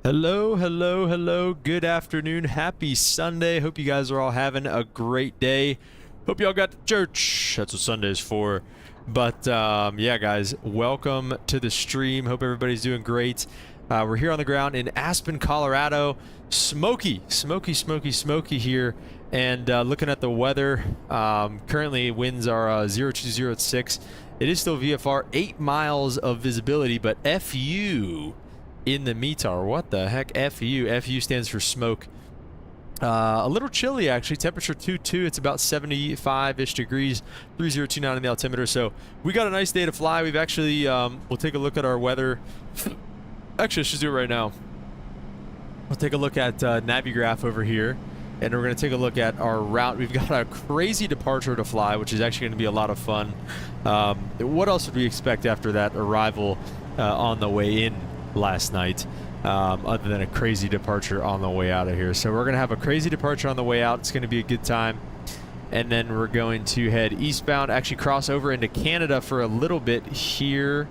Hello, hello, hello. Good afternoon. Happy Sunday. Hope you guys are all having a great day. Hope y'all got to church. That's what Sunday is for. But yeah, guys, welcome to the stream. Hope everybody's doing great. We're here on the ground in Aspen, Colorado. Smoky here. And looking at the weather, currently winds are 020 at 6. It is still VFR, 8 miles of visibility, but FU in the METAR. What the heck? FU. FU stands for smoke. A little chilly, actually. Temperature 22. It's about 75-ish degrees. 3029 in the altimeter. So we got a nice day to fly. We've actually, we'll take a look at our weather. Actually, I should do it right now. We'll take a look at Navigraph over here. And we're going to take a look at our route. We've got a crazy departure to fly, which is actually going to be a lot of fun. What else would we expect after that arrival on the way in last night, other than a crazy departure on the way out of here? So we're going to have a crazy departure on the way out. It's going to be a good time. And then we're going to head eastbound, actually cross over into Canada for a little bit here.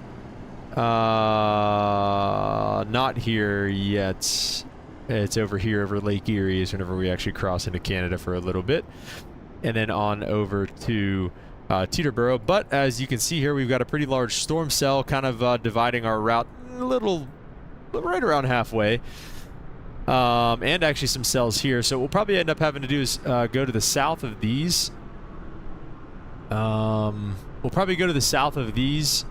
Not here yet. It's over here, over Lake Erie, is whenever we actually cross into Canada for a little bit. And then on over to Teterboro. But as you can see here, we've got a pretty large storm cell kind of dividing our route right around halfway. And actually some cells here. So what we'll probably end up having to do is go to the south of these. We'll probably go to the south of these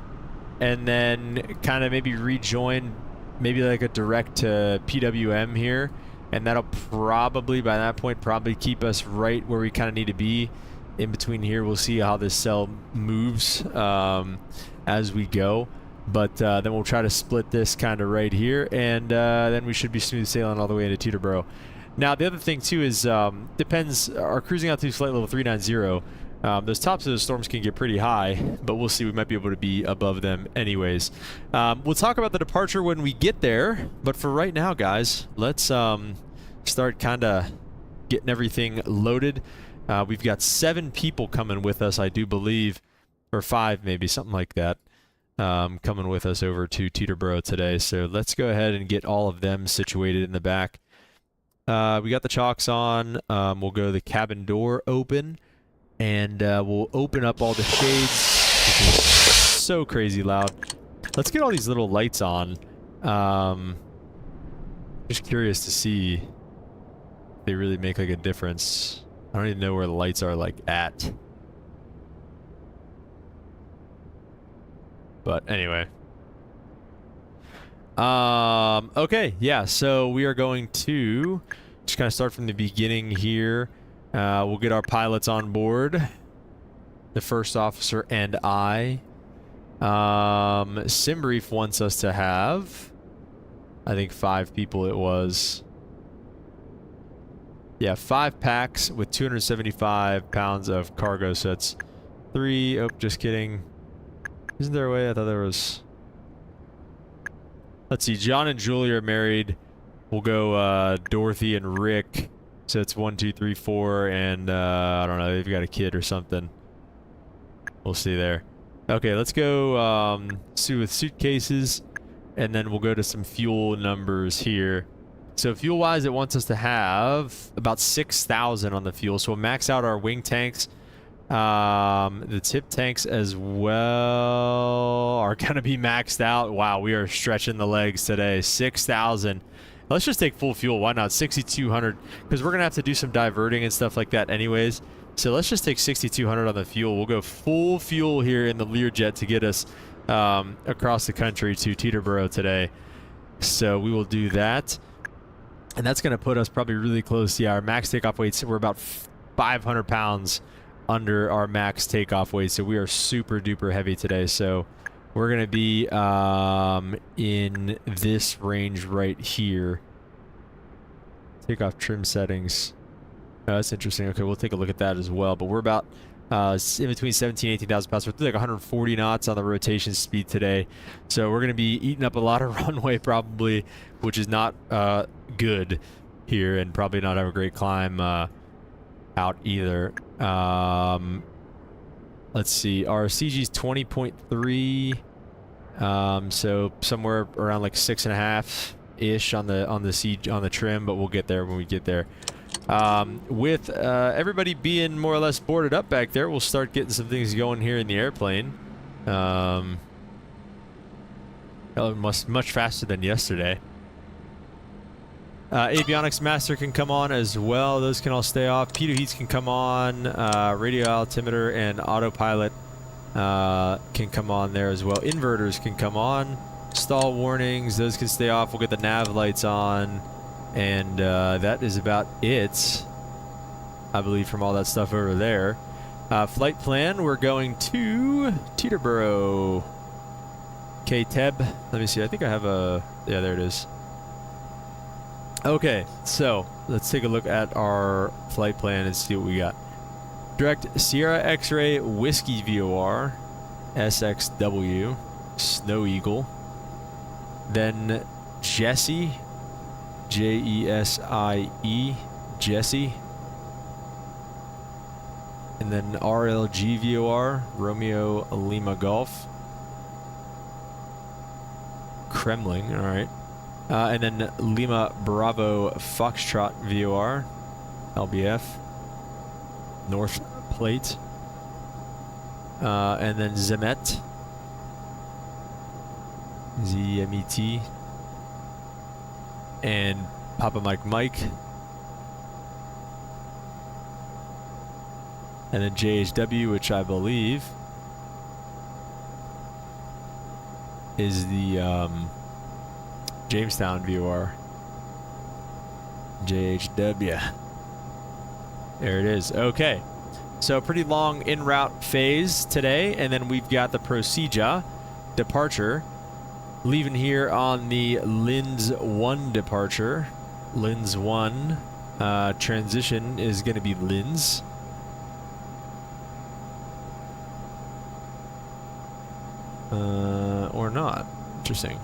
and then kind of maybe rejoin maybe like a direct to PWM here, and that'll probably by that point probably keep us right where we kind of need to be in between here. We'll see how this cell moves as we go, but then we'll try to split this kind of right here, and then we should be smooth sailing all the way into Teterboro. Now the other thing too is depends, our cruising altitude flight level 390, those tops of the storms can get pretty high, but we'll see. We might be able to be above them anyways. We'll talk about the departure when we get there, but for right now, guys, let's start kind of getting everything loaded. We've got 7 people coming with us, I do believe, or 5 maybe, something like that, coming with us over to Teterboro today. So let's go ahead and get all of them situated in the back. We got the chocks on. We'll go the cabin door open. And we'll open up all the shades, which is so crazy loud. Let's get all these little lights on. Just curious to see if they really make like a difference. I don't even know where the lights are like at. But anyway. Okay, yeah, so we are going to just kind of start from the beginning here. We'll get our pilots on board, the first officer and I. Simbrief wants us to have, I think 5 people it was. Yeah, 5 packs with 275 pounds of cargo. So it's 3, oh, just kidding. Isn't there a way? I thought there was. Let's see, John and Julie are married. We'll go Dorothy and Rick. So it's 1, 2, 3, 4, and I don't know, they've got a kid or something. We'll see there. Okay, let's go with suitcases, and then we'll go to some fuel numbers here. So fuel-wise, it wants us to have about 6,000 on the fuel. So we'll max out our wing tanks. The tip tanks as well are going to be maxed out. Wow, we are stretching the legs today. 6,000. Let's just take full fuel. Why not? 6,200, because we're going to have to do some diverting and stuff like that anyways. So let's just take 6,200 on the fuel. We'll go full fuel here in the Lear jet to get us across the country to Teterboro today. So we will do that. And that's going to put us probably really close. Yeah, our max takeoff weights, we're about 500 pounds under our max takeoff weight. So we are super duper heavy today. So we're going to be in this range right here. Takeoff trim settings. Oh, that's interesting. Okay, we'll take a look at that as well. But we're about in between 17,000 and 18,000 pounds. We're like 140 knots on the rotation speed today. So we're going to be eating up a lot of runway probably, which is not good here, and probably not have a great climb out either. Let's see, our CG's 20.3, so somewhere around like 6.5 ish on the trim, but we'll get there when we get there. With everybody being more or less boarded up back there, we'll start getting some things going here in the airplane. Much faster than yesterday. Avionics master can come on as well. Those can all stay off. Pitot heats can come on. Radio altimeter and autopilot can come on there as well. Inverters can come on. Stall warnings, those can stay off. We'll get the nav lights on. And that is about it, I believe, from all that stuff over there. Flight plan, we're going to Teterboro. KASE-KTEB. Let me see. I think I have a... Yeah, there it is. Okay, so let's take a look at our flight plan and see what we got. Direct Sierra X-Ray Whiskey VOR, SXW, Snow Eagle. Then Jessie, Jesie, Jessie. And then RLG VOR, Romeo Lima Golf. Kremling, alright. And then Lima Bravo Foxtrot VOR, LBF, North Plate. And then Zemet, ZMET. And Papa Mike. And then JHW, which I believe is the Jamestown VOR. JHW. There it is. Okay. So pretty long en route phase today, and then we've got the procedure departure. Leaving here on the Lins 1 departure. Lins 1 transition is going to be Lins. Or not. Interesting.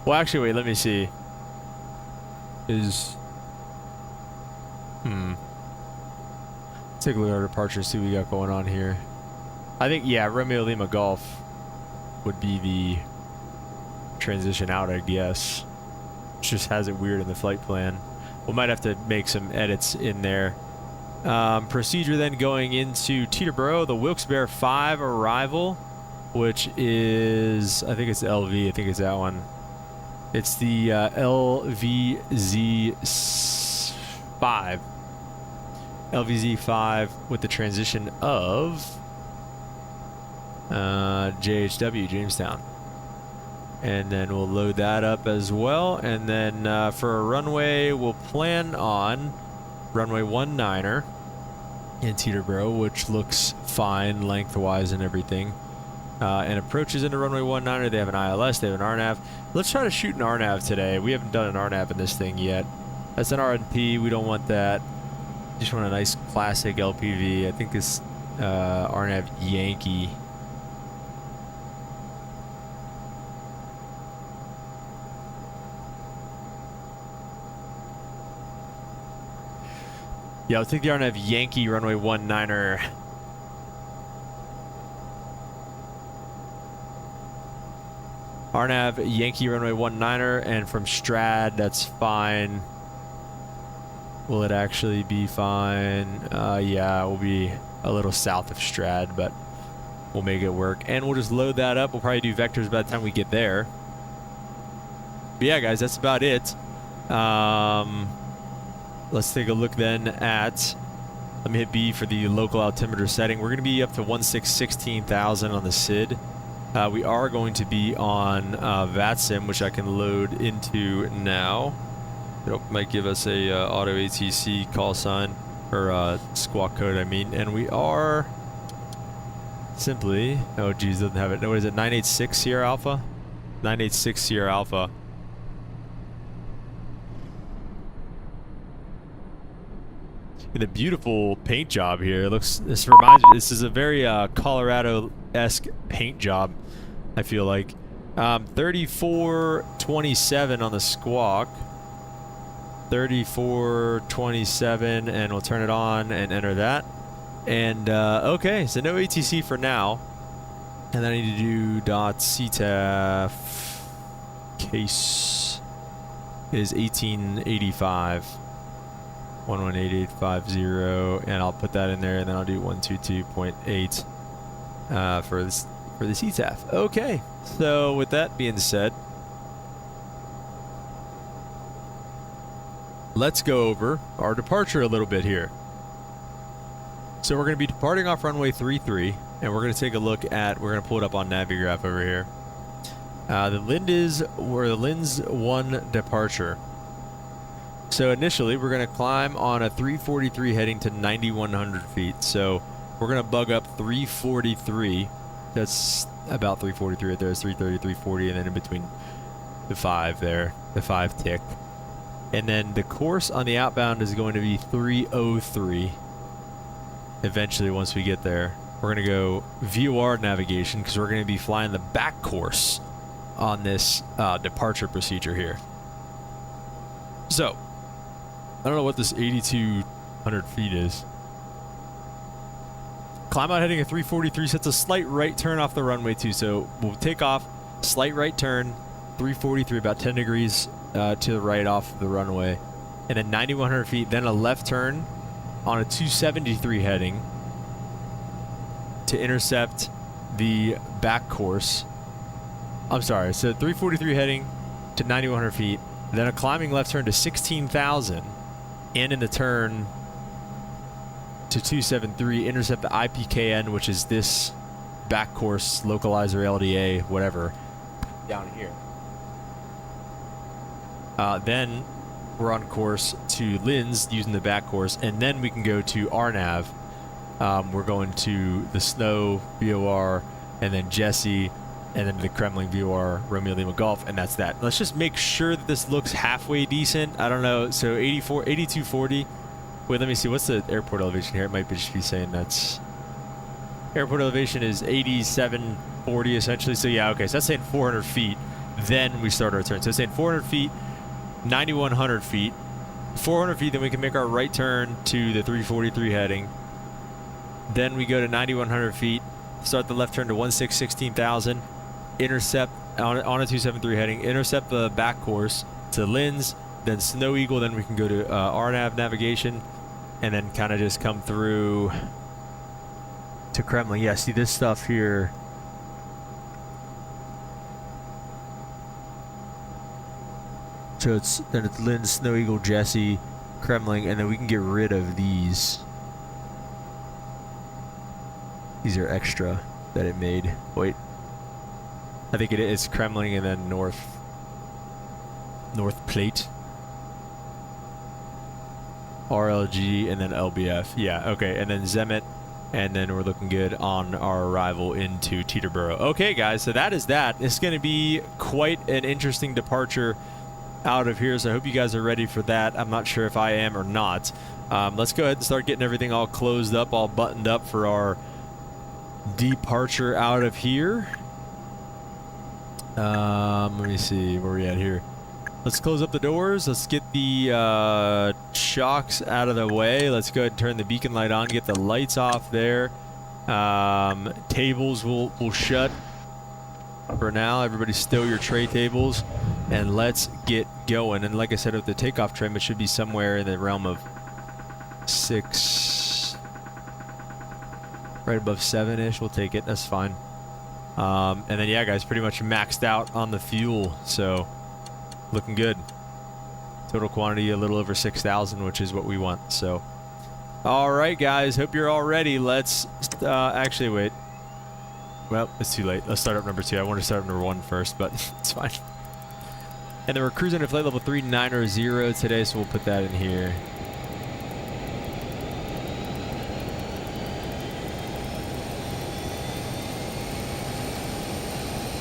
Well, actually, wait, let me see. Let's take a look at our departure, see what we got going on here. I think, yeah, Romeo Lima Golf would be the transition out, I guess. It just has it weird in the flight plan. We might have to make some edits in there. Procedure then going into Teterboro, the Wilkes-Barre 5 arrival, which is, I think it's LV, I think it's that one. It's the LVZ5. LVZ5 with the transition of JHW, Jamestown. And then we'll load that up as well. And then for a runway, we'll plan on runway 19er in Teterboro, which looks fine lengthwise and everything. And approaches into runway 19er. They have an ILS, they have an RNAV. Let's try to shoot an RNAV today. We haven't done an RNAV in this thing yet. That's an RNP. We don't want that. Just want a nice classic LPV. I think this RNAV Yankee. Yeah, I'll take the RNAV Yankee runway 19er. RNAV Yankee runway 19er, and from Strad, that's fine. Will it actually be fine? Yeah, we'll be a little south of Strad, but we'll make it work. And we'll just load that up. We'll probably do vectors by the time we get there. But yeah, guys, that's about it. Let's take a look then at, let me hit B for the local altimeter setting. We're going to be up to 16,000 on the SID. We are going to be on VATSIM, which I can load into now. It might give us a auto ATC call sign, or squawk code, I mean. And we are simply, oh geez, doesn't have it. No, what is it, 986 Sierra Alpha? 986 Sierra Alpha. And a beautiful paint job here. It looks, this reminds me, this is a very Colorado-esque paint job, I feel like. 3427 on the squawk. 3427, and we'll turn it on and enter that. And okay, so no ATC for now. And then I need to do .CTEF case is 1885 118850, and I'll put that in there, and then I'll do 122.8 for the CTEF. Okay, so with that being said, let's go over our departure a little bit here. So we're going to be departing off runway 33, and we're going to take a look at, we're going to pull it up on Navigraph over here. The LINS 1 departure. So initially, we're going to climb on a 343 heading to 9,100 feet. So we're going to bug up 343. That's about 343 right there. It's 330, 340, and then in between the 5 there, the 5 tick. And then the course on the outbound is going to be 303. Eventually, once we get there, we're going to go VOR navigation because we're going to be flying the back course on this departure procedure here. So, I don't know what this 8,200 feet is. Climb out heading at 343, sets a slight right turn off the runway too. So we'll take off, slight right turn, 343, about 10 degrees to the right off the runway. And then 9,100 feet, then a left turn on a 273 heading to intercept the back course. I'm sorry, so 343 heading to 9,100 feet, then a climbing left turn to 16,000, and in the turn to 273, intercept the IPKN, which is this back course, localizer, LDA, whatever, down here. Then we're on course to LINS using the back course, and then we can go to RNAV. We're going to the Snow, VOR, and then Jesse, and then the Kremlin, VOR, Romeo Lima Golf, and that's that. Let's just make sure that this looks halfway decent. I don't know, so 8240. Wait, let me see, what's the airport elevation here? It might just be saying that's... Airport elevation is 8740 essentially, so yeah, okay, so that's saying 400 feet. Then we start our turn. So it's saying 400 feet, 9,100 feet, 400 feet, then we can make our right turn to the 343 heading. Then we go to 9,100 feet, start the left turn to 16,000, intercept on a 273 heading, intercept the back course to LINS, then Snow Eagle, then we can go to RNAV navigation, and then kind of just come through to Kremlin. Yeah, see this stuff here. So it's LINS, Snow Eagle, Jesse, Kremlin, and then we can get rid of these. These are extra that it made. Wait. I think it's Kremlin and then North Plate. RLG and then LBF. Yeah, okay. And then Zemet. And then we're looking good on our arrival into Teterboro. Okay, guys. So that is that. It's going to be quite an interesting departure out of here. So I hope you guys are ready for that. I'm not sure if I am or not. Let's go ahead and start getting everything all closed up, all buttoned up for our departure out of here. Let me see where we at here. Let's close up the doors. Let's get the shocks out of the way. Let's go ahead and turn the beacon light on, get the lights off there. Tables will shut for now. Everybody stow your tray tables and let's get going. And like I said, with the takeoff trim, it should be somewhere in the realm of 6, right above 7-ish. We'll take it. That's fine. And then, yeah, guys, pretty much maxed out on the fuel. So, looking good. Total quantity a little over 6,000, which is what we want. So, all right, guys. Hope you're all ready. Let's actually wait. Well, it's too late. Let's start up number 2. I want to start up number 1 first, but it's fine. And then we're cruising at flight level 390 today, so we'll put that in here.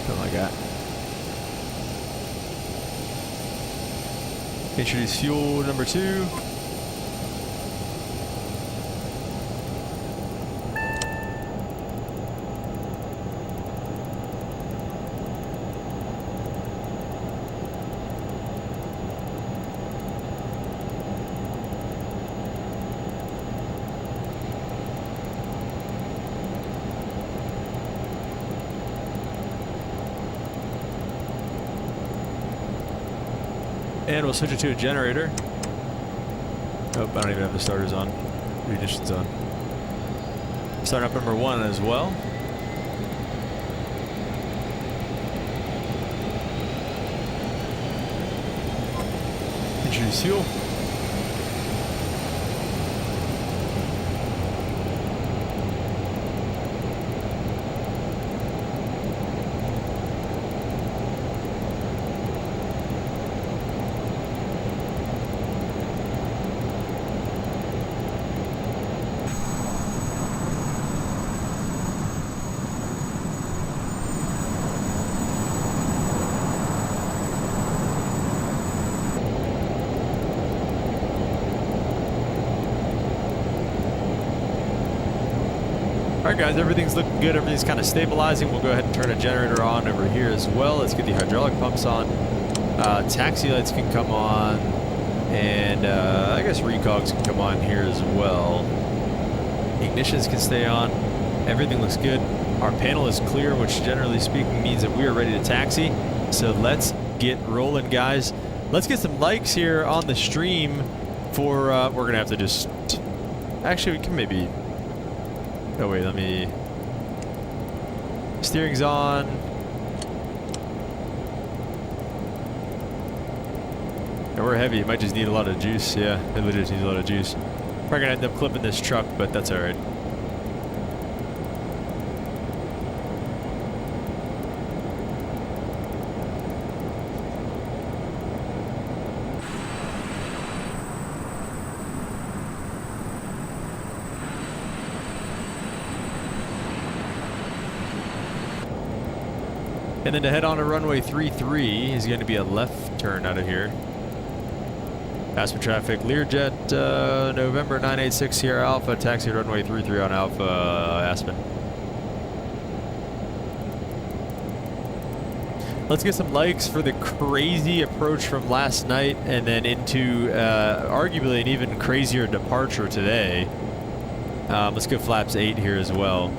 Something like that. Introduce fuel number 2. And we'll switch it to a generator. Oh, I don't even have the starters on. Ignition's on. Starting up number 1 as well. Introduce fuel. Alright guys, everything's looking good, everything's kind of stabilizing. We'll go ahead and turn a generator on over here as well. Let's get the hydraulic pumps on. Taxi lights can come on, and I guess recogs can come on here as well. Ignitions can stay on. Everything looks good. Our panel is clear, which generally speaking means that we are ready to taxi. So let's get rolling, guys. Let's get some likes here on the stream for, we're going to have to just, actually we can maybe, oh wait, let me, steering's on. And we're heavy, it might just need a lot of juice. Yeah, it literally just needs a lot of juice. We're gonna end up clipping this truck, but that's alright. And then to head on to runway 33 is going to be a left turn out of here. Aspen traffic, Learjet, November 986 Sierra Alpha, taxi runway 33 on Alpha, Aspen. Let's get some likes for the crazy approach from last night and then into arguably an even crazier departure today. Let's go flaps 8 here as well.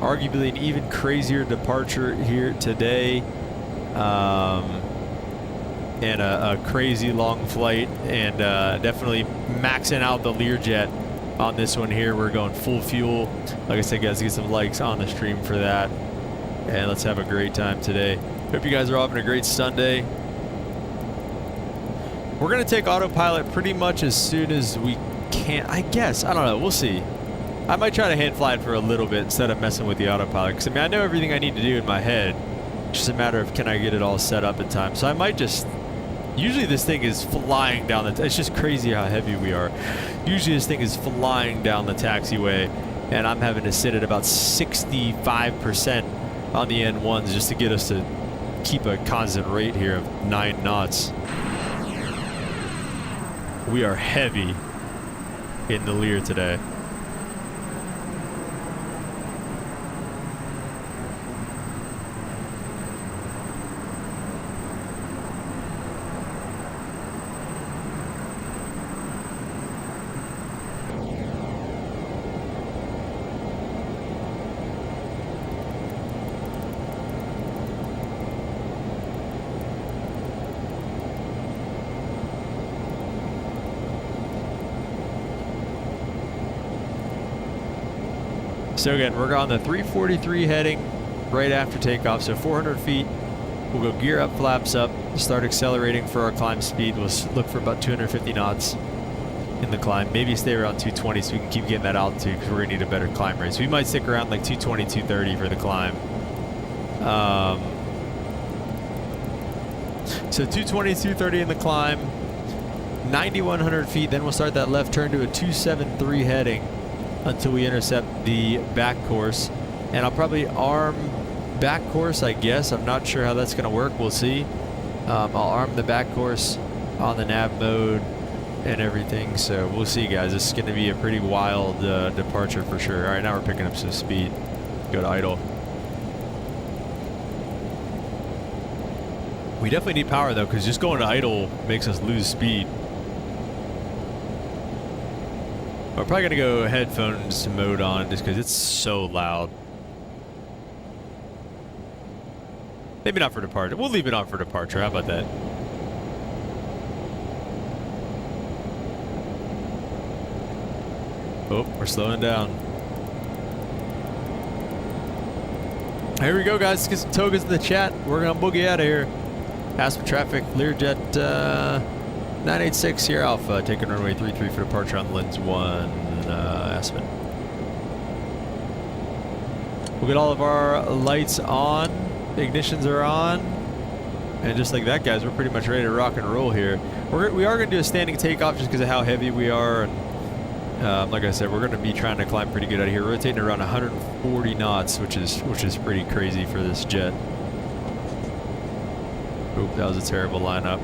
Arguably an even crazier departure here today, and a crazy long flight, and definitely maxing out the Learjet on this one here. We're going full fuel. Like I said, guys, get some likes on the stream for that, and let's have a great time today. Hope you guys are all having a great Sunday. We're gonna take autopilot pretty much as soon as we can, I guess. I don't know, we'll see. I might try to hand fly it for a little bit instead of messing with the autopilot, because I mean, I know everything I need to do in my head. It's just a matter of can I get it all set up in time. So I might just, usually this thing is flying down the, it's just crazy how heavy we are. Usually this thing is flying down the taxiway, and I'm having to sit at about 65% on the N1s just to get us to keep a constant rate here of 9 knots. We are heavy in the Lear today. So again, we're on the 343 heading right after takeoff, so 400 feet. We'll go gear up, flaps up, start accelerating for our climb speed. We'll look for about 250 knots in the climb. Maybe stay around 220 so we can keep getting that altitude, because we're going to need a better climb rate. So we might stick around like 220, 230 for the climb. So 220, 230 in the climb, 9,100 feet. Then we'll start that left turn to a 273 heading until we intercept the back course. And I'll probably arm back course, I guess. I'm not sure how that's going to work. We'll see. I'll arm the back course on the nav mode and everything. So we'll see, guys. This is going to be a pretty wild departure for sure. All right, now we're picking up some speed. Go to idle. We definitely need power, though, because just going to idle makes us lose speed. We're probably going to go headphones mode on just because it's so loud. Maybe not for departure. We'll leave it on for departure. How about that? Oh, we're slowing down. Here we go, guys. Let's get some togas in the chat. We're gonna boogie out of here. Aspen traffic, Learjet 986 here, Alpha, taking runway 33 for departure on lens 1, Aspen. We'll get all of our lights on, ignitions are on, and just like that, guys, we're pretty much ready to rock and roll here. We are going to do a standing takeoff just because of how heavy we are, and like I said, we're going to be trying to climb pretty good out of here, rotating around 140 knots, which is pretty crazy for this jet. Oop, that was a terrible lineup.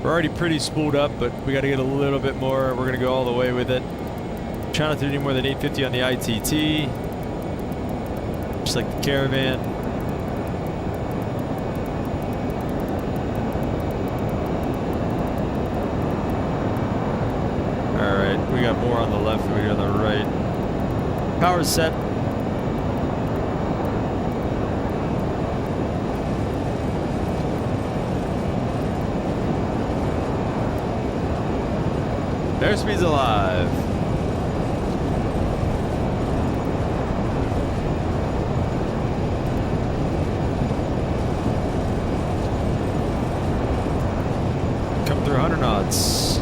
We're already pretty spooled up, but we got to get a little bit more. We're going to go all the way with it. Trying not to do any more than 850 on the ITT. Just like the Caravan. Alright, we got more on the left than we do on the right. Power's set. Airspeed's alive. Come through 100 knots.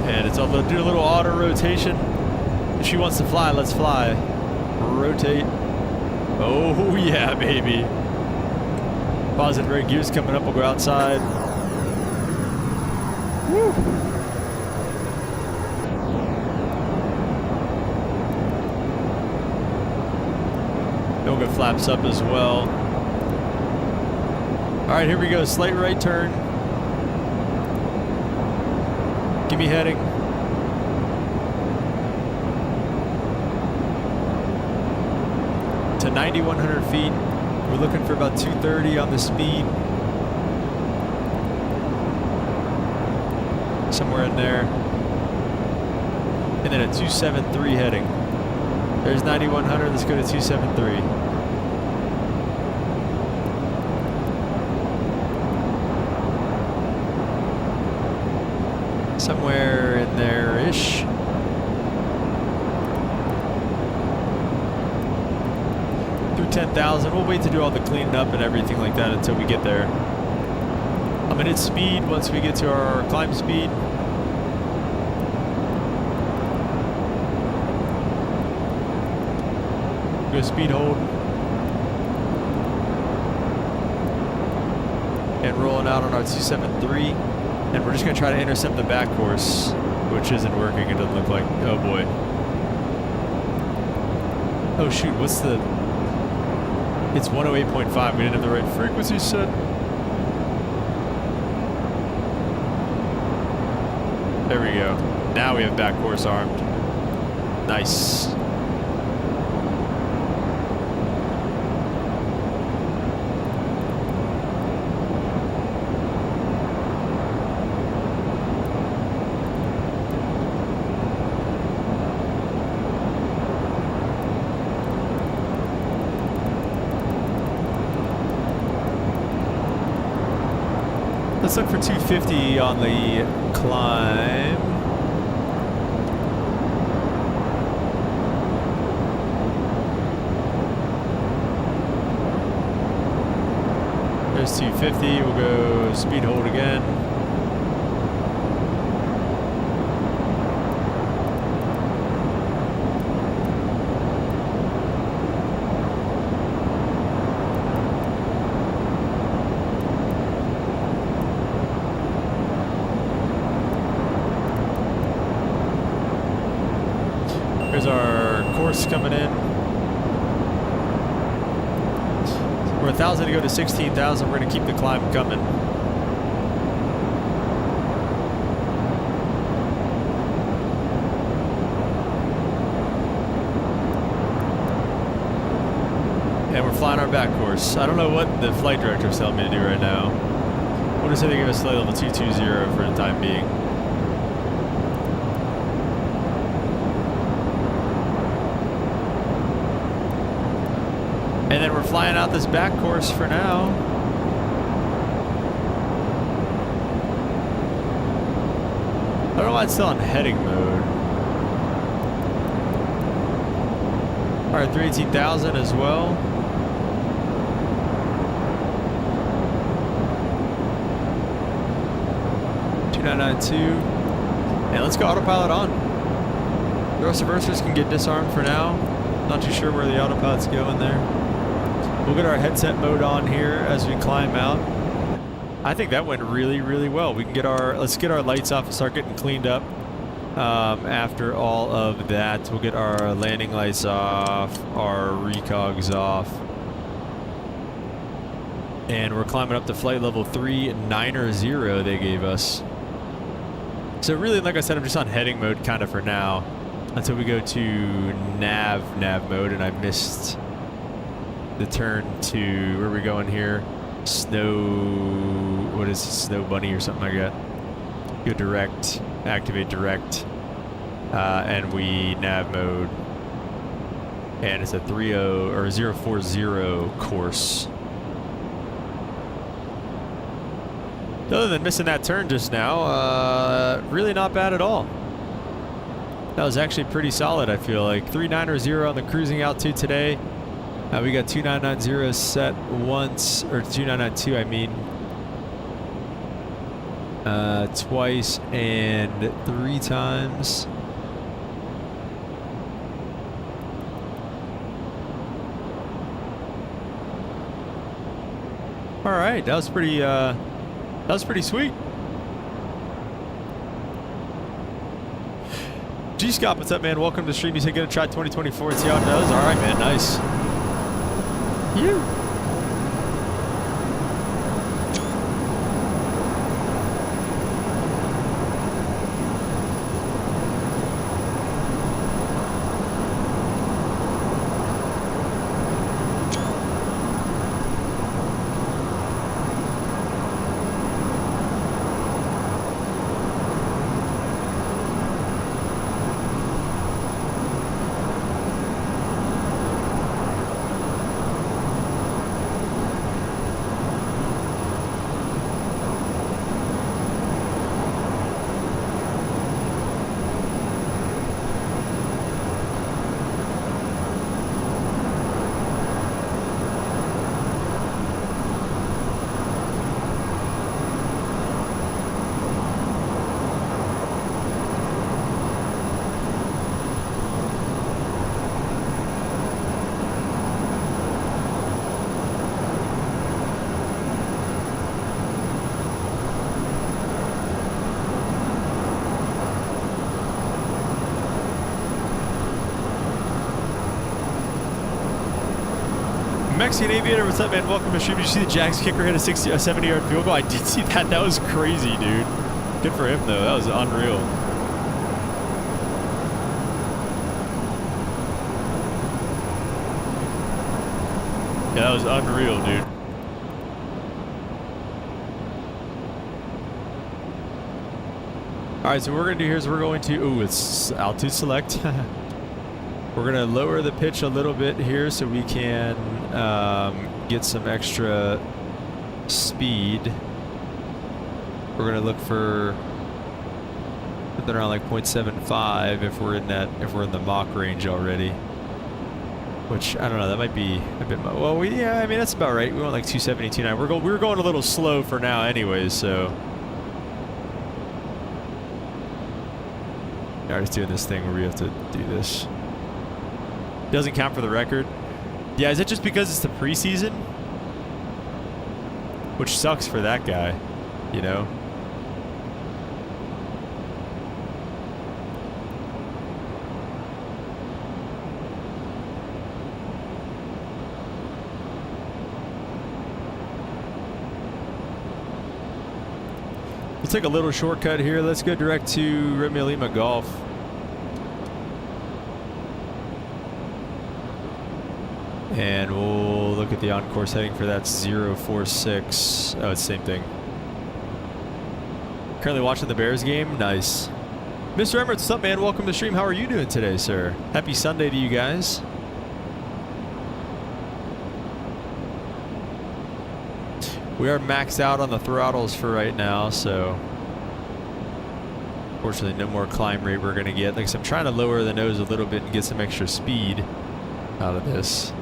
And it's doing a little auto rotation. If she wants to fly, let's fly. Rotate. Oh yeah, baby. Positive rate gears coming up. We'll go outside. Woo. Then we'll go flaps up as well. All right, here we go. Slight right turn. Give me heading. To 9,100 feet. We're looking for about 230 on the speed. Somewhere in there. And then a 273 heading. There's 9,100. Let's go to 273. Somewhere in there-ish. Through 10,000. We'll wait to do all the cleaning up and everything like that until we get there. I'm gonna hit speed once we get to our climb speed. Go speed hold. And rolling out on our 273. And we're just gonna try to intercept the back course, which isn't working, it doesn't look like. Oh boy. Oh shoot, what's the... It's 108.5, we didn't have the right frequency set. There we go. Now we have back course armed. Nice. Let's look for 250 on the climb. There's 250. We'll go speed hold again. Here's our course coming in. We're 1,000 to go to 16,000. We're going to keep the climb coming. And we're flying our back course. I don't know what the flight director is telling me to do right now. We'll just say they give us flight level 220 for the time being. And then we're flying out this back course for now. I don't know why it's still on heading mode. Alright, 318,000 as well. And let's go autopilot on. The rest reversers can get disarmed for now. Not too sure where the autopilot's going there. We'll get our headset mode on here as we climb out. I think that went really, really well. We can get let's get our lights off and start getting cleaned up. After all of that, we'll get our landing lights off, our recogs off. And we're climbing up to flight level 390 they gave us. So really, like I said, I'm just on heading mode kind of for now until we go to nav mode, and I missed the turn to, where are we going here? What is it, Snow Bunny or something like that. Go direct, activate direct, and we nav mode. And it's a 30 or 040 course. Other than missing that turn just now, really not bad at all. That was actually pretty solid, I feel like. 390 on the cruising altitude today. We got 2990 set once, or 2992 I mean. Twice and 3 times. Alright, that was pretty sweet. G Scott, what's up, man? Welcome to the stream. You said gonna try 2024 and see how it does. All right, man. Nice. You. Mexican Aviator, what's up, man? Welcome to the stream. Did you see the Jags kicker hit a 70-yard field goal? I did see that. That was crazy, dude. Good for him, though. That was unreal. Yeah, that was unreal, dude. All right, so what we're going to do here is we're going to... Ooh, it's altitude select. We're going to lower the pitch a little bit here so we can get some extra speed. We're going to look for something around like 0.75 if we're in the Mach range already. Which, I don't know, that might be a bit more. Well, yeah, I mean, that's about right. We went like 270, 290. We're going a little slow for now anyways, so. Alright, just doing this thing where we have to do this. Doesn't count for the record. Yeah, is it just because it's the preseason? Which sucks for that guy, you know? We'll take a little shortcut here. Let's go direct to Romeo Lima Golf. And we'll look at the on-course heading for that 046. Oh, it's the same thing. Currently watching the Bears game. Nice. Mr. Emirates, what's up, man? Welcome to the stream. How are you doing today, sir? Happy Sunday to you guys. We are maxed out on the throttles for right now, so unfortunately no more climb rate we're gonna get. Like I said, I'm trying to lower the nose a little bit and get some extra speed out of this.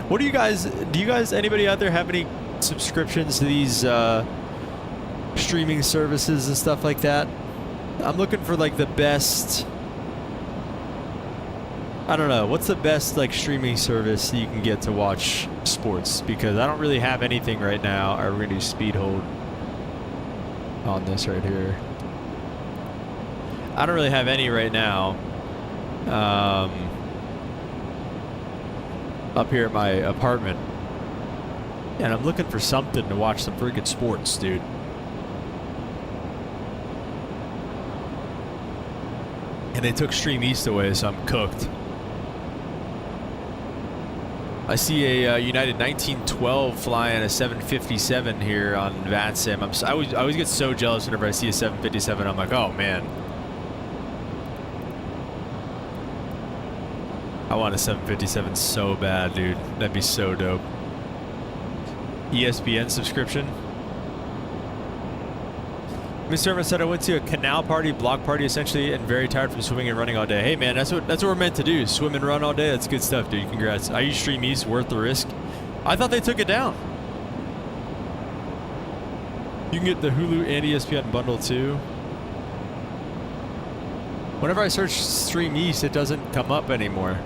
What do you guys, anybody out there have any subscriptions to these streaming services and stuff like that? I'm looking for like the best, I don't know, what's the best like streaming service you can get to watch sports? Because I don't really have anything right now. Alright, we're gonna do speed hold on this right here. I don't really have any right now. Up here at my apartment, and I'm looking for something to watch some freaking sports, dude. And they took Stream East away, so I'm cooked. I see a United 1912 flying a 757 here on VATSIM. I always get so jealous whenever I see a 757. I'm like, oh man, I want a 757 so bad, dude. That'd be so dope. ESPN subscription. Mr. Irma said I went to a canal party, block party essentially, and very tired from swimming and running all day. Hey man, that's what we're meant to do. Swim and run all day. That's good stuff, dude. Congrats. I use Stream East, worth the risk. I thought they took it down. You can get the Hulu and ESPN bundle too. Whenever I search Stream East, it doesn't come up anymore.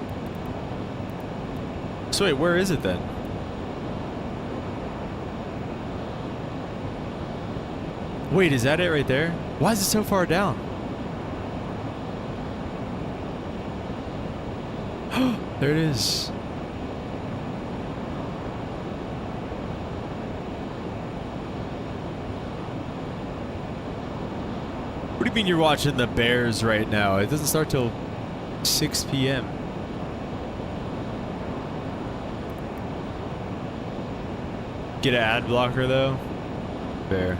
So wait, where is it then? Wait, is that it right there? Why is it so far down? There it is. What do you mean you're watching the Bears right now? It doesn't start till 6 p.m. Get an ad blocker though? Fair.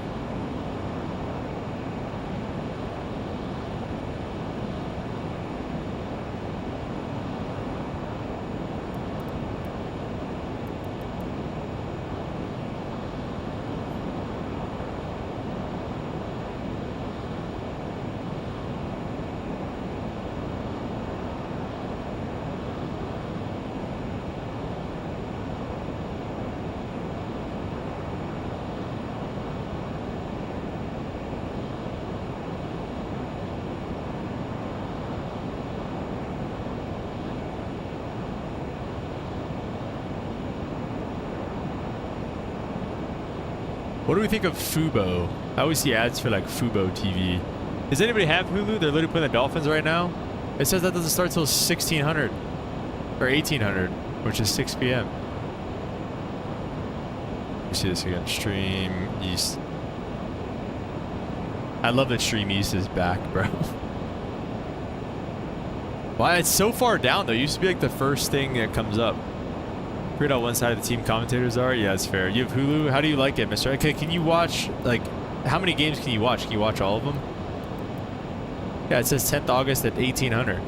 What do we think of Fubo? I always see ads for like Fubo TV. Does anybody have Hulu? They're literally playing the Dolphins right now. It says that doesn't start till 1600 or 1800, which is 6 p.m. You see this again. Stream East. I love that Stream East is back, bro. Why it's so far down though? It used to be like the first thing that comes up. Figured out one side of the team commentators are. Yeah, it's fair. You have Hulu. How do you like it, Mr.? Okay, can you watch, like, how many games can you watch? Can you watch all of them? Yeah, it says 10th August at 1800.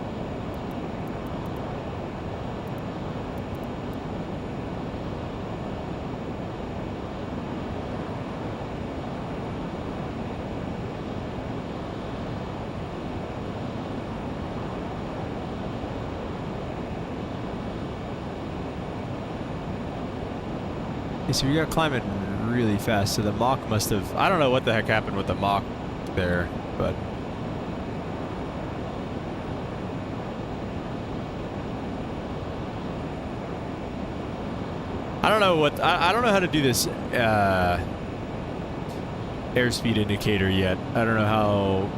So we got climbing really fast. So the Mach must have, I don't know what the heck happened with the Mach there, but I don't know what, I don't know how to do this airspeed indicator yet. I don't know how,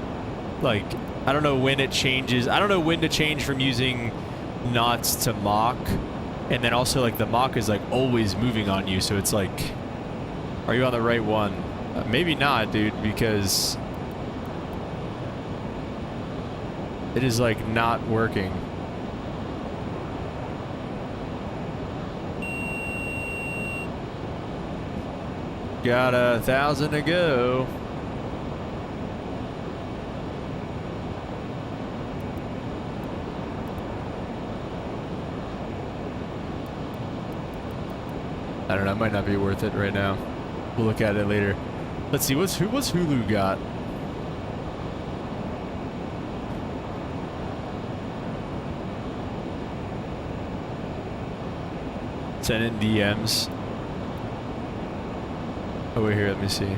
like, I don't know when it changes. I don't know when to change from using knots to Mach. And then also, like, the Mach is, like, always moving on you. So it's like, are you on the right one? Maybe not, dude, because it is, like, not working. Got 1,000 to go. I don't know, it might not be worth it right now. We'll look at it later. Let's see, what's Hulu got? Send in DMs. Over here, let me see.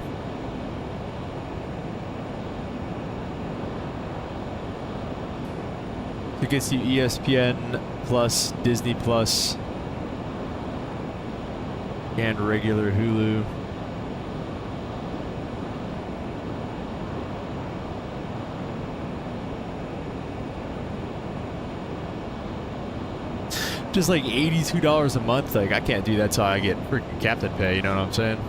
It gets you ESPN Plus, Disney Plus, and regular Hulu. Just like $82 a month. Like, I can't do that till I get freaking captain pay, you know what I'm saying?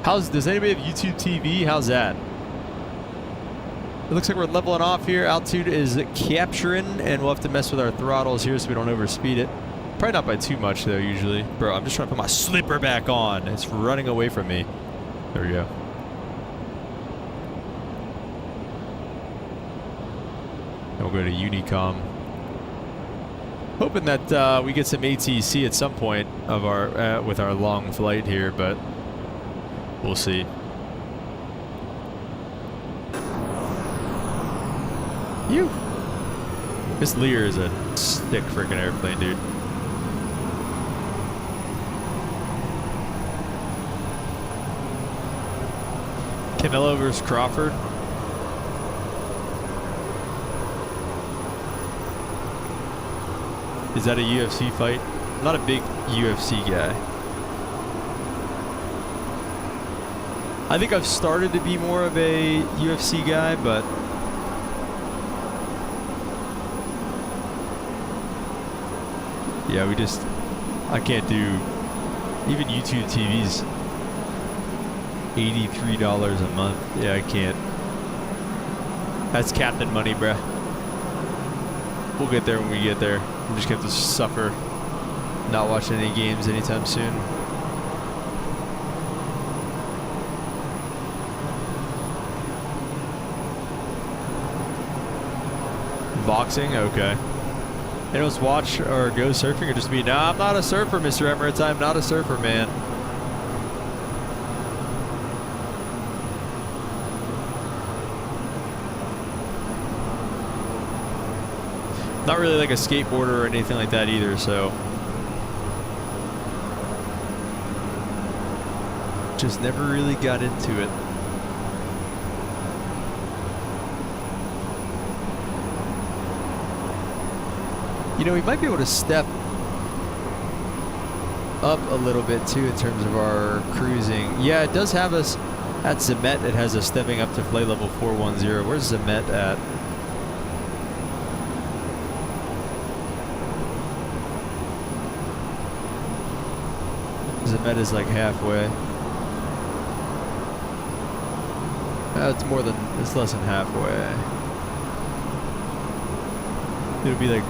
Does anybody have YouTube TV? How's that? It looks like we're leveling off here. Altitude is capturing, and we'll have to mess with our throttles here so we don't overspeed it. Probably not by too much, though, usually. Bro, I'm just trying to put my slipper back on. It's running away from me. There we go. And we'll go to Unicom. Hoping that we get some ATC at some point of our with our long flight here, but we'll see. You. This Lear is a sick freaking airplane, dude. Canelo versus Crawford. Is that a UFC fight? I'm not a big UFC guy. I think I've started to be more of a UFC guy, but yeah, I can't do, even YouTube TV's $83 a month. Yeah, I can't. That's captain money, bruh. We'll get there when we get there. I'm just gonna have to suffer not watching any games anytime soon. Boxing? Okay. Anyone watch or go surfing or just me? Nah, I'm not a surfer, Mr. Emirates. I'm not a surfer, man. Not really like a skateboarder or anything like that either, so. Just never really got into it. You know, we might be able to step up a little bit too in terms of our cruising. Yeah, it does have us at Zemet. It has us stepping up to flight level 410. Where's Zemet at? Zemet is like halfway. It's less than halfway. It'll be like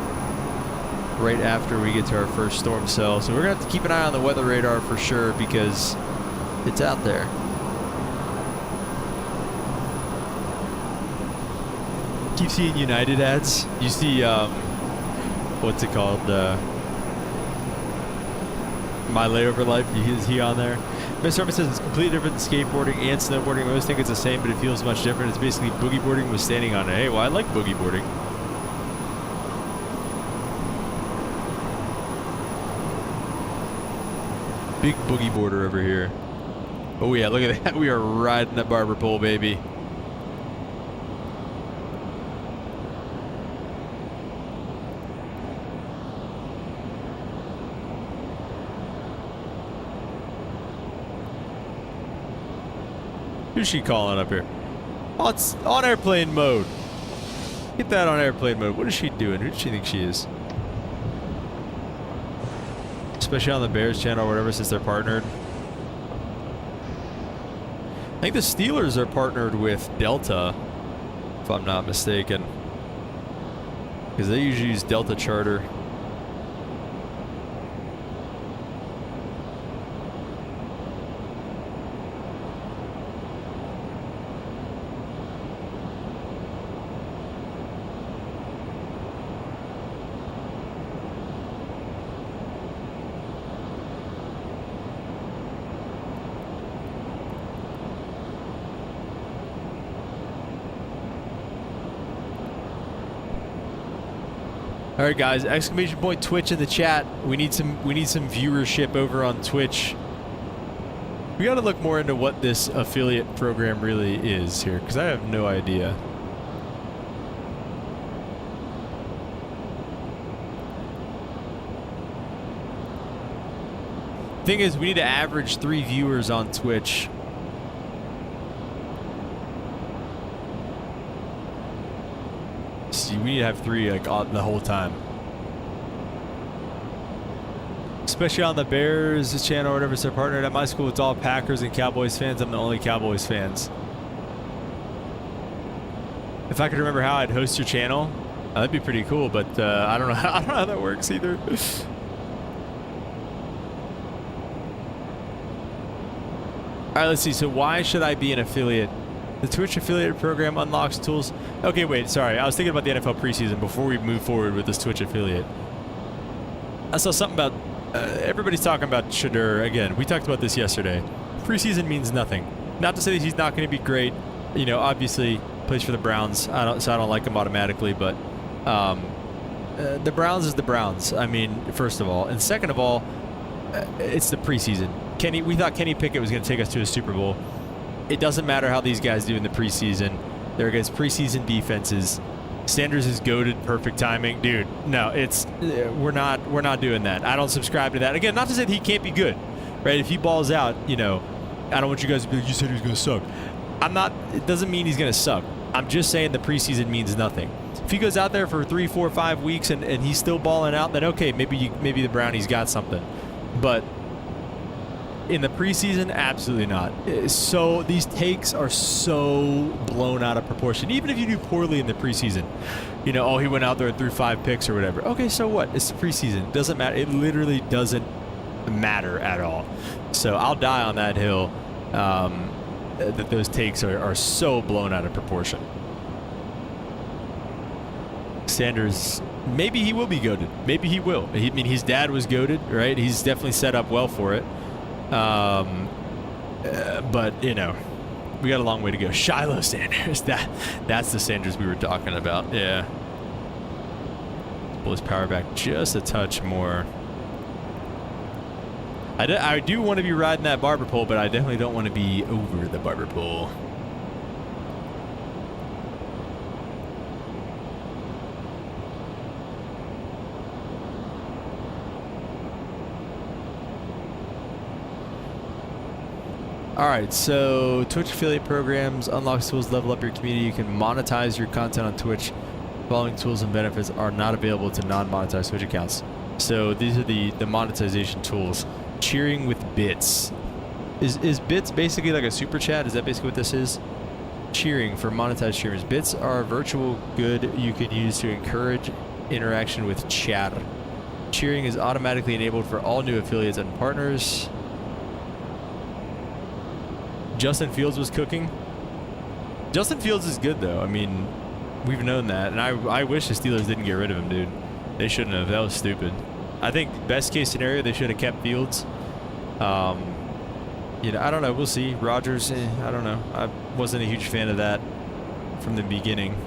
right after we get to our first storm cell. So we're gonna have to keep an eye on the weather radar for sure because it's out there. Keep seeing United ads. You see, what's it called? My Layover Life. Is he on there? Mr. Herman says it's completely different than skateboarding and snowboarding. I always think it's the same, but it feels much different. It's basically boogie boarding with standing on it. Hey, well, I like boogie boarding. Big boogie boarder over here. Oh yeah, look at that. We are riding that barber pole, baby. Who's she calling up here? Oh, it's on airplane mode. Get that on airplane mode. What is she doing? Who does she think she is? Especially on the Bears channel or whatever, since they're partnered. I think the Steelers are partnered with Delta, if I'm not mistaken. Because they usually use Delta Charter. All right, guys, exclamation point Twitch in the chat. We need some viewership over on Twitch. We got to look more into what this affiliate program really is here, because I have no idea. Thing is, we need to average 3 viewers on Twitch. See, we need to have 3 like the whole time. Especially on the Bears channel or whatever. So partnered at my school, it's all Packers and Cowboys fans. I'm the only Cowboys fans. If I could remember how I'd host your channel, that'd be pretty cool. But I don't know. I don't know how that works either. All right, let's see. So why should I be an affiliate? The Twitch affiliate program unlocks tools. Okay, wait, sorry. I was thinking about the NFL preseason before we move forward with this Twitch affiliate. I saw something about, everybody's talking about Shedeur. Again, we talked about this yesterday. Preseason means nothing. Not to say that he's not going to be great. You know, obviously plays for the Browns. So I don't like him automatically, but the Browns is the Browns. I mean, first of all. And second of all, it's the preseason. We thought Kenny Pickett was going to take us to a Super Bowl. It doesn't matter how these guys do in the preseason. They're against preseason defenses. Sanders is goated, perfect timing, dude. No, we're not doing that. I don't subscribe to that. Again, not to say that he can't be good, right? If he balls out, you know, I don't want you guys to be like, you said he was going to suck. It doesn't mean he's going to suck. I'm just saying the preseason means nothing. If he goes out there for 3, 4, 5 weeks and he's still balling out, then okay, maybe the Brownies got something. But in the preseason, absolutely not. So these takes are so blown out of proportion. Even if you do poorly in the preseason, you know, oh, he went out there and threw 5 picks or whatever. Okay, so what? It's the preseason. It doesn't matter. It literally doesn't matter at all. So I'll die on that hill that those takes are so blown out of proportion. Sanders, maybe he will be goated. Maybe he will. I mean, his dad was goated, right? He's definitely set up well for it. But you know, we got a long way to go. Shiloh Sanders, that's the Sanders we were talking about. Yeah. Pull his power back just a touch more. I do want to be riding that barber pole, but I definitely don't want to be over the barber pole. All right, so Twitch affiliate programs, unlocks tools, level up your community. You can monetize your content on Twitch. Following tools and benefits are not available to non-monetized Twitch accounts. So these are the monetization tools. Cheering with bits. Is bits basically like a super chat? Is that basically what this is? Cheering for monetized streamers. Bits are a virtual good you can use to encourage interaction with chat. Cheering is automatically enabled for all new affiliates and partners. Justin Fields was cooking. Justin Fields is good, though. I mean, we've known that. And I wish the Steelers didn't get rid of him, dude. They shouldn't have. That was stupid. I think best case scenario, they should have kept Fields. You know, I don't know. We'll see. Rodgers, I don't know. I wasn't a huge fan of that from the beginning.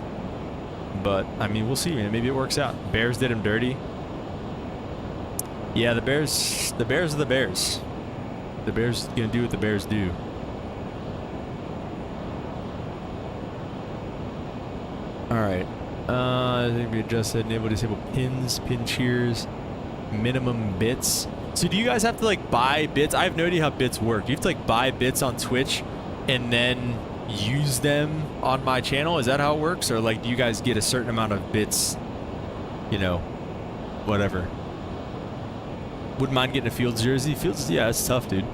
But, I mean, we'll see, man. Maybe it works out. Bears did him dirty. Yeah, the Bears are the Bears. The Bears going to do what the Bears do. All right. I think we adjusted, enable, disable pins, pin cheers, minimum bits. So do you guys have to like buy bits? I have no idea how bits work. Do you have to like buy bits on Twitch and then use them on my channel? Is that how it works? Or like do you guys get a certain amount of bits, you know, whatever? Wouldn't mind getting a Fields jersey. Fields, yeah, it's tough, dude.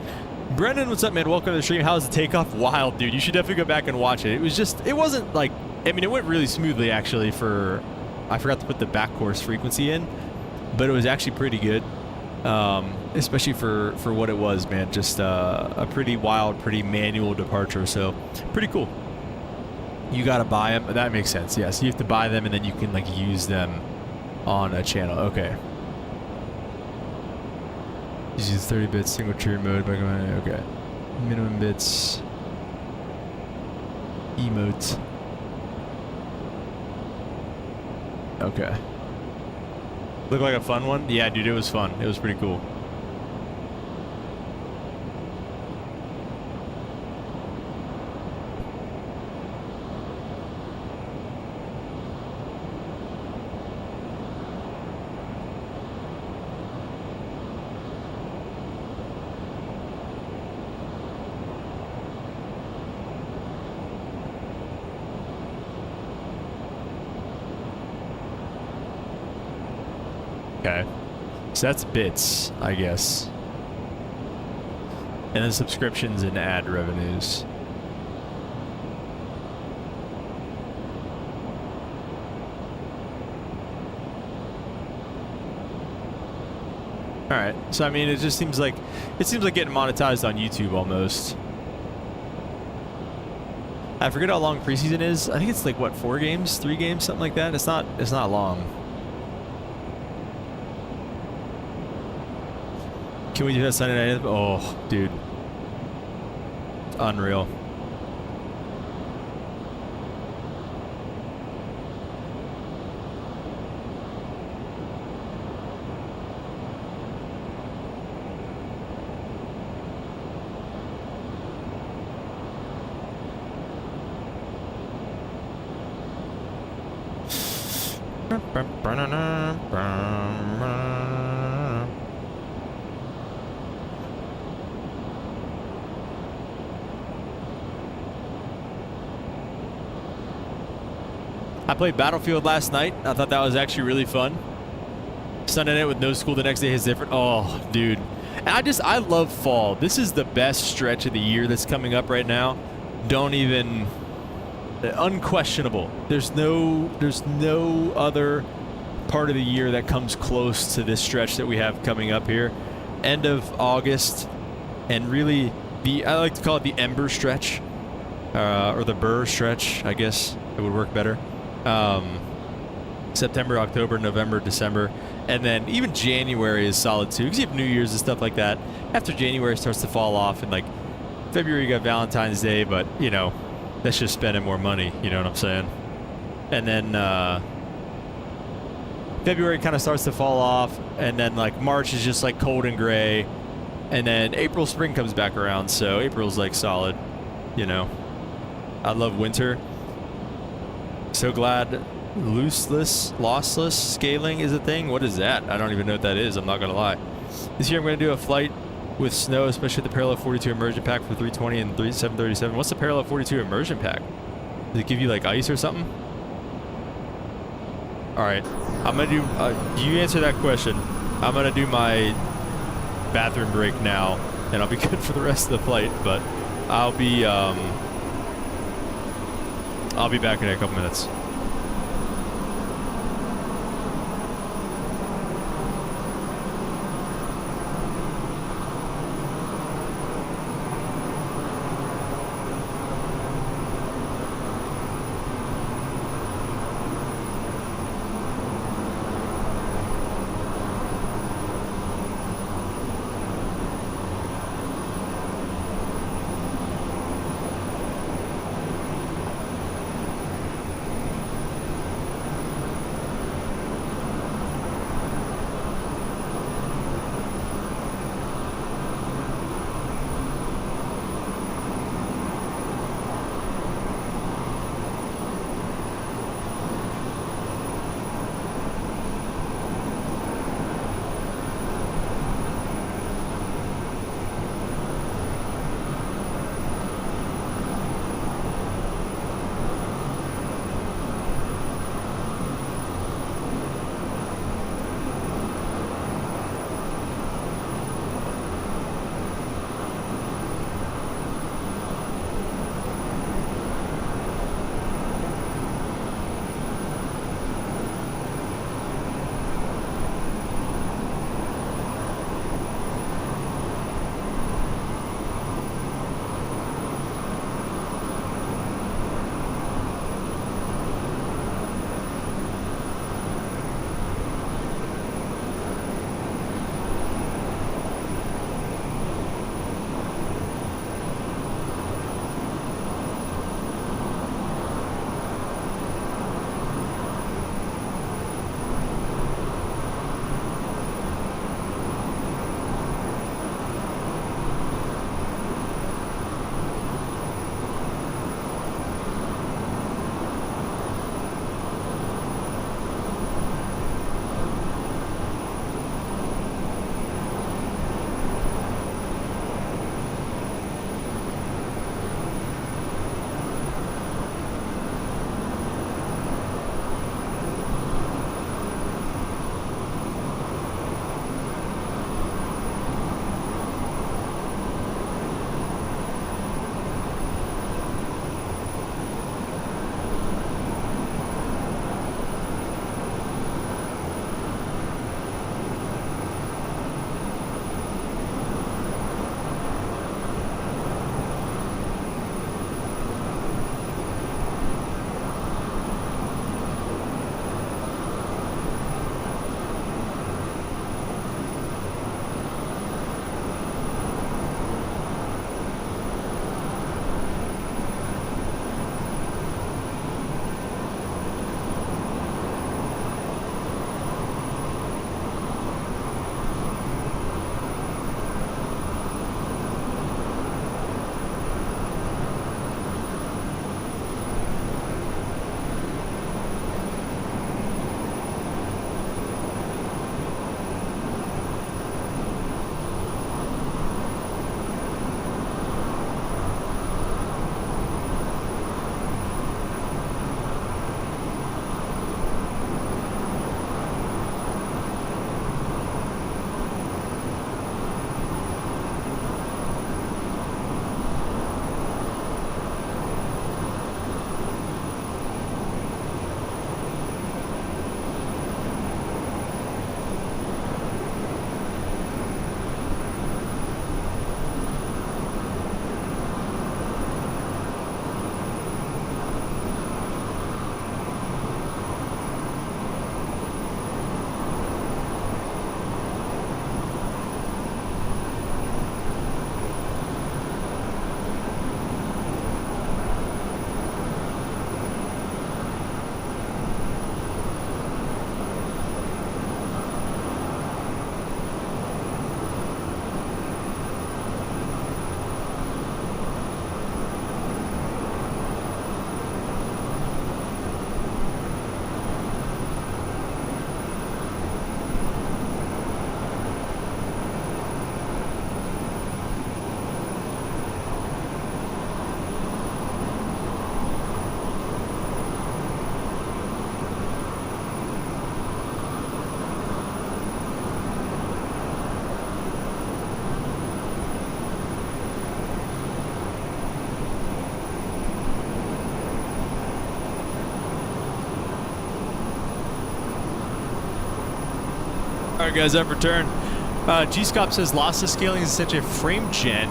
Brendan, what's up, man? Welcome to the stream. How's the takeoff? Wild, dude. You should definitely go back and watch it. It wasn't like, I mean, it went really smoothly, actually, I forgot to put the back course frequency in, but it was actually pretty good, especially for what it was, man. Just a pretty wild, pretty manual departure, so pretty cool. You got to buy them. That makes sense, yeah. So you have to buy them, and then you can, like, use them on a channel. Okay. Use 30 bits, single cheer mode. Okay. Minimum bits. Emotes. Okay. Looked like a fun one? Yeah, dude, it was fun. It was pretty cool. Okay. So that's bits, I guess. And then subscriptions and ad revenues. Alright, so I mean, it just seems like getting monetized on YouTube almost. I forget how long preseason is. I think it's like what, 4 games, 3 games, something like that. It's not long. Can we do that Sunday night? Oh, dude. It's unreal. I played Battlefield last night. I thought that was actually really fun. Sunday night with no school the next day is different. Oh, dude. And I love fall. This is the best stretch of the year that's coming up right now. Don't even... Unquestionable. There's no other part of the year that comes close to this stretch that we have coming up here. End of August, and really I like to call it the Ember stretch, or the Burr stretch, I guess it would work better. September, October, November, December, and then even January is solid too, because you have New Year's and stuff like that. After January starts to fall off, and like February you got Valentine's Day, but you know, that's just spending more money, you know what I'm saying? And then February kind of starts to fall off, and then like March is just like cold and gray, and then April, spring comes back around, so April's like solid, you know. I love winter. So glad lossless scaling is a thing. What is that? I don't even know what that is, I'm not gonna lie. This year I'm gonna do a flight with snow, especially the Parallel 42 immersion pack for 320 and 737. What's the Parallel 42 immersion pack? Does it give you like ice or something? Alright, I'm gonna do, you answer that question. I'm gonna do my bathroom break now, and I'll be good for the rest of the flight, but I'll be back in a couple minutes. Alright guys, I've returned. G-Scop says lossless scaling is essentially a frame gen.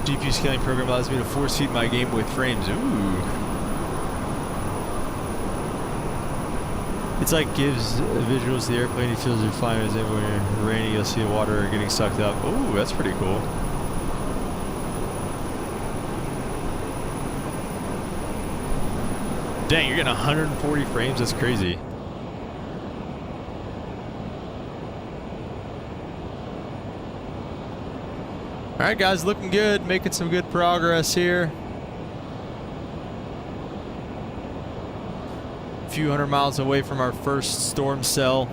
GPU scaling program allows me to force feed my game with frames. Ooh. It's like gives visuals to the airplane. He feels you're flying as when you're raining, you'll see the water getting sucked up. Ooh, that's pretty cool. Dang, you're getting 140 frames? That's crazy. Alright guys, looking good, making some good progress here. A few hundred miles away from our first storm cell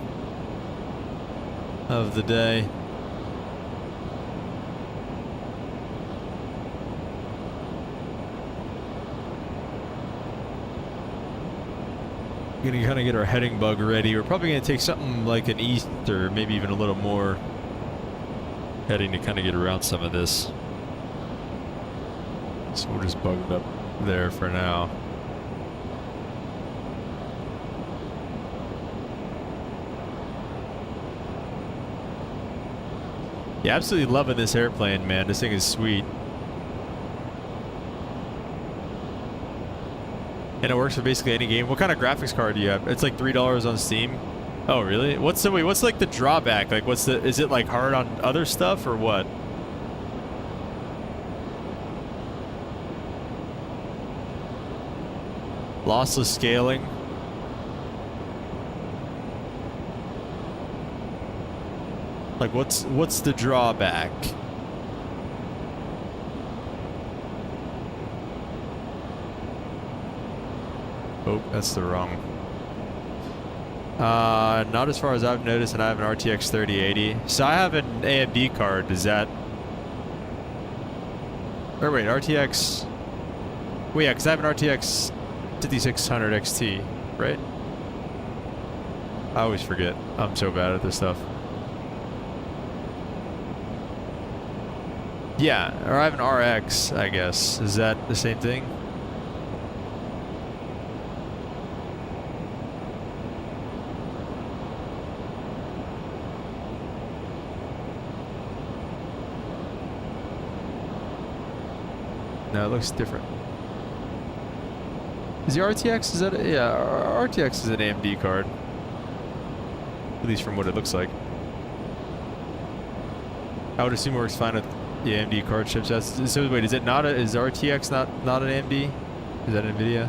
of the day. Gonna kind of get our heading bug ready. We're probably gonna take something like an east or maybe even a little more heading to kind of get around some of this. So we'll just bug it up there for now. Yeah, absolutely loving this airplane, man. This thing is sweet. And it works for basically any game. What kind of graphics card do you have? It's like $3 on Steam. Oh, really? What's like the drawback? Like, is it like hard on other stuff or what? Lossless scaling. Like, what's the drawback? Oh, that's the wrong. Not as far as I've noticed, and I have an RTX 3080. So I have an AMD card. Does that... Or wait, RTX... Well, yeah, because I have an RTX 5600 XT, right? I always forget. I'm so bad at this stuff. Yeah, or I have an RX, I guess. Is that the same thing? No, it looks different. Is the RTX, is that, yeah, RTX is an AMD card. At least from what it looks like. I would assume it works fine with the AMD card chips. So wait, is it not is RTX not an AMD? Is that NVIDIA?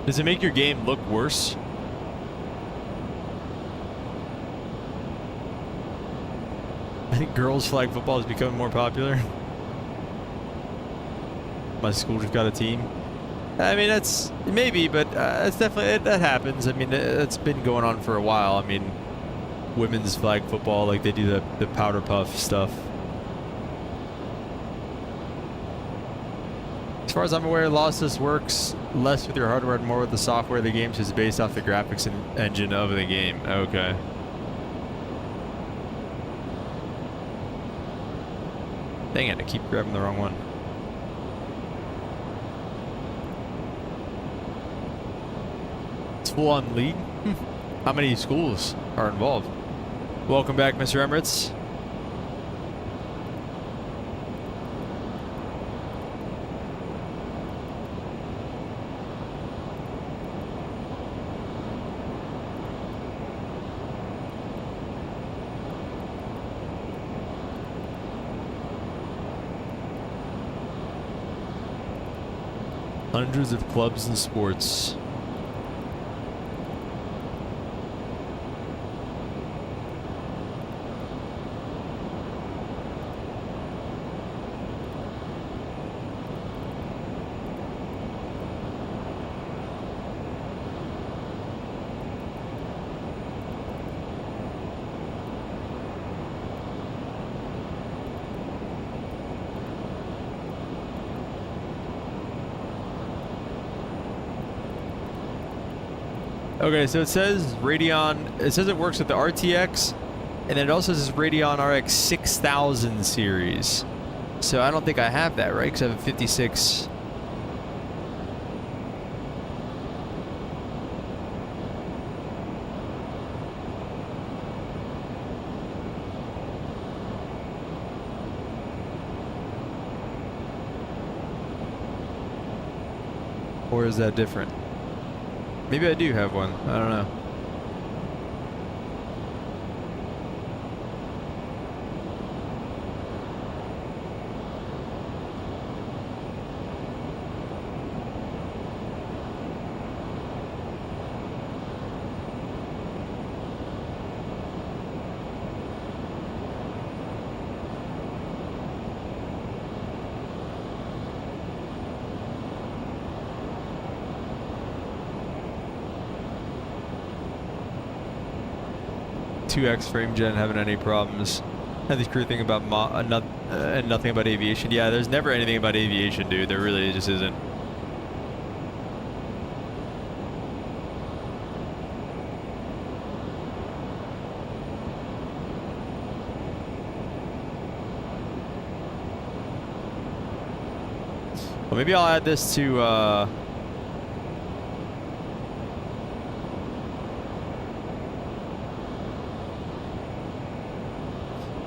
Does it make your game look worse? I think girls flag football is becoming more popular. My school just got a team. I mean, that's maybe, but it's definitely that happens. I mean, it's been going on for a while. I mean, women's flag football, like they do the powder puff stuff. As far as I'm aware, lossless works less with your hardware and more with the software of the game, so it's based off the graphics engine of the game. Okay. Dang it, I keep grabbing the wrong one. It's full on league? How many schools are involved? Welcome back, Mr. Emirates. Hundreds of clubs and sports. Okay, so it says Radeon, it says it works with the RTX, and then it also says Radeon RX 6000 series. So I don't think I have that, right? Because I have a 56. Or is that different? Maybe I do have one. I don't know. Two X frame gen having any problems. Had this crew thing about and nothing about aviation. Yeah, there's never anything about aviation, dude. There really just isn't. Well, maybe I'll add this to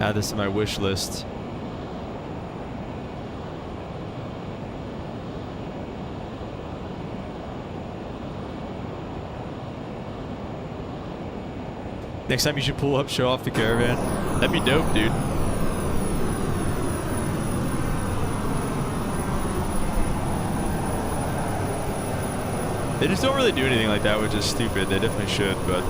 add this to my wish list. Next time you should pull up, show off the Caravan. That'd be dope, dude. They just don't really do anything like that, which is stupid. They definitely should, but...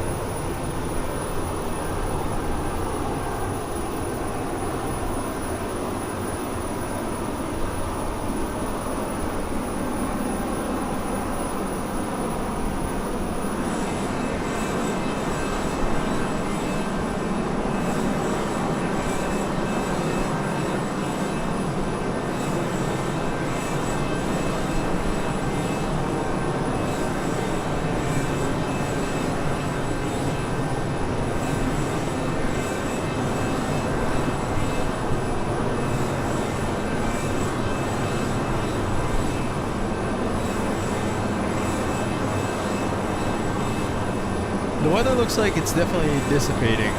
The weather looks like it's definitely dissipating.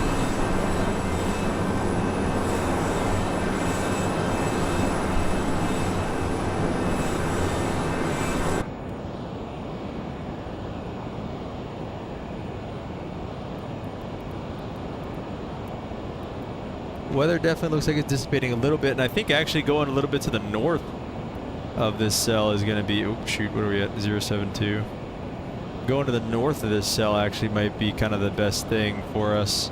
Weather definitely looks like it's dissipating a little bit, and I think actually going a little bit to the north of this cell is going to be, oh shoot, what are we at, 072? Going to the north of this cell actually might be kind of the best thing for us.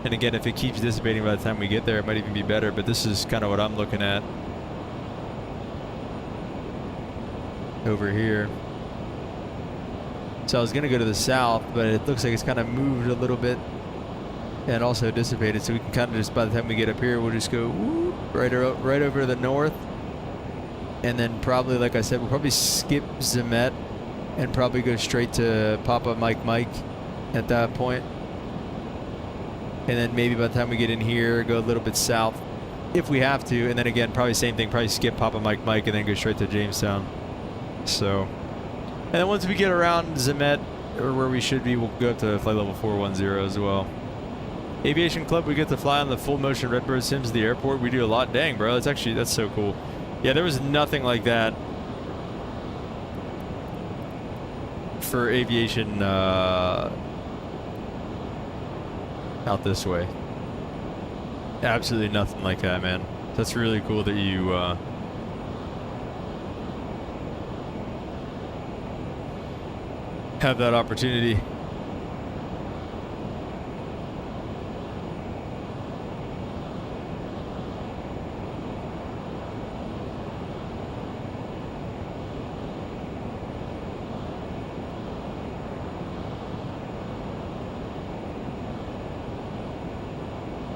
And again, if it keeps dissipating by the time we get there, it might even be better, but this is kind of what I'm looking at over here. So I was going to go to the south, but it looks like it's kind of moved a little bit and also dissipated, so we can kind of just, by the time we get up here, we'll just go whoop, right over to the north, and then probably, like I said, we'll probably skip Zemet and probably go straight to Papa Mike at that point. And then maybe by the time we get in here, go a little bit south if we have to. And then again, probably same thing, probably skip Papa Mike and then go straight to Jamestown. So, and then once we get around Zemet, or where we should be, we'll go up to flight level 410 as well. Aviation Club, we get to fly on the full motion Redbird sims at the airport. We do a lot. Dang, bro, that's so cool. Yeah, there was nothing like that for aviation out this way. Absolutely nothing like that, man. That's really cool that you have that opportunity.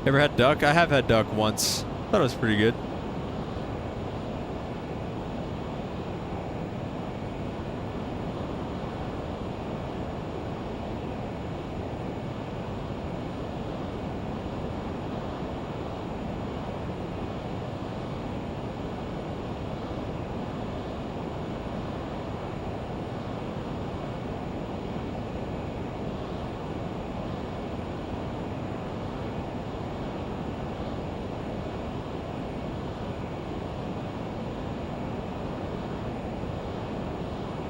Ever had duck? I have had duck once. Thought it was pretty good.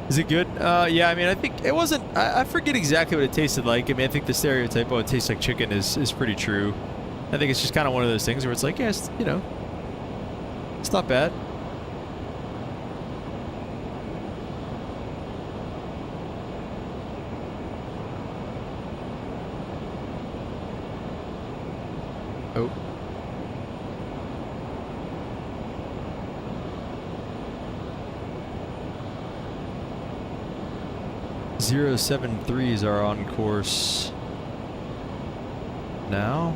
Is it good? Yeah, I mean, I think it wasn't... I forget exactly what it tasted like. I mean, I think the stereotype, oh, it tastes like chicken is pretty true. I think it's just kind of one of those things where it's like, yeah, it's, you know, it's not bad. Oh. .073s are on course now.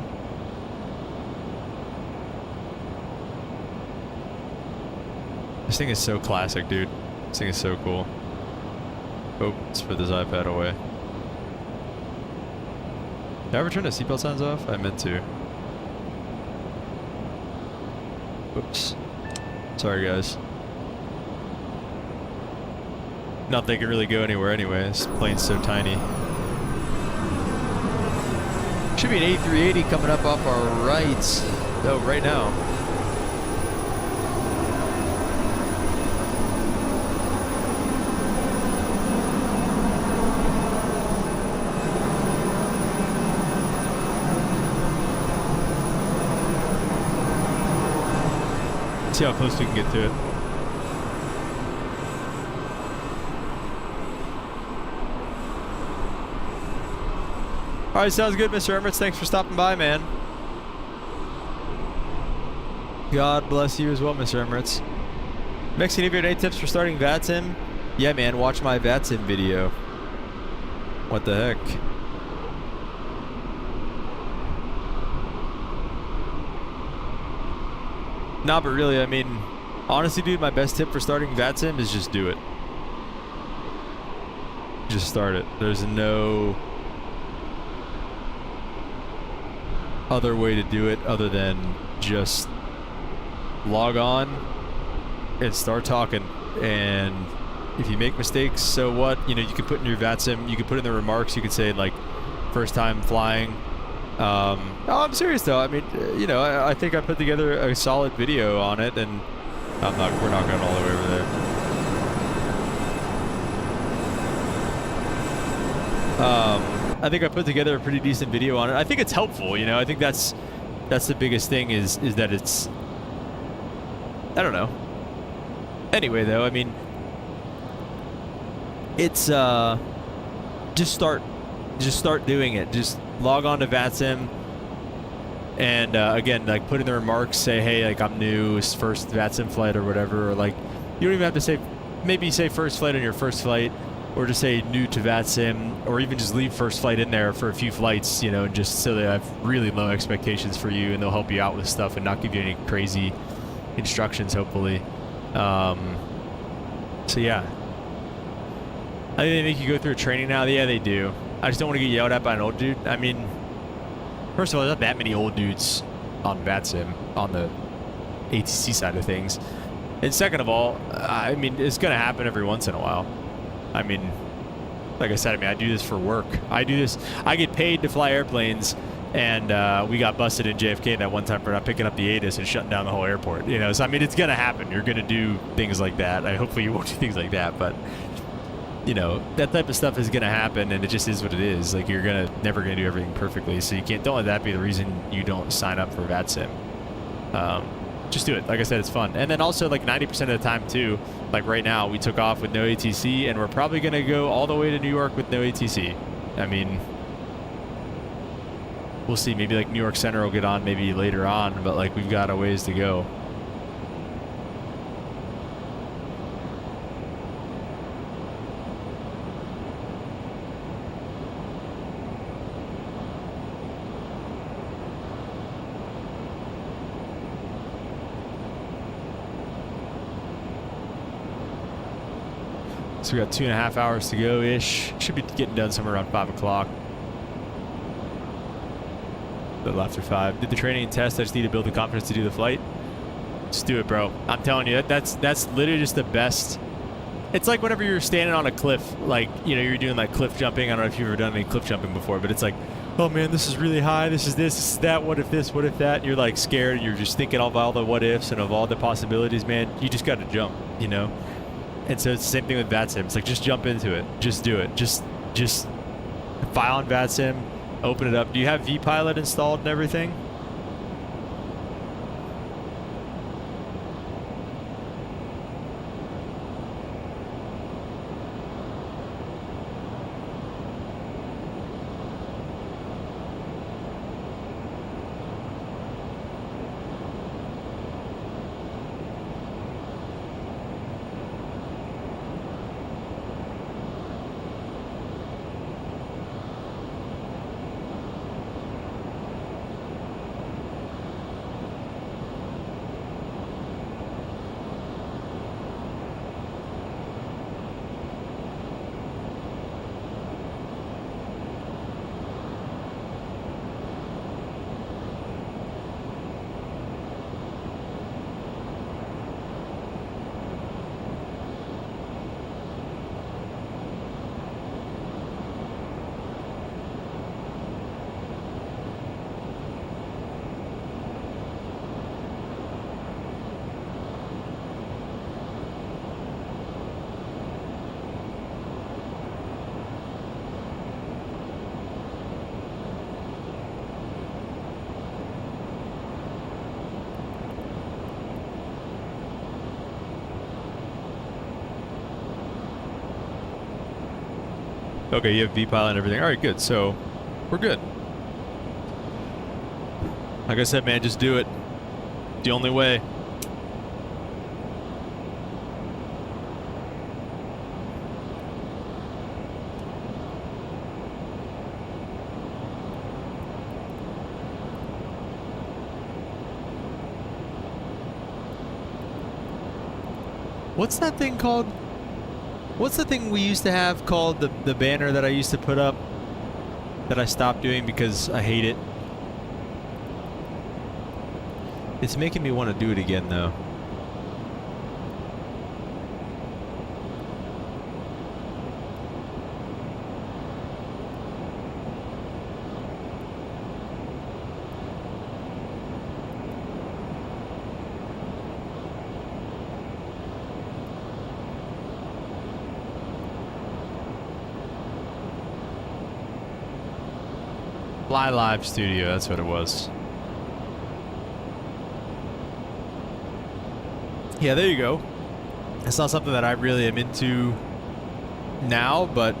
This thing is so classic, dude. This thing is so cool. Oh, let's put this iPad away. Did I ever turn the seatbelt signs off? I meant to. Oops. Sorry, guys. Not that they can really go anywhere anyway. This plane's so tiny. Should be an A380 coming up off our right. Oh, right now. See how close we can get to it. Alright, sounds good, Mr. Emirates. Thanks for stopping by, man. God bless you as well, Mr. Emirates. Mexican, have you any tips for starting VATSIM? Yeah, man, watch my VATSIM video. What the heck? Nah, but really, I mean, honestly, dude, my best tip for starting VATSIM is just do it. Just start it. There's no other way to do it other than just log on and start talking. And if you make mistakes, so what? You know, you can put in your VATSIM, you can put in the remarks, you could say like first time flying. No, I'm serious though. I mean, you know, I think I put together a solid video on it, and we're not going all the way over there. I think I put together a pretty decent video on it. I think it's helpful, you know. I think that's the biggest thing is that it's, I don't know. Anyway, though, I mean, it's just start doing it. Just log on to VATSIM, and again, like put in the remarks, say, hey, like I'm new, it's first VATSIM flight or whatever. Or like, you don't even have to say, maybe say first flight on your first flight, or just say new to VATSIM, or even just leave first flight in there for a few flights, you know, just so they have really low expectations for you, and they'll help you out with stuff and not give you any crazy instructions, hopefully. So yeah, I think they make you go through a training now. Yeah, they do. I just don't want to get yelled at by an old dude. I mean, first of all, there's not that many old dudes on VATSIM on the ATC side of things, and second of all, I mean, it's gonna happen every once in a while. I mean, like I said, I mean, I do this for work. I do this. I get paid to fly airplanes, and we got busted in JFK that one time for not picking up the ATIS and shutting down the whole airport. You know, so I mean, it's gonna happen. You're gonna do things like that. Hopefully, you won't do things like that, but you know, that type of stuff is gonna happen, and it just is what it is. Like, you're never gonna do everything perfectly, so you can't. Don't let that be the reason you don't sign up for VATSIM. Just do it. Like I said, it's fun. And then also, like 90% of the time too, like right now, we took off with no ATC, and we're probably gonna go all the way to New York with no ATC. I mean, we'll see. Maybe like New York Center will get on maybe later on, but like we've got a ways to go. So we got 2.5 hours to go-ish. Should be getting done somewhere around 5 o'clock. A little after 5. Did the training and test. I just need to build the confidence to do the flight. Just do it, bro. I'm telling you, that's literally just the best. It's like whenever you're standing on a cliff, like, you know, you're doing like cliff jumping. I don't know if you've ever done any cliff jumping before, but it's like, oh man, this is really high. This is that. What if this? What if that? And you're like scared. You're just thinking of all the what ifs and of all the possibilities, man. You just got to jump, you know? And so it's the same thing with VATSIM. It's like, just jump into it. Just do it. Just file on VATSIM, open it up. Do you have vPilot installed and everything? Okay, you have vPilot and everything. All right, good. So we're good. Like I said, man, just do it. The only way. What's that thing called? What's the thing we used to have called the banner that I used to put up that I stopped doing because I hate it? It's making me want to do it again though. Fly Live Studio, that's what it was. Yeah, there you go. It's not something that I really am into now, but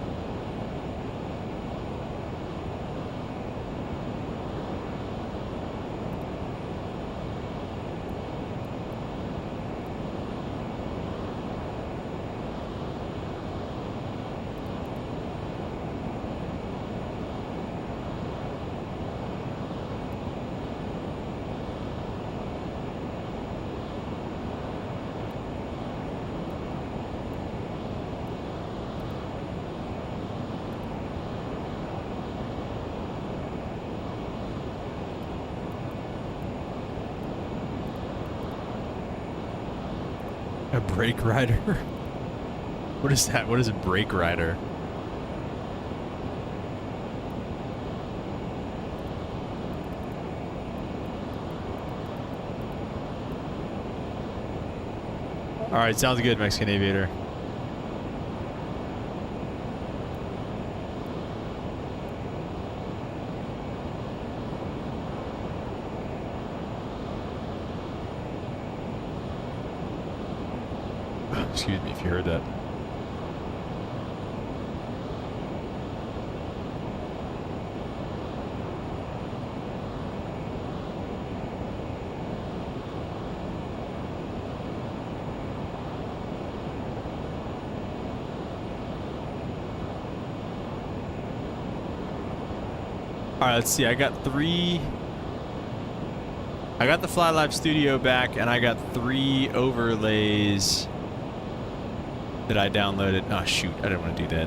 a brake rider? What is that? What is a brake rider? All right, sounds good, Mexican Aviator. Excuse me if you heard that. All right, let's see. I got the Fly Live Studio back, and I got 3 overlays that I downloaded. Oh shoot, I didn't want to do that.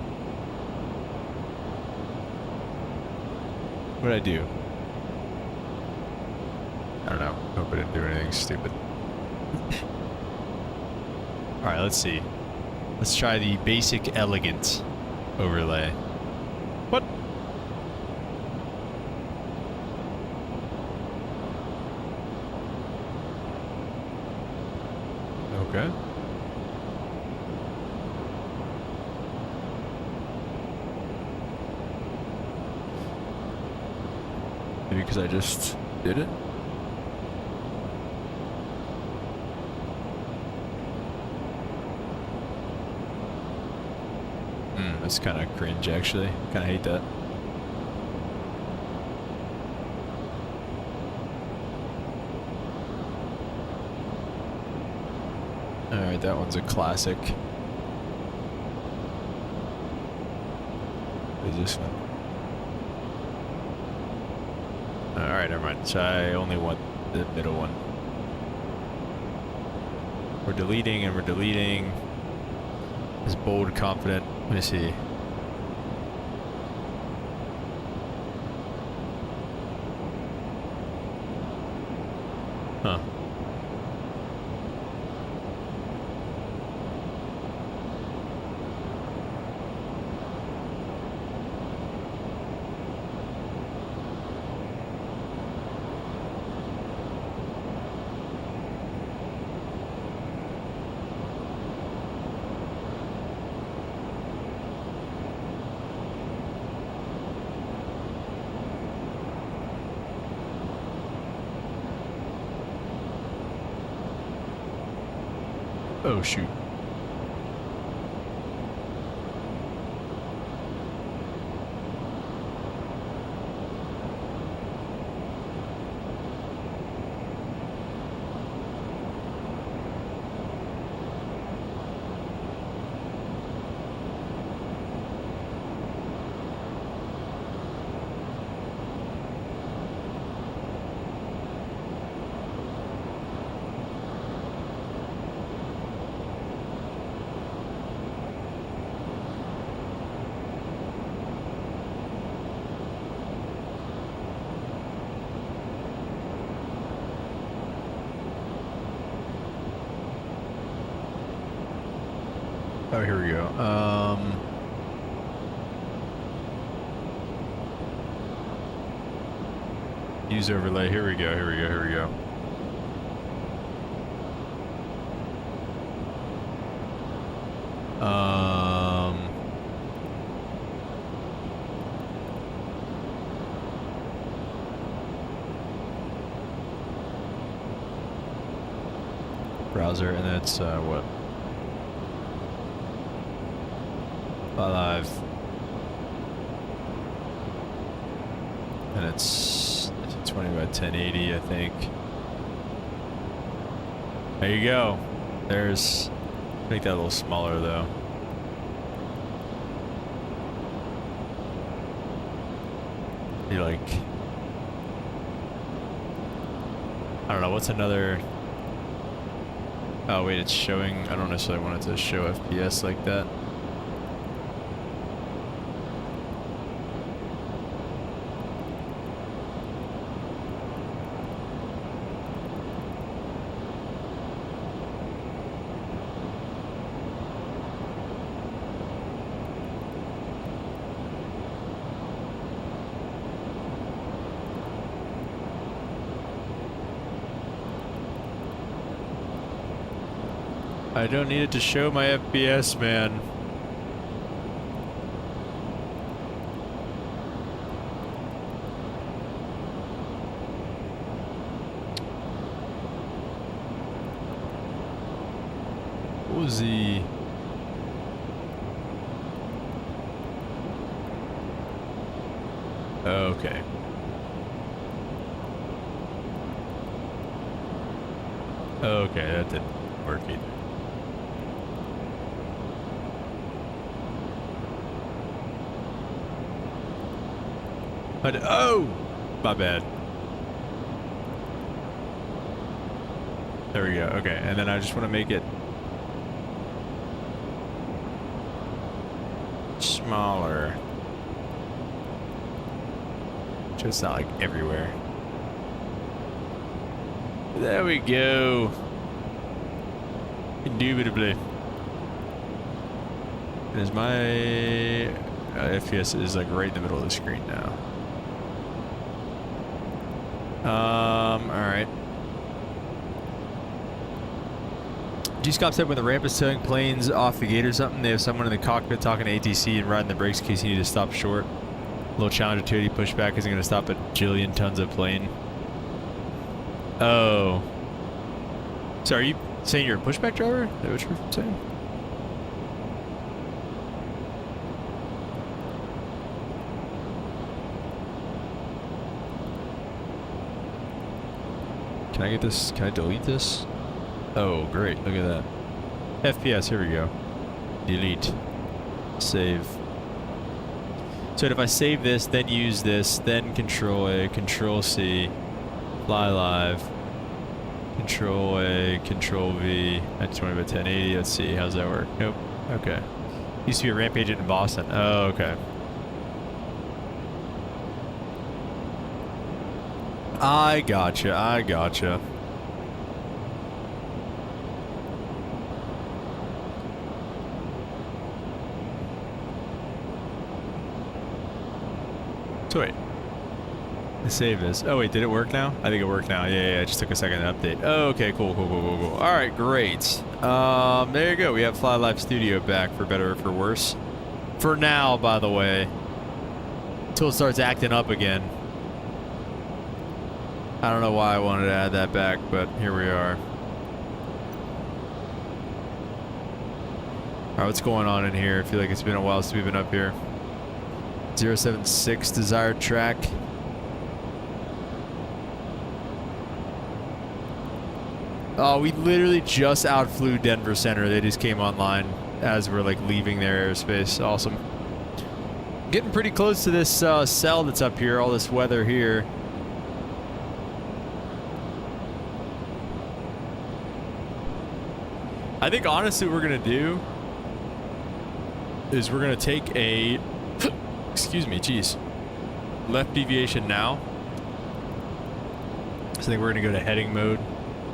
What did I do? I don't know. Hope I didn't do anything stupid. All right, let's see. Let's try the basic elegant overlay. What? Okay. Maybe because I just did it? That's kind of cringe, actually. Kind of hate that. Alright, that one's a classic. Is this one? Alright, never mind. So I only want the middle one. We're deleting and we're deleting. This bold, confident. Let me see. Huh. Oh, shoot. Oh, here we go. Use overlay. Here we go. Here we go. Here we go. Browser, and that's what? Live. And it's 20 by 1080, I think. There you go. There's. Make that a little smaller though. Be like. I don't know. What's another? Oh wait, it's showing. I don't necessarily want it to show FPS like that. I don't need it to show my FPS, man. What was the... Okay. Okay, that didn't work either. But, oh! My bad. There we go. Okay, and then I just want to make it smaller. So it's not like everywhere. There we go. Indubitably. Is my FPS is like right in the middle of the screen now. Alright. G-Scop said when the ramp is towing planes off the gate or something, they have someone in the cockpit talking to ATC and riding the brakes in case you need to stop short. Little Challenger 280 pushback isn't going to stop a jillion tons of plane. Oh. So are you saying you're a pushback driver? Is that what you're saying? Can I get this? Can I delete this? Oh, great. Look at that. FPS, here we go. Delete. Save. So if I save this, then use this, then Control A, Control C, fly live, Control A, Control V, at 20 by 1080. Let's see, how's that work? Nope. Okay. Used to be a ramp agent in Boston. Oh, okay. I gotcha. I gotcha. So wait. Let's save this. Oh wait, did it work now? I think it worked now. Yeah, it just took a second to update. Oh, okay, cool. All right, great. There you go. We have Fly Live Studio back for better or for worse. For now, by the way. Until it starts acting up again. I don't know why I wanted to add that back, but here we are. Alright, what's going on in here? I feel like it's been a while since we've been up here. 076 desired track. Oh, we literally just outflew Denver Center. They just came online as we're like leaving their airspace. Awesome. Getting pretty close to this cell that's up here, all this weather here. I think honestly what we're gonna do is we're gonna take a excuse me, geez, left deviation now. So I think we're gonna go to heading mode,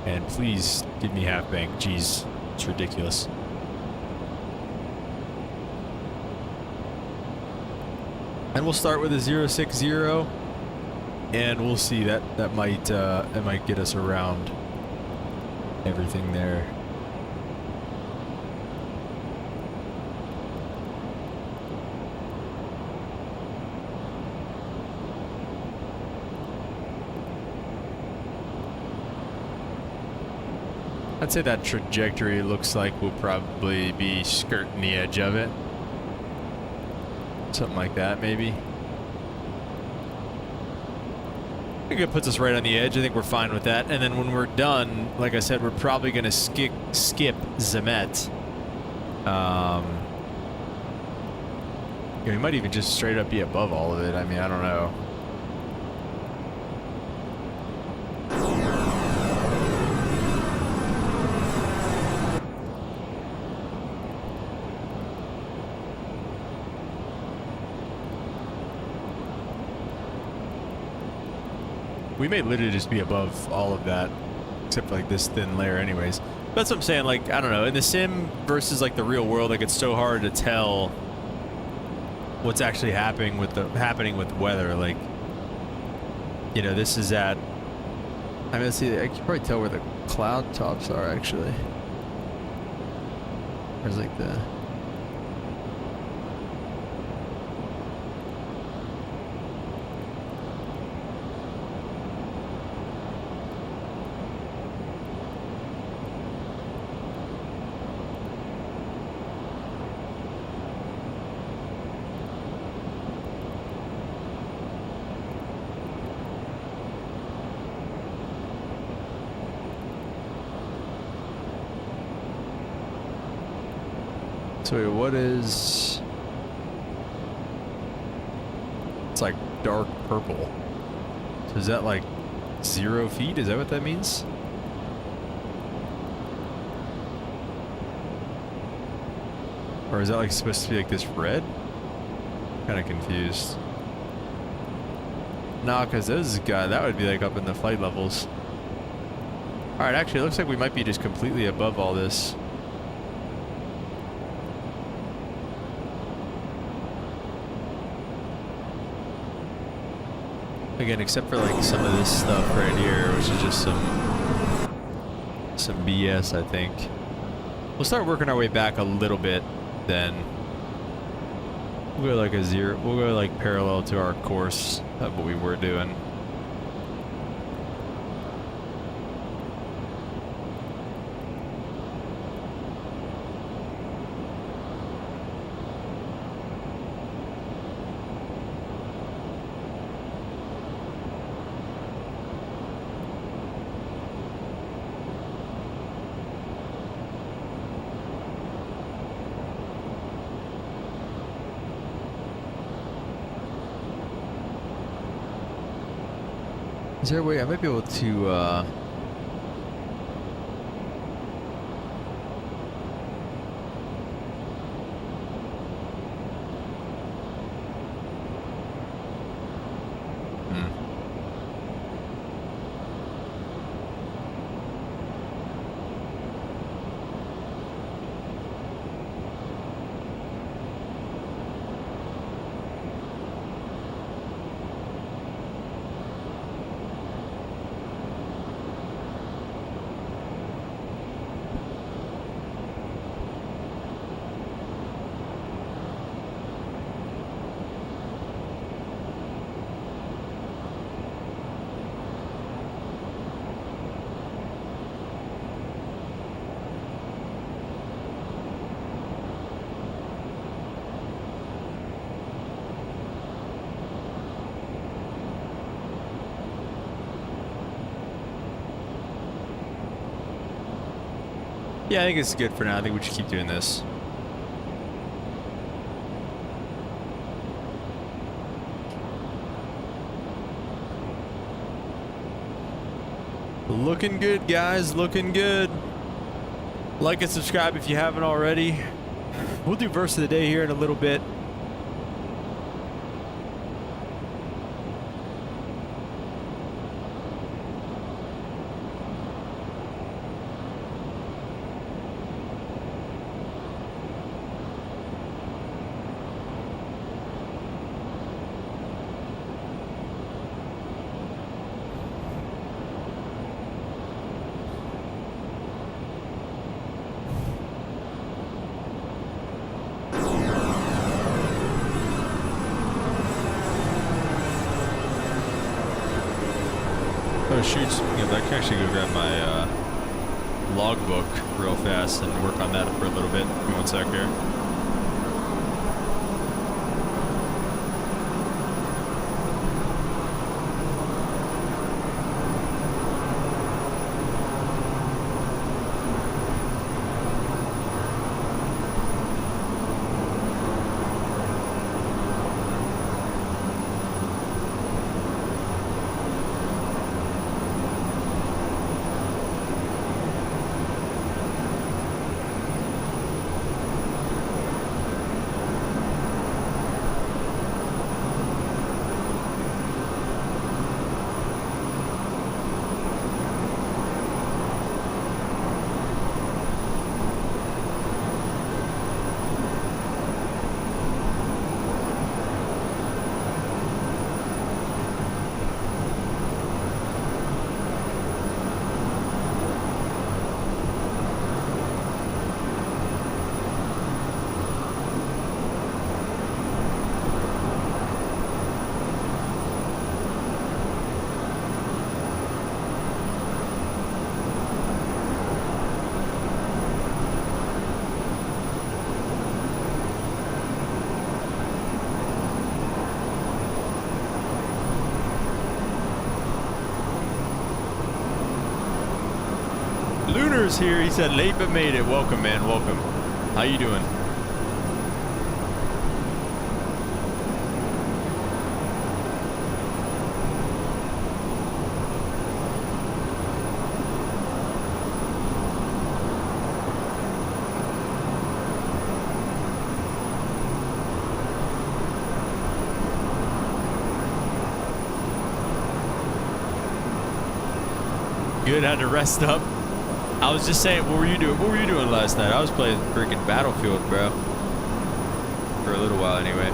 and please give me half bank. Geez, it's ridiculous. And we'll start with a 060, and we'll see that might get us around everything there. I'd say that trajectory looks like we'll probably be skirting the edge of it. Something like that, maybe. I think it puts us right on the edge. I think we're fine with that. And then when we're done, like I said, we're probably going to skip Zemet. Yeah, we might even just straight up be above all of it. I mean, I don't know. We may literally just be above all of that, except for like this thin layer anyways. That's what I'm saying, like, I don't know, in the sim versus like the real world, like it's so hard to tell what's actually happening with weather. Like, you know, this is at, I mean, let's see, I can probably tell where the cloud tops are actually. There's like the, so wait, what is, it's like dark purple. So is that like 0 feet? Is that what that means? Or is that like supposed to be like this red? Kind of confused. Nah, because that would be like up in the flight levels. Alright, actually it looks like we might be just completely above all this. Again, except for like some of this stuff right here, which is just some BS, I think. We'll start working our way back a little bit then. We'll go like a 0. We'll go like parallel to our course of what we were doing. Is there a way I might be able to Yeah, I think it's good for now. I think we should keep doing this. Looking good, guys. Looking good. Like and subscribe if you haven't already. We'll do verse of the day here in a little bit. Oh shoot, speaking of that, I can actually go grab my logbook real fast and work on that for a little bit. Give me 1 sec here. Lunar's here. He said late but made it. Welcome, man. Welcome. How you doing? Good. Had to rest up. I was just saying, what were you doing? What were you doing last night? I was playing freaking Battlefield, bro. For a little while, anyway.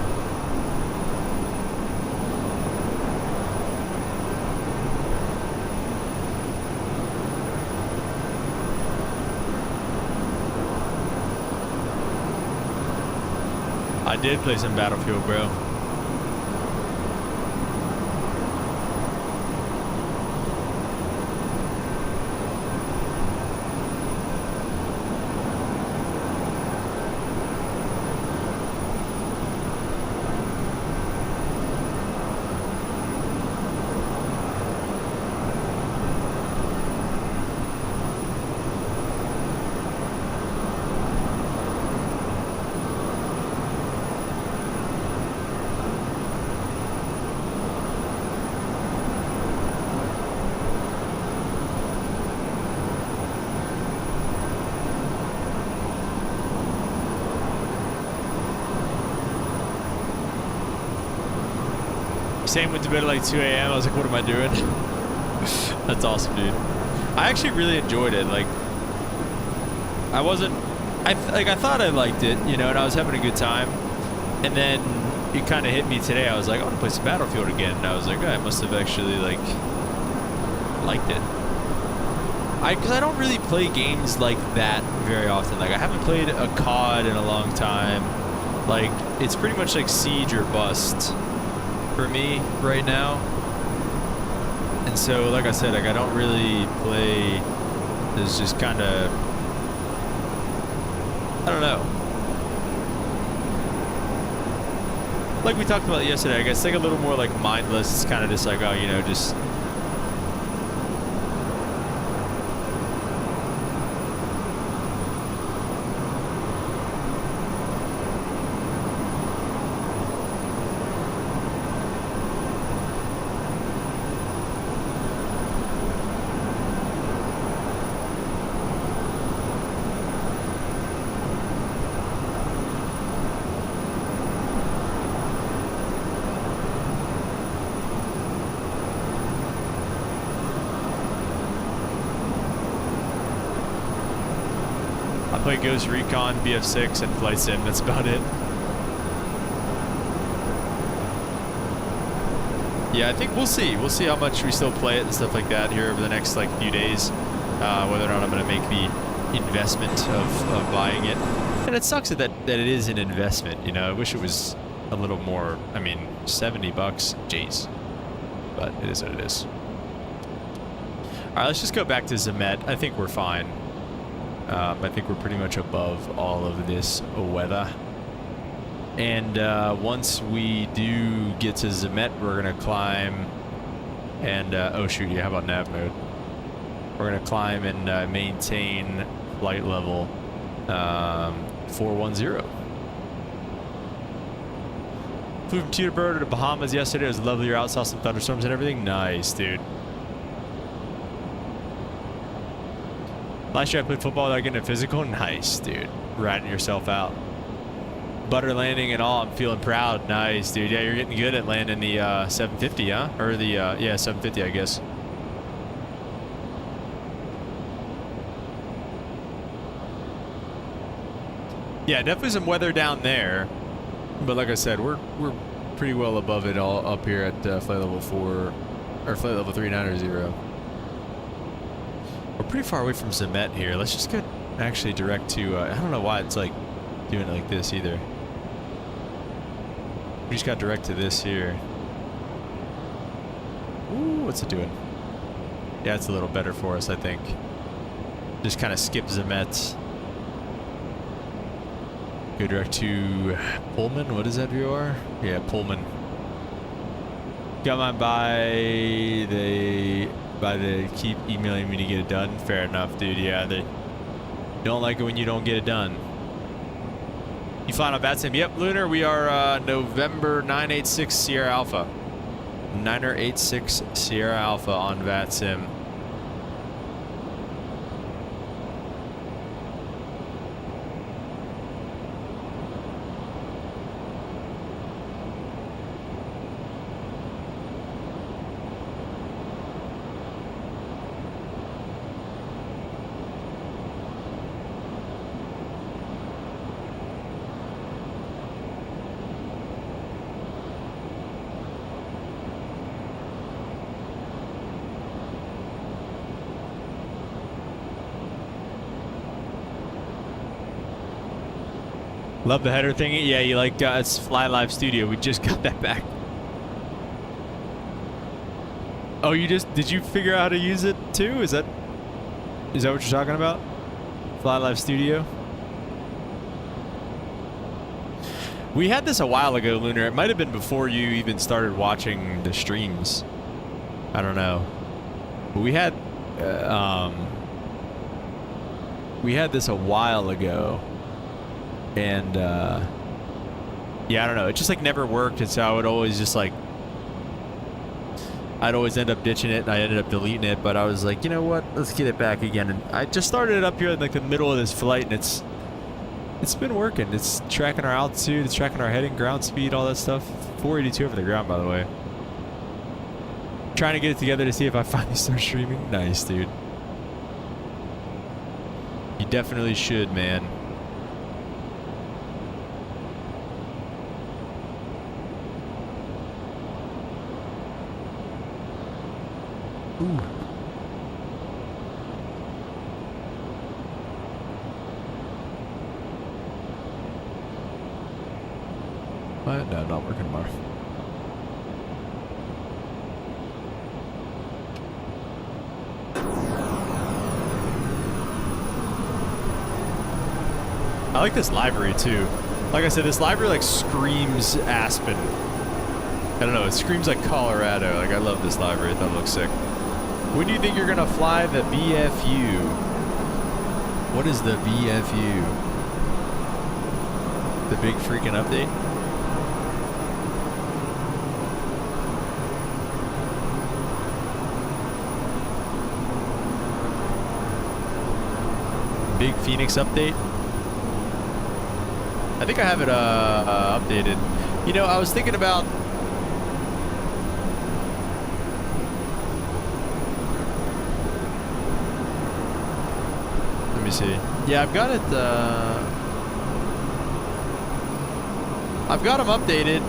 I did play some Battlefield, bro. Same went to bed at like 2 a.m. I was like, what am I doing? That's awesome, dude. I actually really enjoyed it. Like, I thought I liked it, you know, and I was having a good time. And then it kind of hit me today. I was like, I want to play some Battlefield again. And I was like, oh, I must have actually, like, liked it. Because I don't really play games like that very often. Like, I haven't played a COD in a long time. Like, it's pretty much like Siege or Bust for me right now. And so, like I said, like, I don't really play. It's just kind of, I don't know. Like we talked about yesterday, I guess, like a little more like mindless. It's kind of just like, oh, you know, just play Ghost Recon, BF6, and Flight Sim. That's about it. Yeah, I think we'll see. We'll see how much we still play it and stuff like that here over the next like few days. Whether or not I'm going to make the investment of buying it. And it sucks that it is an investment. You know, I wish it was a little more. I mean, $70, jeez. But it is what it is. All right, let's just go back to Zemet. I think we're fine. I think we're pretty much above all of this weather. And once we do get to Zemet, we're going to climb and, oh shoot, yeah, how about nav mode? We're going to climb and maintain flight level 410. Flew from Teterboro to the Bahamas yesterday. It was lovely. You're out, saw some thunderstorms and everything. Nice, dude. Last year I played football without getting a physical. Nice, dude. Riding yourself out. Butter landing and all. I'm feeling proud. Nice, dude. Yeah, you're getting good at landing the 750, huh? Or the, yeah, 750, I guess. Yeah, definitely some weather down there. But like I said, we're pretty well above it all up here at flight level 4, or flight level 3900. We're pretty far away from Zemet here. Let's just go actually direct to, I don't know why it's like doing it like this either. We just got direct to this here. Ooh, what's it doing? Yeah, it's a little better for us, I think. Just kind of skip Zemet. Go direct to Pullman. What is that VOR? Yeah, Pullman. Got mine by the keep emailing me to get it done. Fair enough, dude. Yeah, they don't like it when you don't get it done. You flying on VATSIM? Yep, Lunar. We are November 986 Sierra Alpha. 986 Sierra Alpha on VATSIM. Love the header thingy. Yeah, you like it's Fly Live Studio. We just got that back. Oh, did you figure out how to use it too? Is that what you're talking about? Fly Live Studio? We had this a while ago, Lunar. It might have been before you even started watching the streams. I don't know. But we had this a while ago. And yeah, I don't know. It just like never worked, and so I would always just like I'd always end up ditching it, and I ended up deleting it. But I was like, you know what? Let's get it back again. And I just started it up here in like the middle of this flight, and it's been working. It's tracking our altitude, it's tracking our heading, ground speed, all that stuff. 482 over the ground, by the way. Trying to get it together to see if I finally start streaming. Nice, dude. You definitely should, man. Ooh. What? No, not working tomorrow. I like this library too. Like I said, this library like screams Aspen. I don't know, it screams like Colorado. Like I love this library. I thought it looked sick. When do you think you're gonna fly the BFU? What is the BFU? The big freaking update? Big Phoenix update? I think I have it updated. You know, I was thinking about let me see. Yeah, I've got it I've got them updated.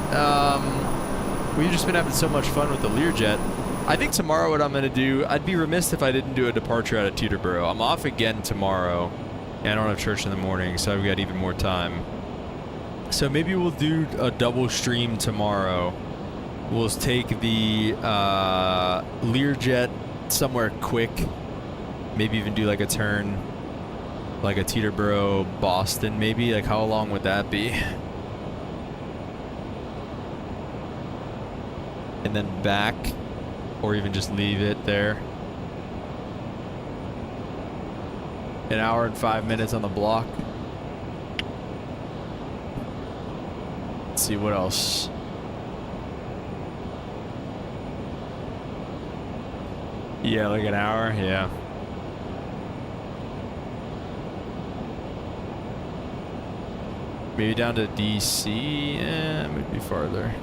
We've just been having so much fun with the Learjet. I think tomorrow what I'm going to do, I'd be remiss if I didn't do a departure out of Teterboro. I'm off again tomorrow, and I don't have church in the morning, so I've got even more time. So maybe we'll do a double stream tomorrow. We'll take the Learjet somewhere quick. Maybe even do like a turn, like a Teterboro, Boston maybe. Like how long would that be? And then back, or even just leave it there. An hour and 5 minutes on the block. Let's see what else. Yeah, like an hour, yeah. Maybe down to DC, maybe farther.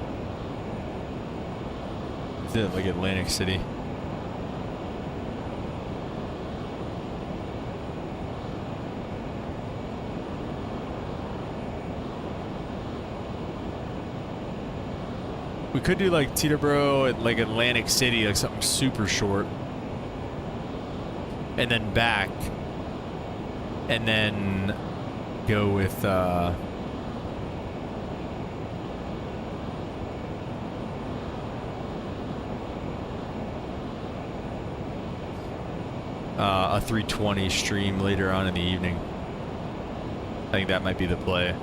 Like Atlantic City. We could do like Teterboro at like Atlantic City, like something super short. And then back. And then go with a 320 stream later on in the evening. I think that might be the play.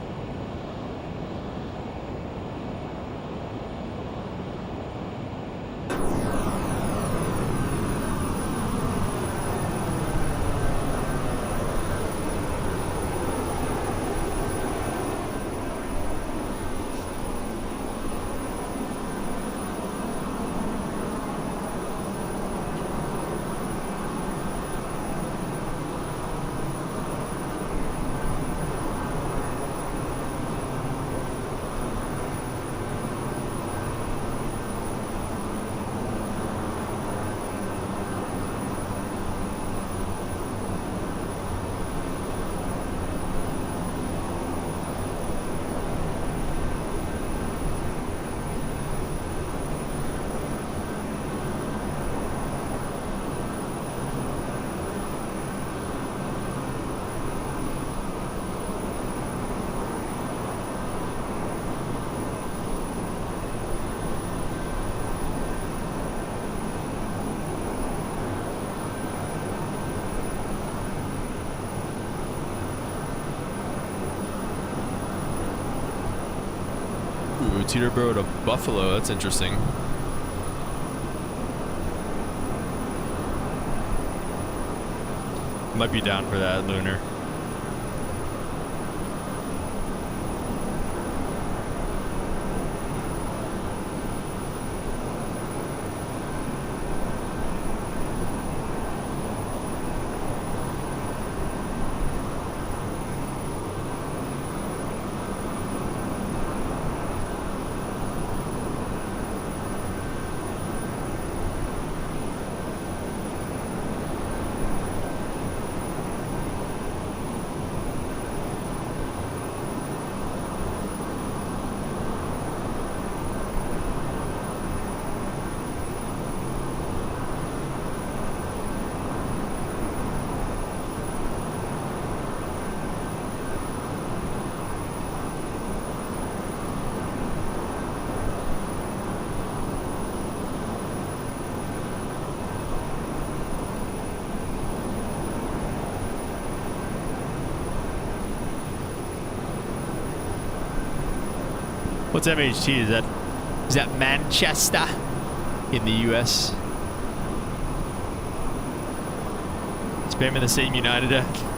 Ooh, Teterboro to Buffalo. That's interesting. Might be down for that, Lunar. What's MHT? Is that Manchester in the US? Spamming the same United ad.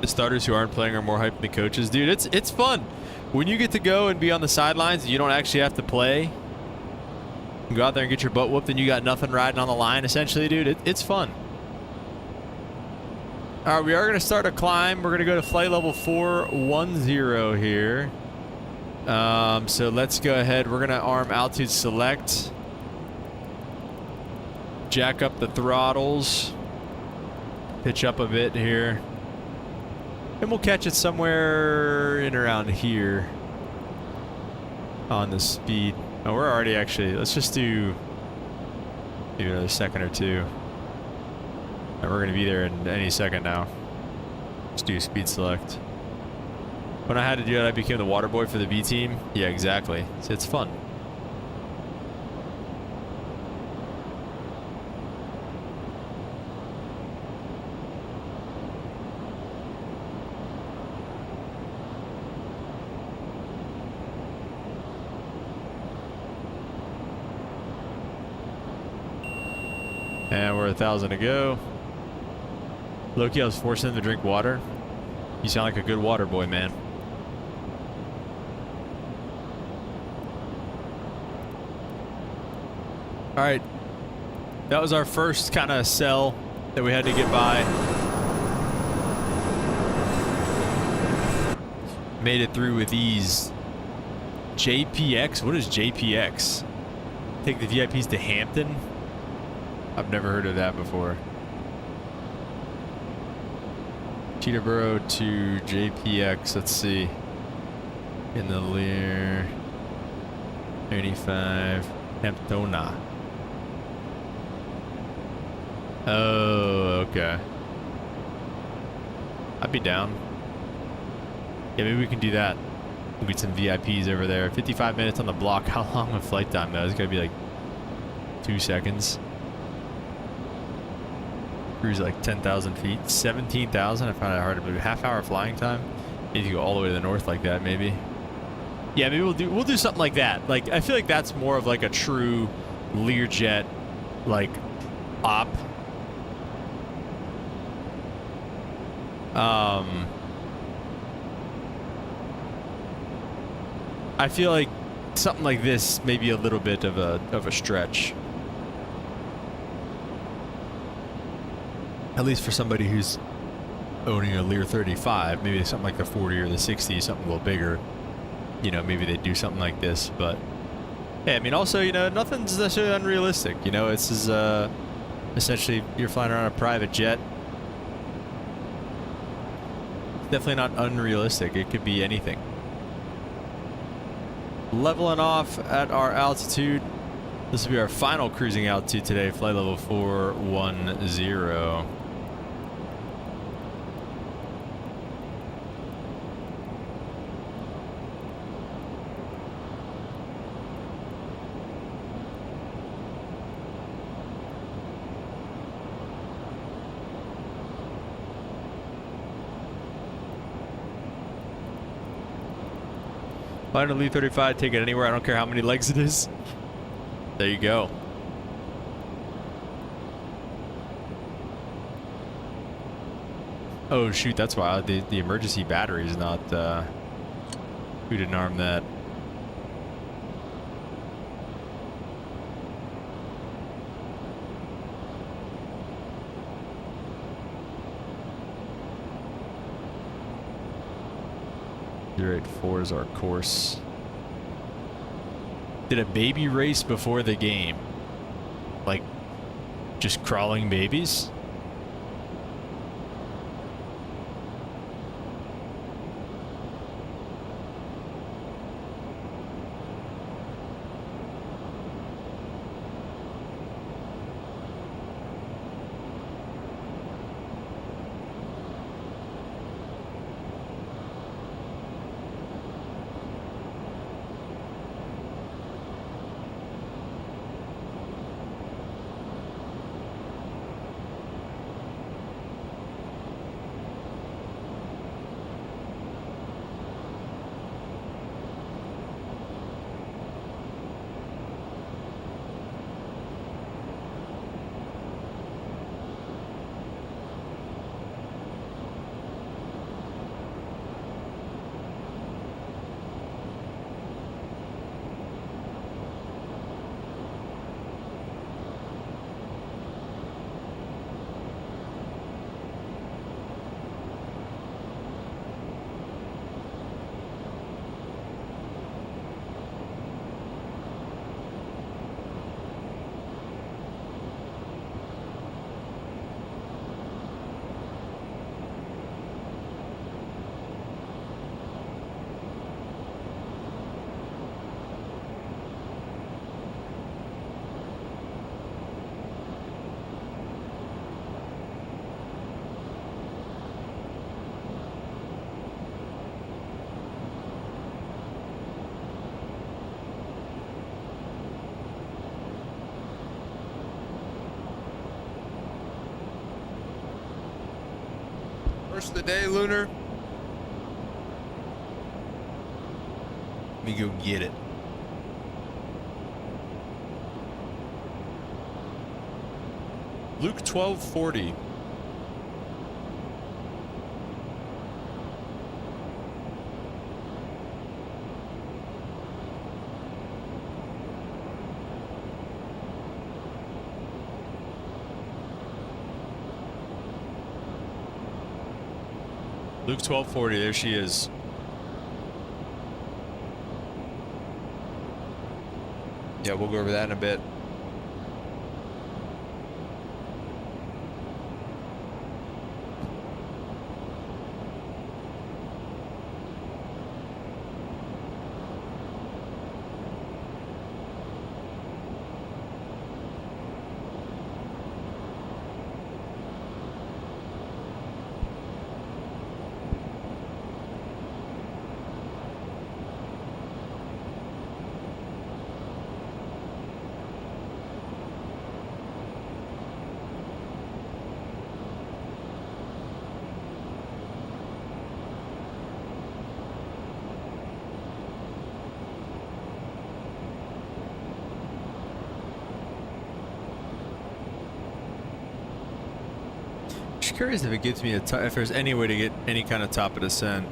The starters who aren't playing are more hyped than the coaches. Dude, it's fun. When you get to go and be on the sidelines and you don't actually have to play, you go out there and get your butt whooped and you got nothing riding on the line, essentially, dude. It's fun. All right, we are going to start a climb. We're going to go to flight level 410 here. So let's go ahead. We're going to arm altitude select. Jack up the throttles. Pitch up a bit here. And we'll catch it somewhere in around here on the speed. Oh, we're already actually, let's just do another second or two. And we're going to be there in any second now. Let's do speed select. When I had to do it, I became the water boy for the B team. Yeah, exactly. It's fun. And we're 1,000 to go. Loki, I was forcing him to drink water. You sound like a good water boy, man. All right. That was our first kind of cell that we had to get by. Made it through with ease. JPX? What is JPX? Take the VIPs to Hampton? I've never heard of that before. Teterboro to JPX. Let's see. In the Lear. 85. Hamptona. Oh, okay. I'd be down. Yeah, maybe we can do that. We'll get some VIPs over there. 55 minutes on the block. How long of flight time though? It's gonna be like 2 seconds. Cruise like 10,000 feet. 17,000. I found it hard to believe. Half hour flying time. Maybe you go all the way to the north like that, maybe. Yeah, maybe we'll do something like that. Like, I feel like that's more of like a true Learjet, like, op. I feel like something like this may be a little bit of a stretch. At least for somebody who's owning a Lear 35, maybe something like the 40 or the 60, something a little bigger. You know, maybe they do something like this, but yeah, I mean, also, you know, nothing's necessarily unrealistic. You know, this is essentially you're flying around a private jet. Definitely not unrealistic. It could be anything. Leveling off at our altitude. This will be our final cruising altitude today, flight level 410. Find a Lear 35, take it anywhere. I don't care how many legs it is. There you go. Oh shoot, that's why the emergency battery is not. We didn't arm that. .084 is our course. Did a baby race before the game? Like, just crawling babies? First of the day, Lunar. Let me go get it. Luke 1240. Luke 1240, there she is. Yeah, we'll go over that in a bit. just curious if it gives me if there's any way to get any kind of top of descent.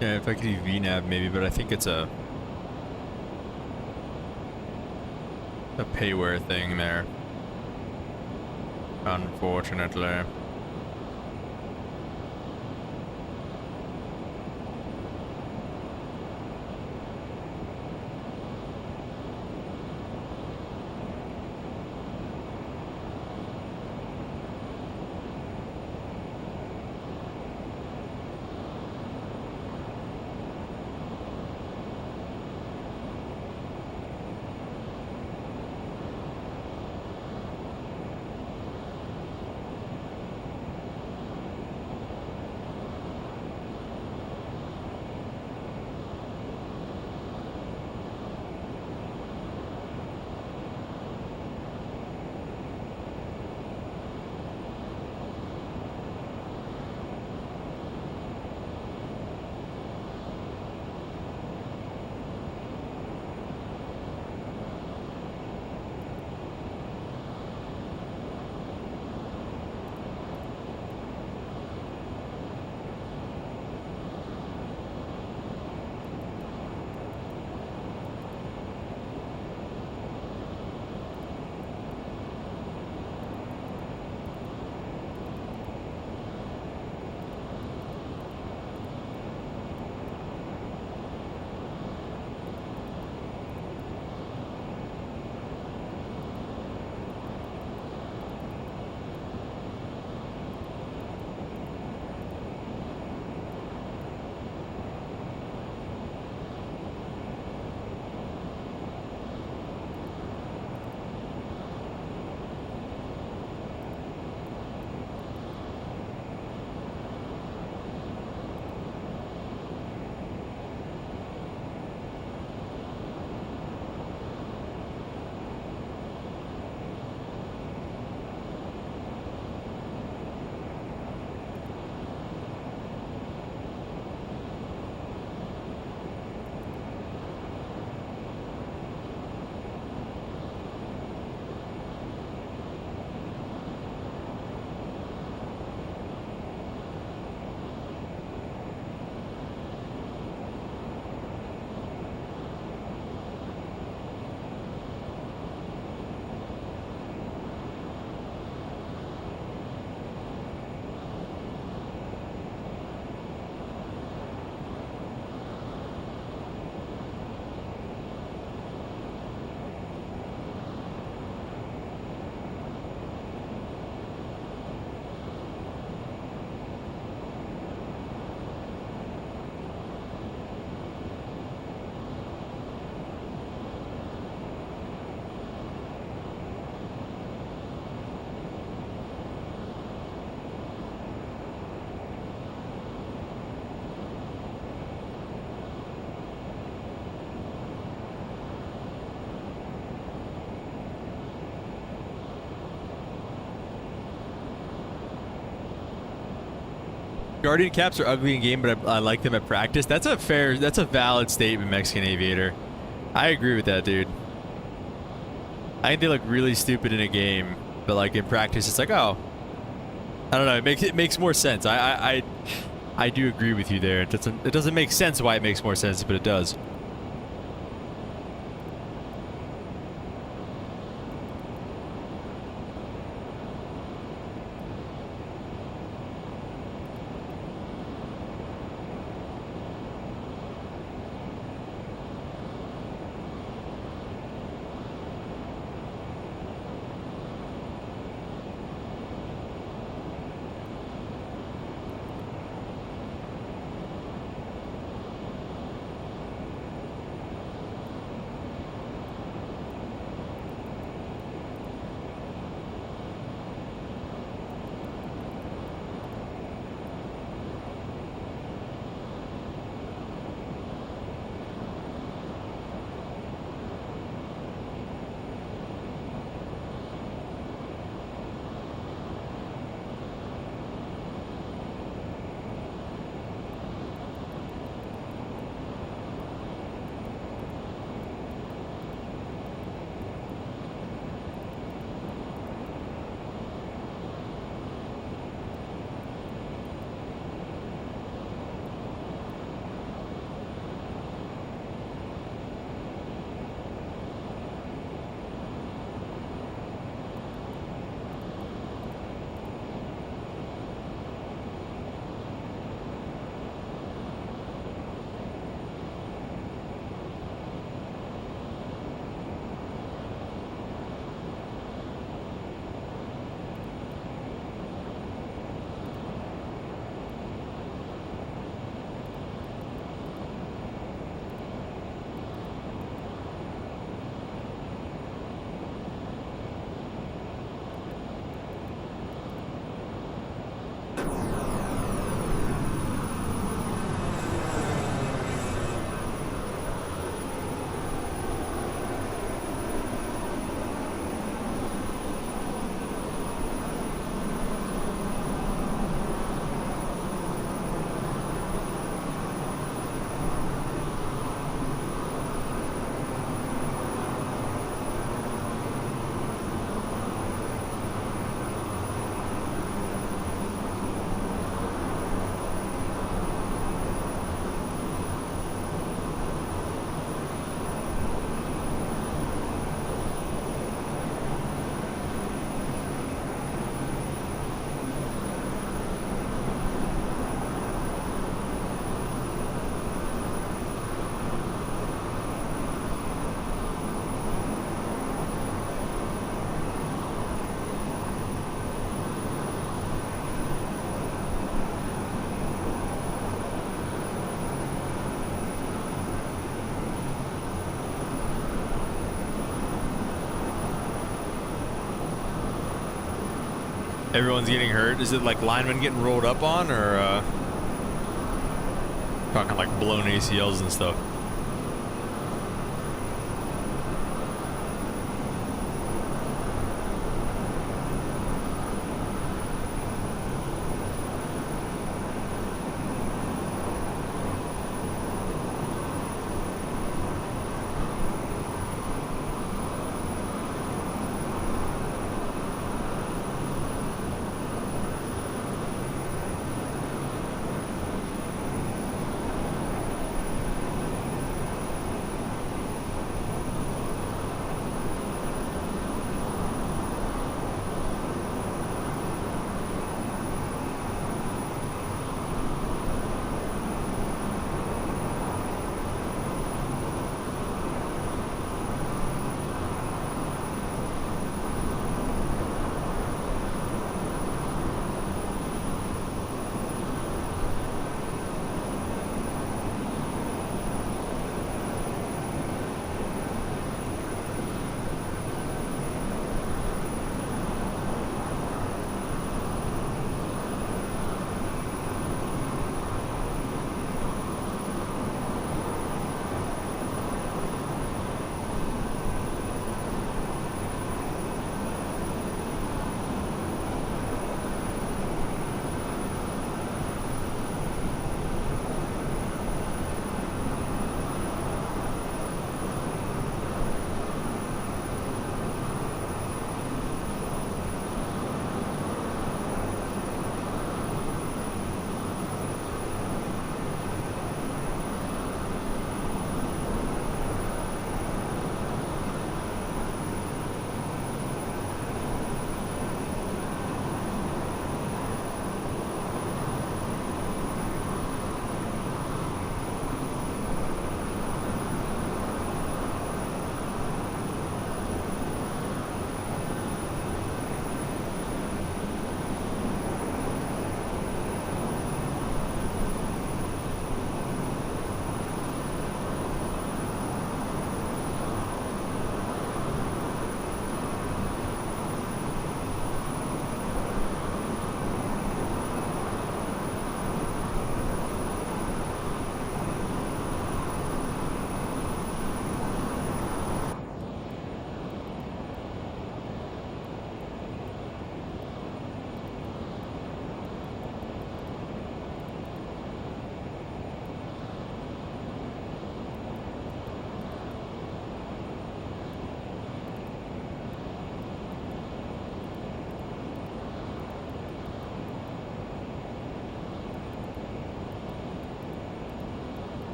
Yeah, if I could do VNAV maybe, but I think it's a payware thing there. Unfortunately. Guardian caps are ugly in game, but I like them at practice. That's a valid statement, Mexican Aviator. I agree with that, dude. I think they look really stupid in a game, but like in practice, it's like, oh, I don't know. It makes more sense. I do agree with you there. It doesn't make sense why it makes more sense, but it does. Everyone's getting hurt. Is it like linemen getting rolled up on, or talking like blown ACLs and stuff?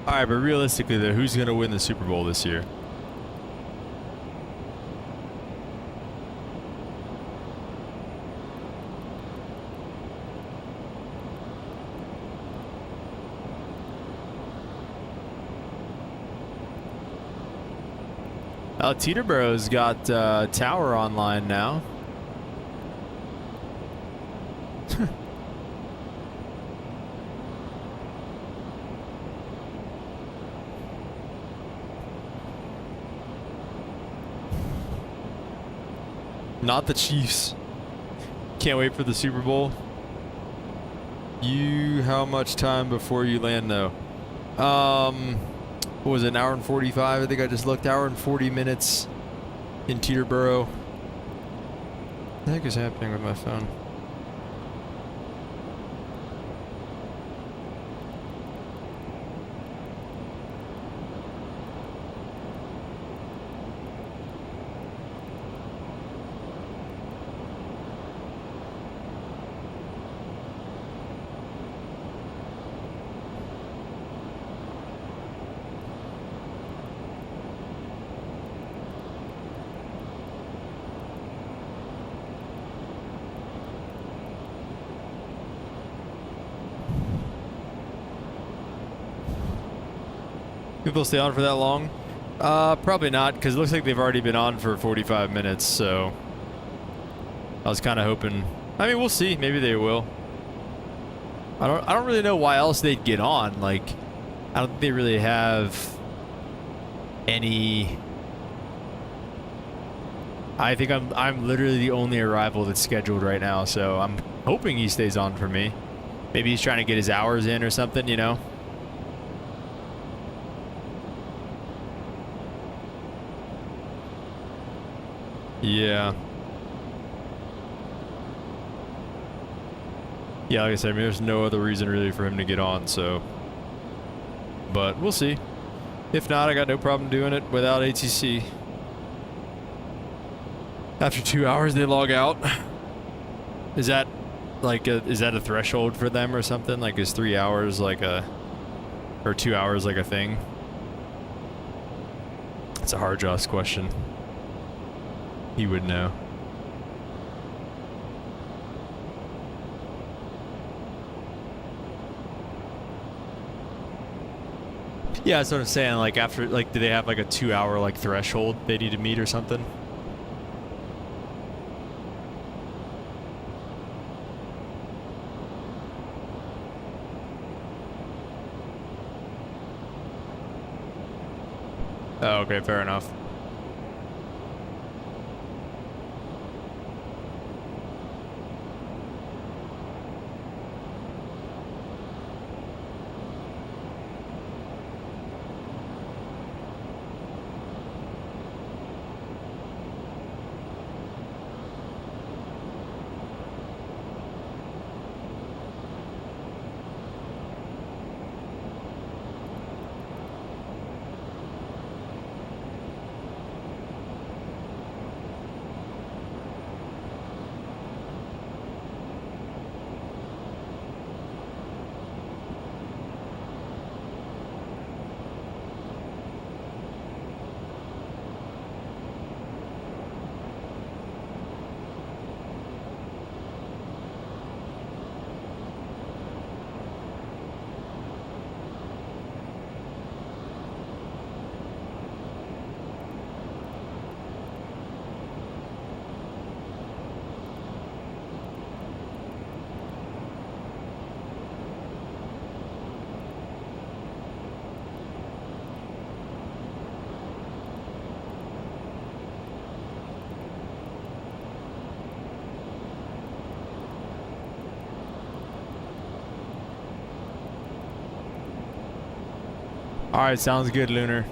All right, but realistically, though, who's going to win the Super Bowl this year? Teterboro's got Tower online now. Not the Chiefs. Can't wait for the Super Bowl. How much time before you land though? What was it, an hour and 45? I think I just looked. Hour and 40 minutes in Teterboro. What the heck is happening with my phone? People stay on for that long? Probably not, because it looks like they've already been on for 45 minutes, so I was kind of hoping. I mean, we'll see. Maybe they will. I don't really know why else they'd get on. Like, I don't think they really have any. I think I'm literally the only arrival that's scheduled right now, so I'm hoping he stays on for me. Maybe he's trying to get his hours in or something, you know? Yeah. Yeah, like I said, I mean, there's no other reason really for him to get on, so. But we'll see. If not, I got no problem doing it without ATC. After 2 hours, they log out. Is that like is that a threshold for them or something? Like, is 3 hours like a, or 2 hours like a thing? It's a hard Joss question. He would know. Yeah, that's what I'm saying. Like, after, like, do they have like a 2 hour like threshold they need to meet or something? Oh, okay, fair enough. All right, sounds good, Lunar.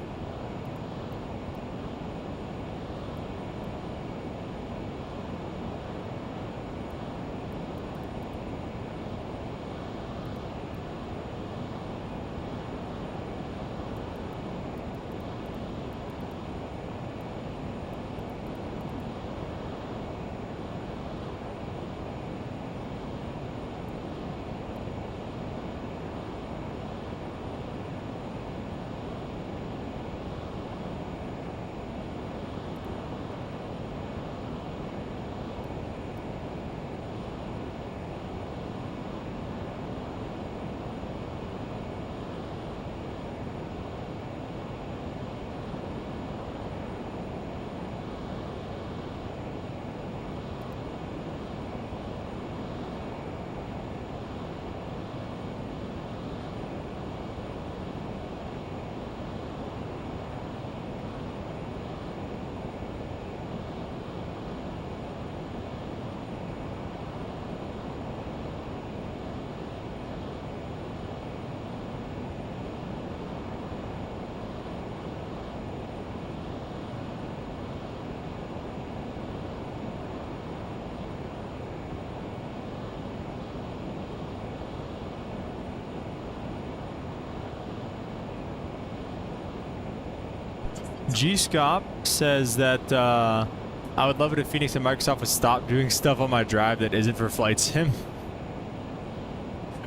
G-Scop says that I would love it if Phoenix and Microsoft would stop doing stuff on my drive that isn't for flight sim.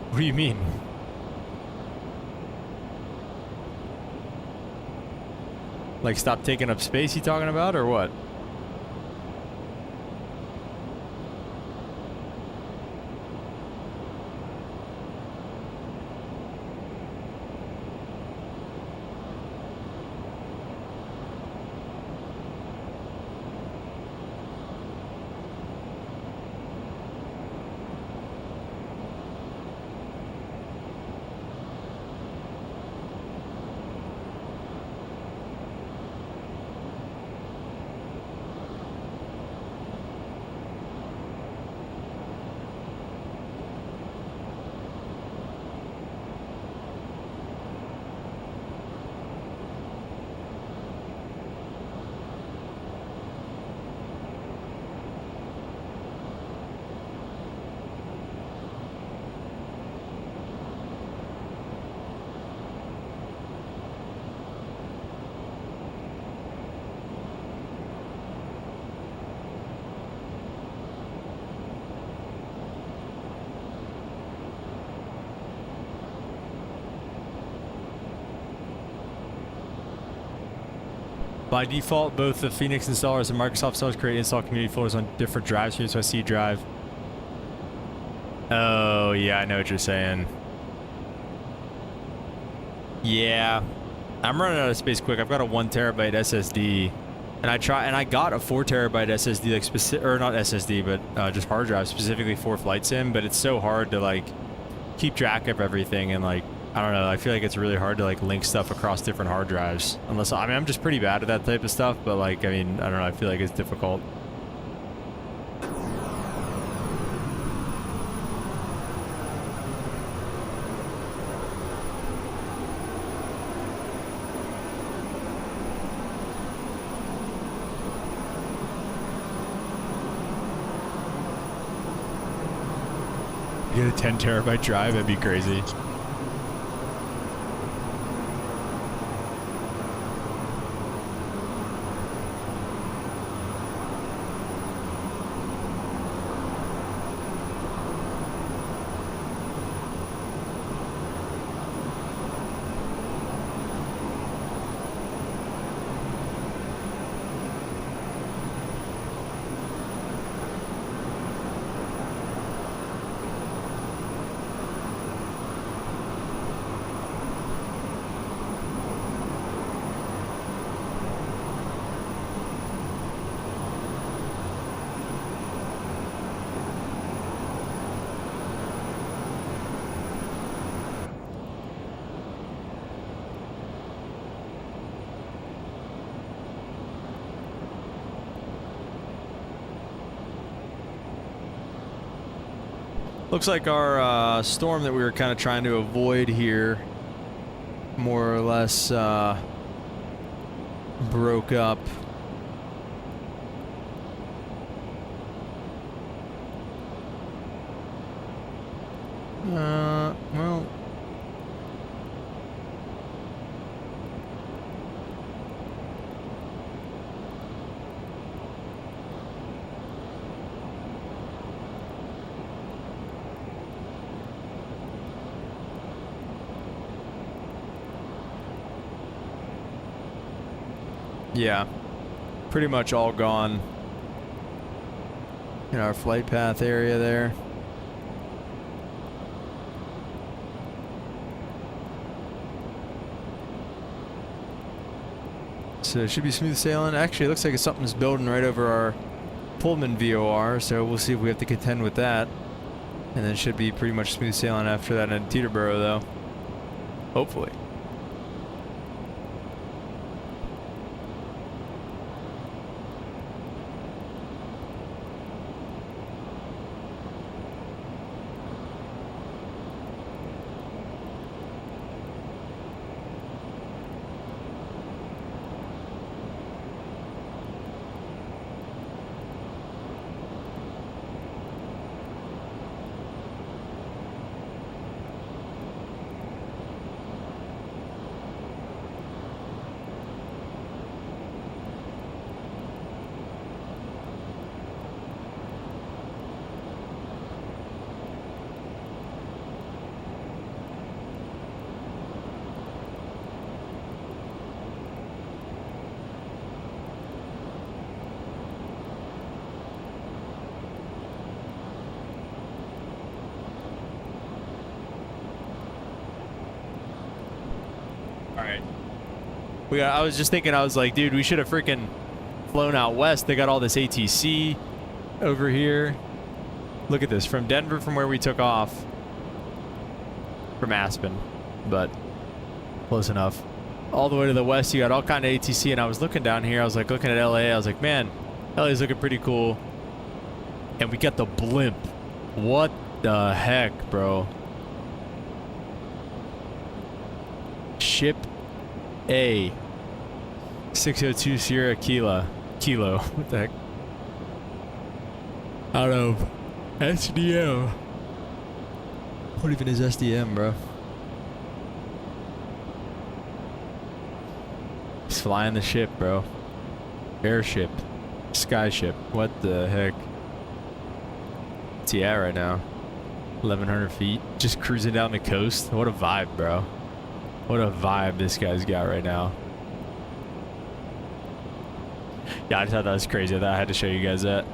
What do you mean? Like, stop taking up space you talking about, or what? By default, both the Phoenix installers and Microsoft installers create install community folders on different drives here, so I see drive. Oh, yeah, I know what you're saying. Yeah. I'm running out of space quick. I've got a 1 terabyte SSD. And I got a 4 terabyte SSD, like or not SSD, but just hard drive specifically for flight sim. But it's so hard to like keep track of everything, and like I don't know. I feel like it's really hard to like link stuff across different hard drives. Unless I mean I'm just pretty bad at that type of stuff. But like I mean I don't know. I feel like it's difficult. Get a 10 terabyte drive, that'd be crazy. Looks like our storm that we were kind of trying to avoid here more or less broke up. Well, yeah, pretty much all gone in our flight path area there. So it should be smooth sailing. Actually, it looks like something's building right over our Pullman VOR, so we'll see if we have to contend with that. And then it should be pretty much smooth sailing after that in Teterboro, though. Hopefully. I was just thinking, I was like, dude, we should have freaking flown out west. They got all this ATC over here. Look at this, from Denver, from where we took off, from Aspen, but close enough. All the way to the west, you got all kind of ATC, and I was looking down here, I was like looking at LA, I was like, man, LA's looking pretty cool. And we got the blimp. What the heck, bro? Ship A 602 Sierra Kilo. What the heck? Out of SDM. What even is SDM, bro? He's flying the ship, bro. Airship. Skyship. What the heck? What's he at right now? 1,100 feet. Just cruising down the coast. What a vibe, bro. What a vibe this guy's got right now. Yeah, I thought that was crazy. I thought I had to show you guys that.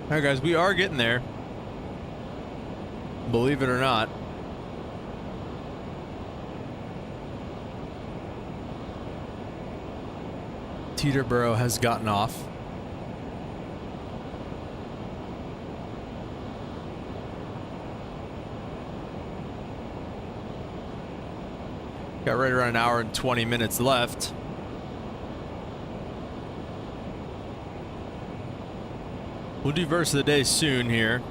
All right, guys, we are getting there. Believe it or not. Teterboro has gotten off. Got right around an hour and 20 minutes left. We'll do verse of the day soon here.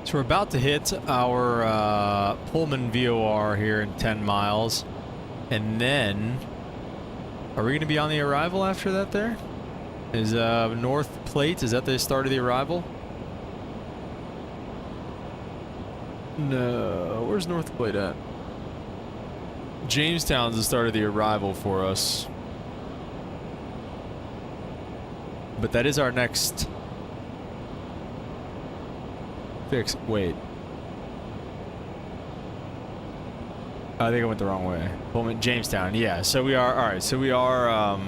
So we're about to hit our Pullman VOR here in 10 miles. And then, are we going to be on the arrival after that there? Is North Plate, is that the start of the arrival? No, where's North Plate at? Jamestown's the start of the arrival for us. But that is our next fix. Wait. I think I went the wrong way. Pullman, Jamestown, yeah. So we are, alright, so we are,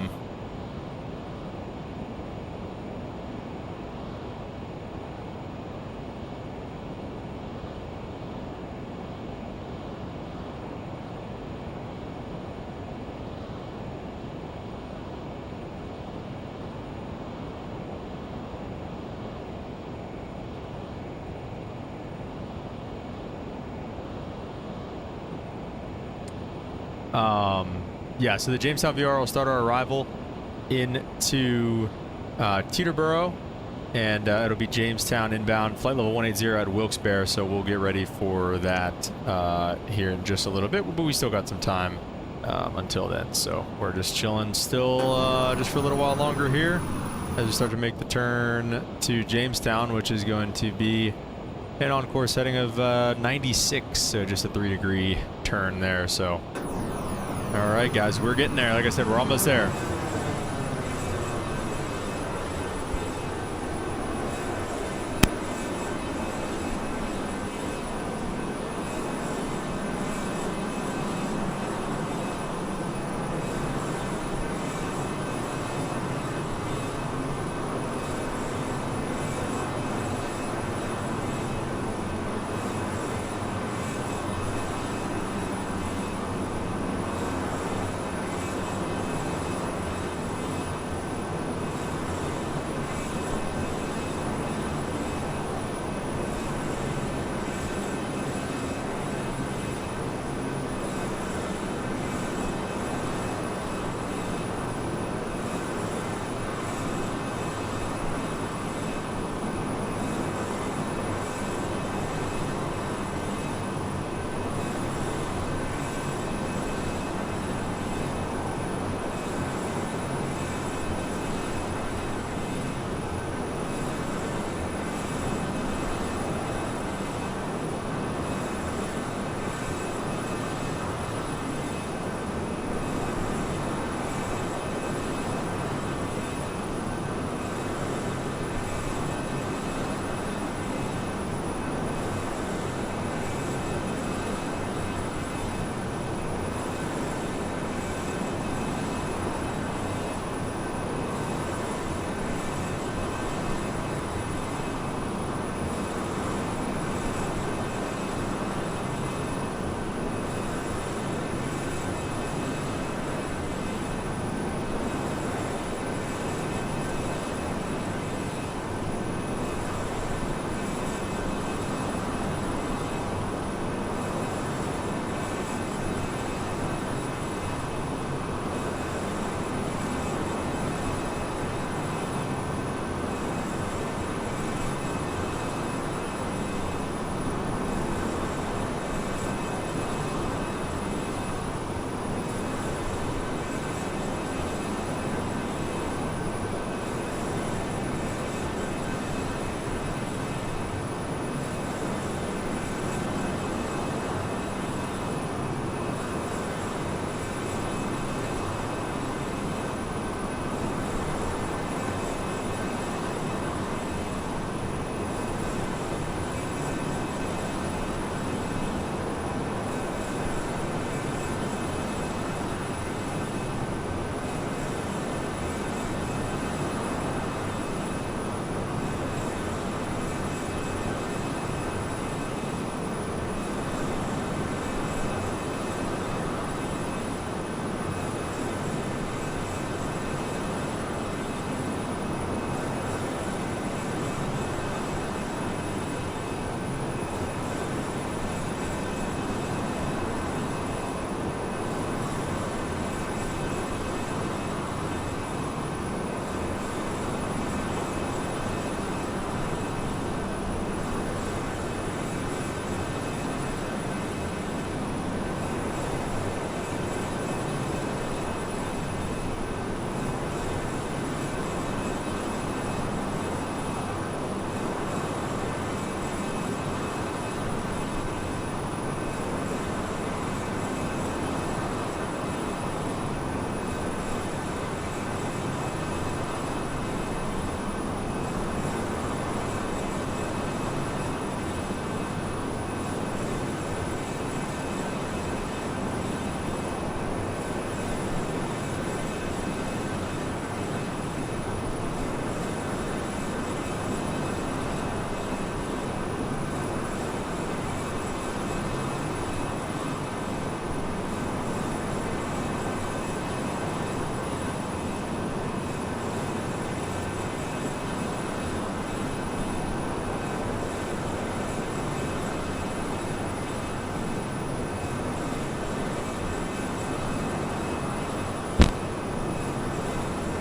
yeah, so the Jamestown VR will start our arrival into Teterboro, and it'll be Jamestown inbound, flight level 180 at Wilkes-Barre, so we'll get ready for that here in just a little bit, but we still got some time until then, so we're just chilling still just for a little while longer here as we start to make the turn to Jamestown, which is going to be an on-course heading of 96, so just a 3-degree turn there, so... All right, guys, we're getting there. Like I said, we're almost there.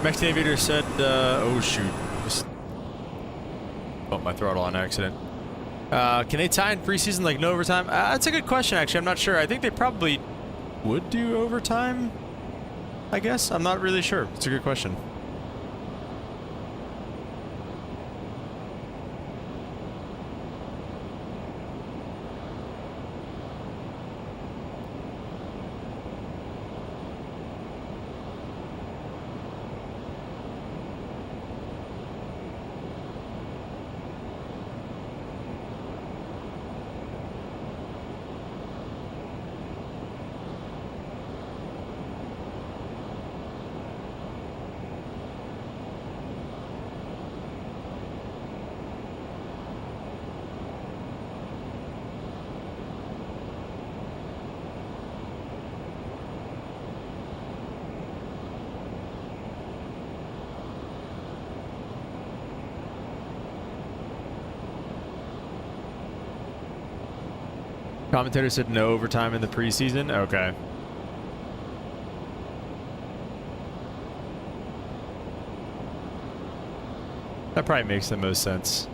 Mexican aviator said, oh shoot, just bumped my throttle on accident. Can they tie in preseason like no overtime? That's a good question, actually. I'm not sure. I think they probably would do overtime, I guess. I'm not really sure. It's a good question. Commentator said no overtime in the preseason? Okay. That probably makes the most sense.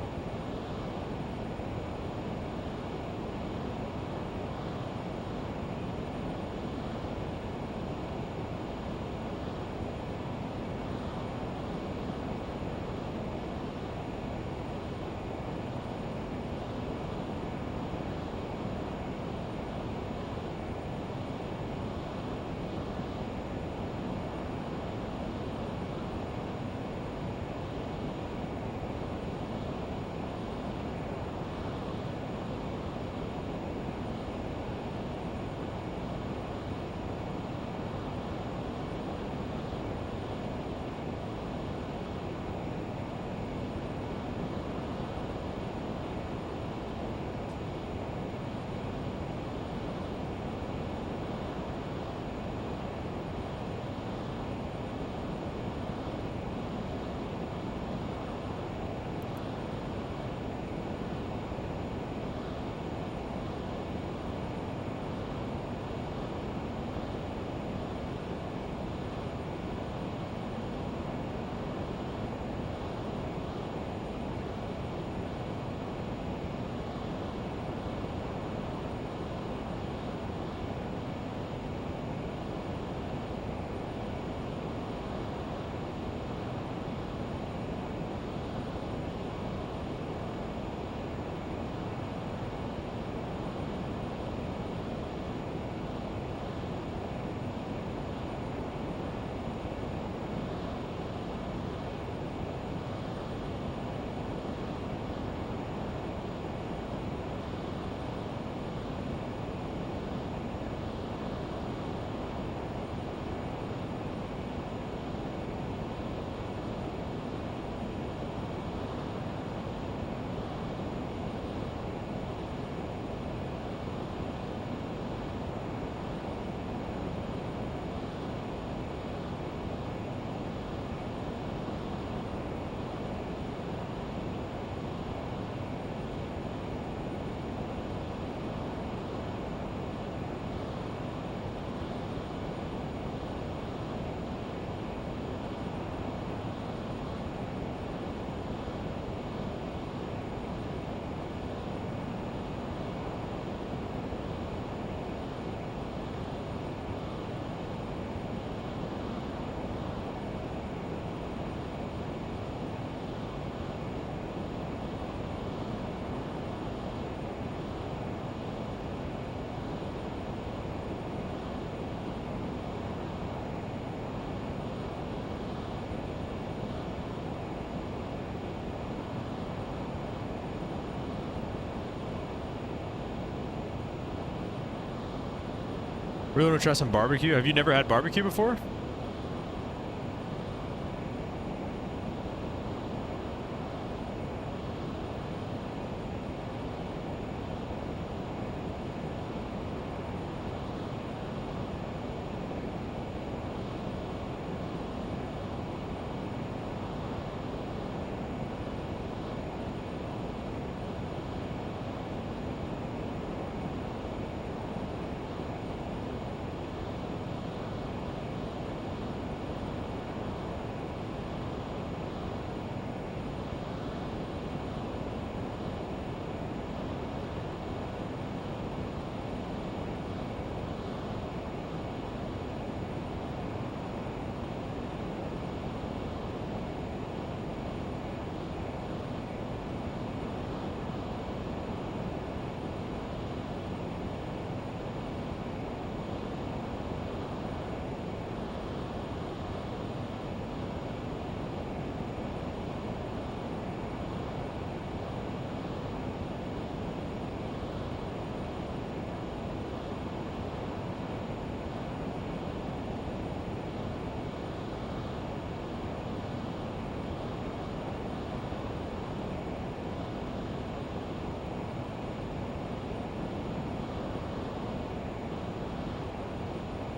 Really want to try some barbecue? Have you never had barbecue before?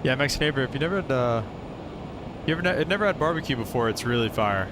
Yeah, Mexican neighbor. If you never had, it never had barbecue before, it's really fire.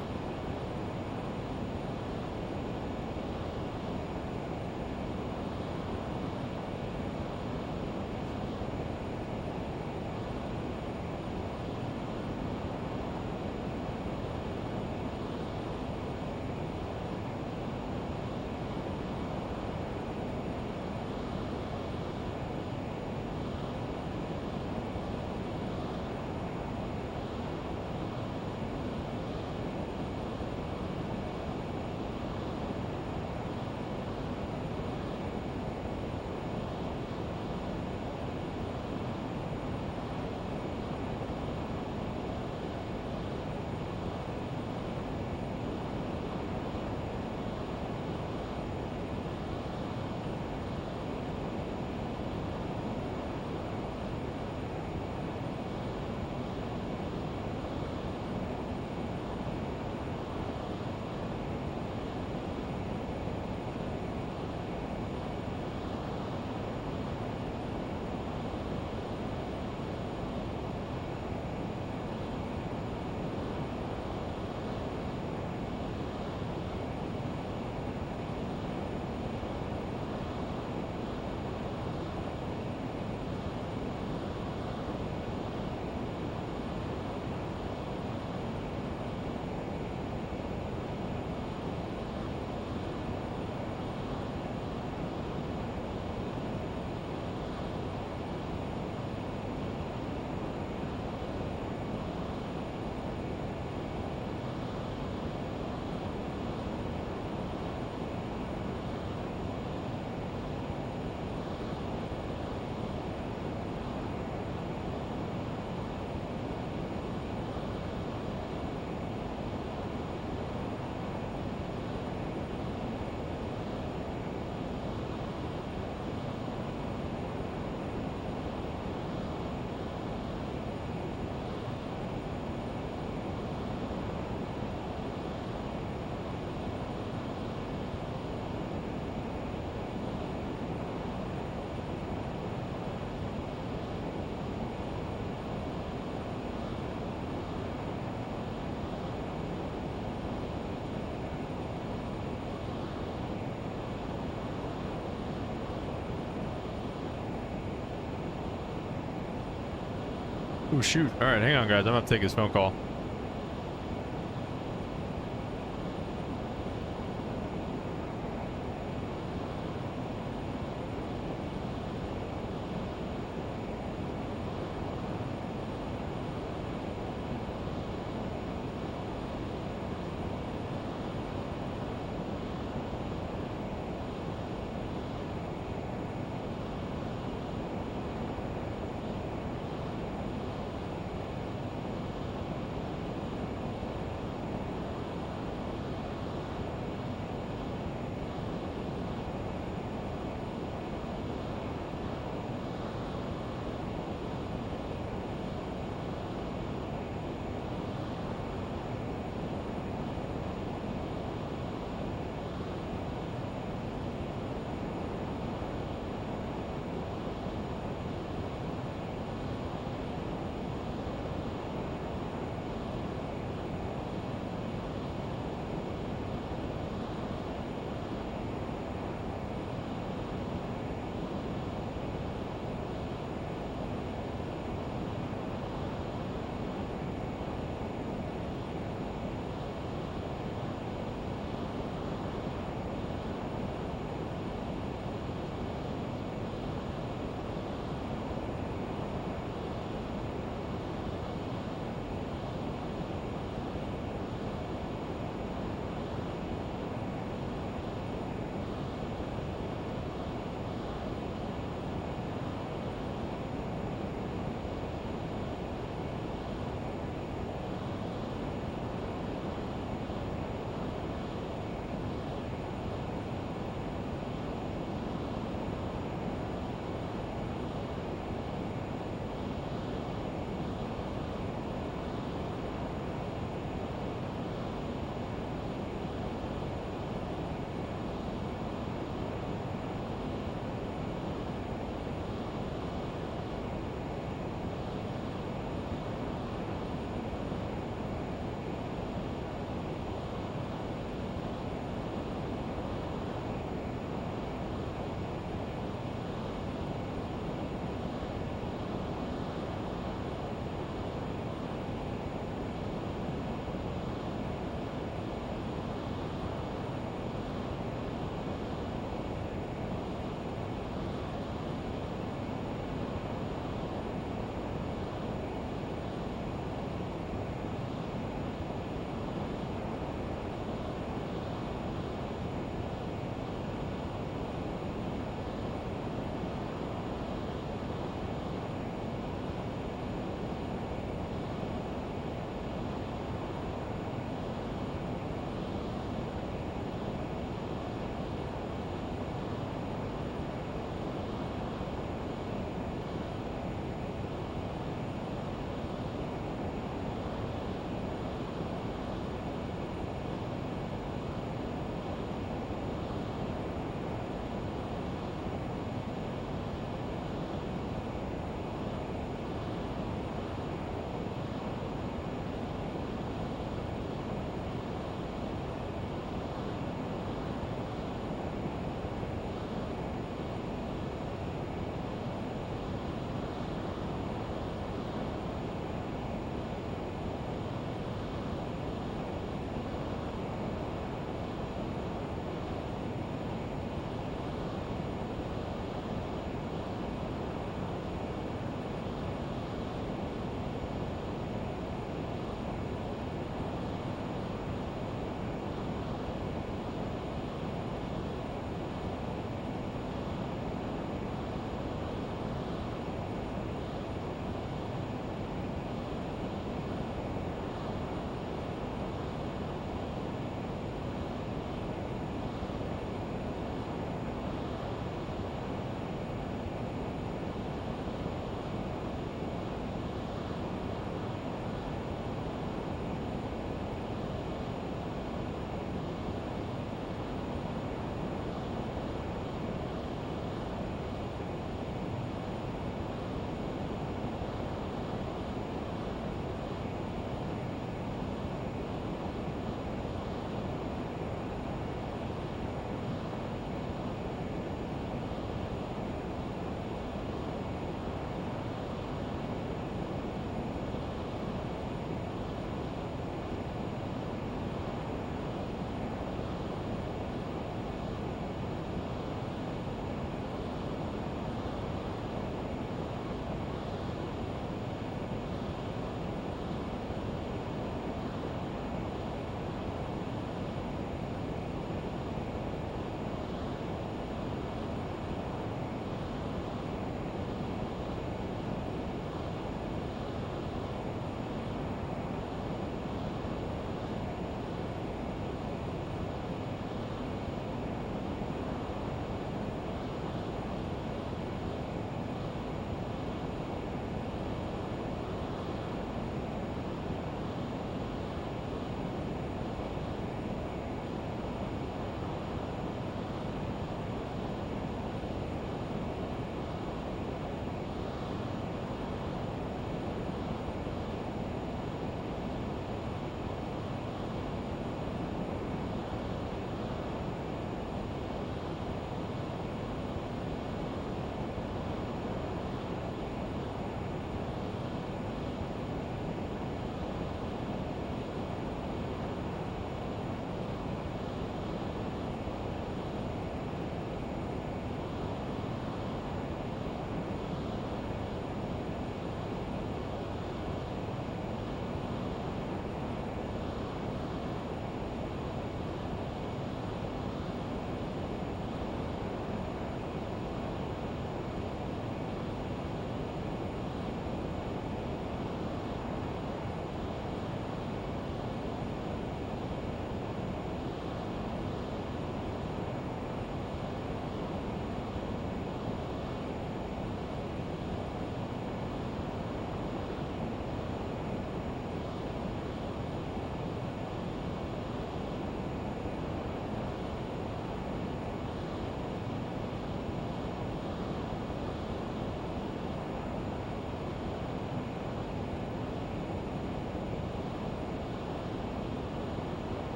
Oh shoot! All right, hang on, guys. I'm gonna take this phone call.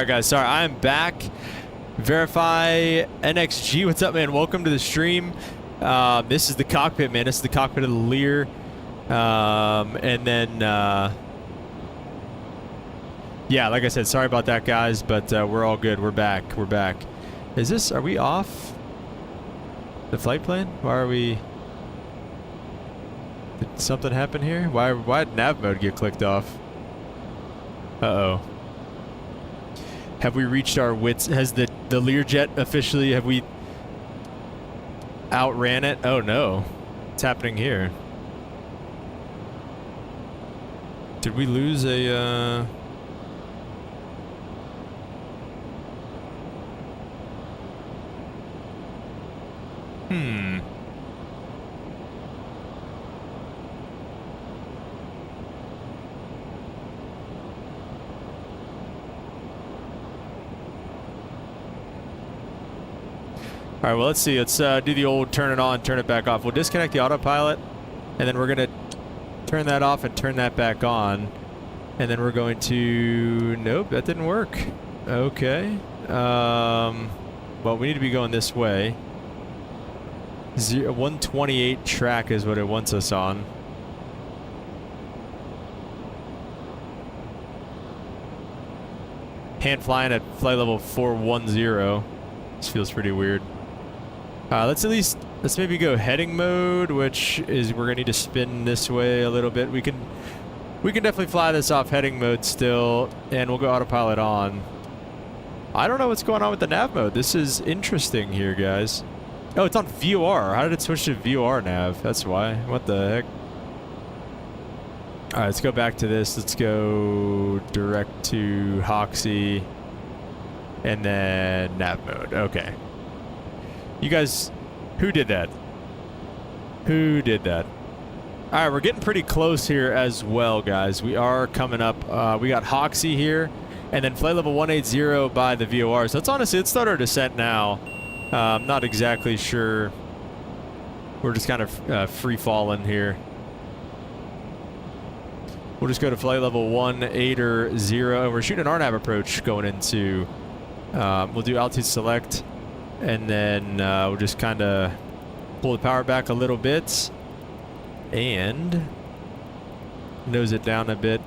Alright guys, sorry, I'm back. Verify NXG, what's up man? Welcome to the stream. This is the cockpit, man. This is the cockpit of the Lear. And then, yeah, like I said, sorry about that guys, but we're all good. We're back. We're back. Are we off the flight plan? Why are we... Did something happen here? Why did nav mode get clicked off? Uh-oh. Have we reached our wits? Has the Learjet officially, have we outran it? Oh no. What's happening here? Did we lose a, All right, well, let's see. Let's do the old turn it on, turn it back off. We'll disconnect the autopilot, and then we're going to turn that off and turn that back on. And then we're going to... Nope, that didn't work. Okay. Well, we need to be going this way. 128 track is what it wants us on. Hand flying at flight level 410. This feels pretty weird. Let's maybe go heading mode, which is we're gonna need to spin this way a little bit. We can definitely fly this off heading mode still, and we'll go autopilot on. I don't know what's going on with the nav mode. This is interesting here, guys. Oh, it's on VOR. How did it switch to VOR nav? That's why. What the heck? All right, let's go back to this. Let's go direct to Hoxie, and then nav mode. Okay. You guys, who did that? Who did that? All right, we're getting pretty close here as well, guys. We are coming up. We got Hoxie here, and then flight level 180 by the VOR. So let's start our descent now. I'm not exactly sure. We're just kind of free falling here. We'll just go to flight level 180, and we're shooting an RNAV approach going into. We'll do altitude select. And then we'll just kind of pull the power back a little bit and nose it down a bit.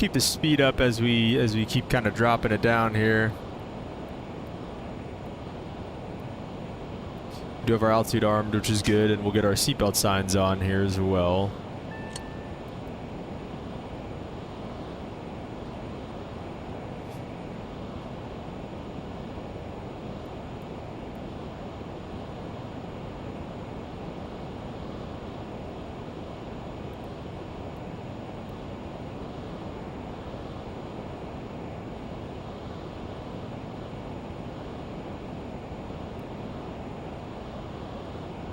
keep the speed up as we keep kind of dropping it down here. We do have our altitude armed, which is good, and we'll get our seatbelt signs on here as well.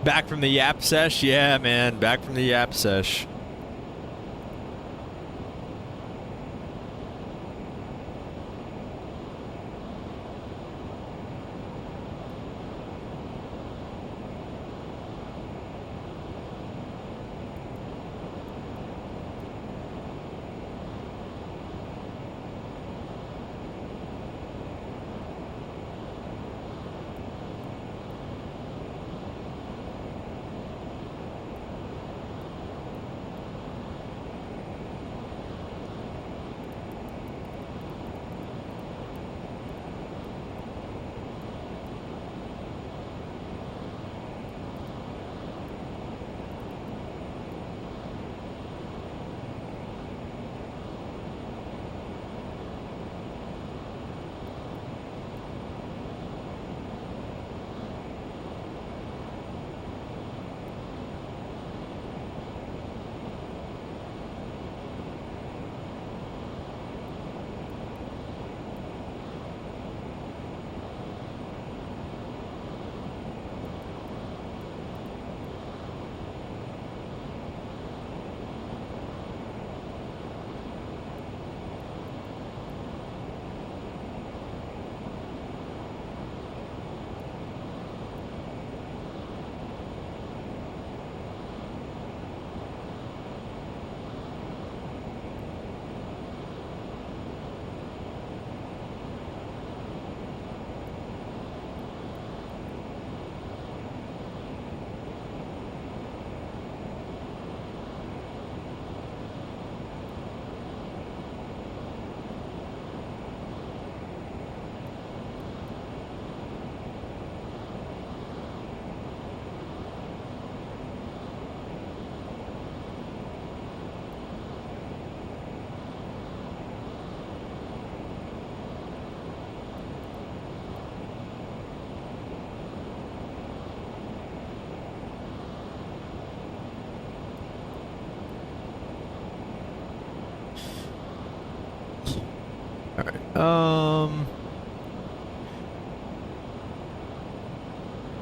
Back from the yap sesh? Yeah, man. Back from the yap sesh.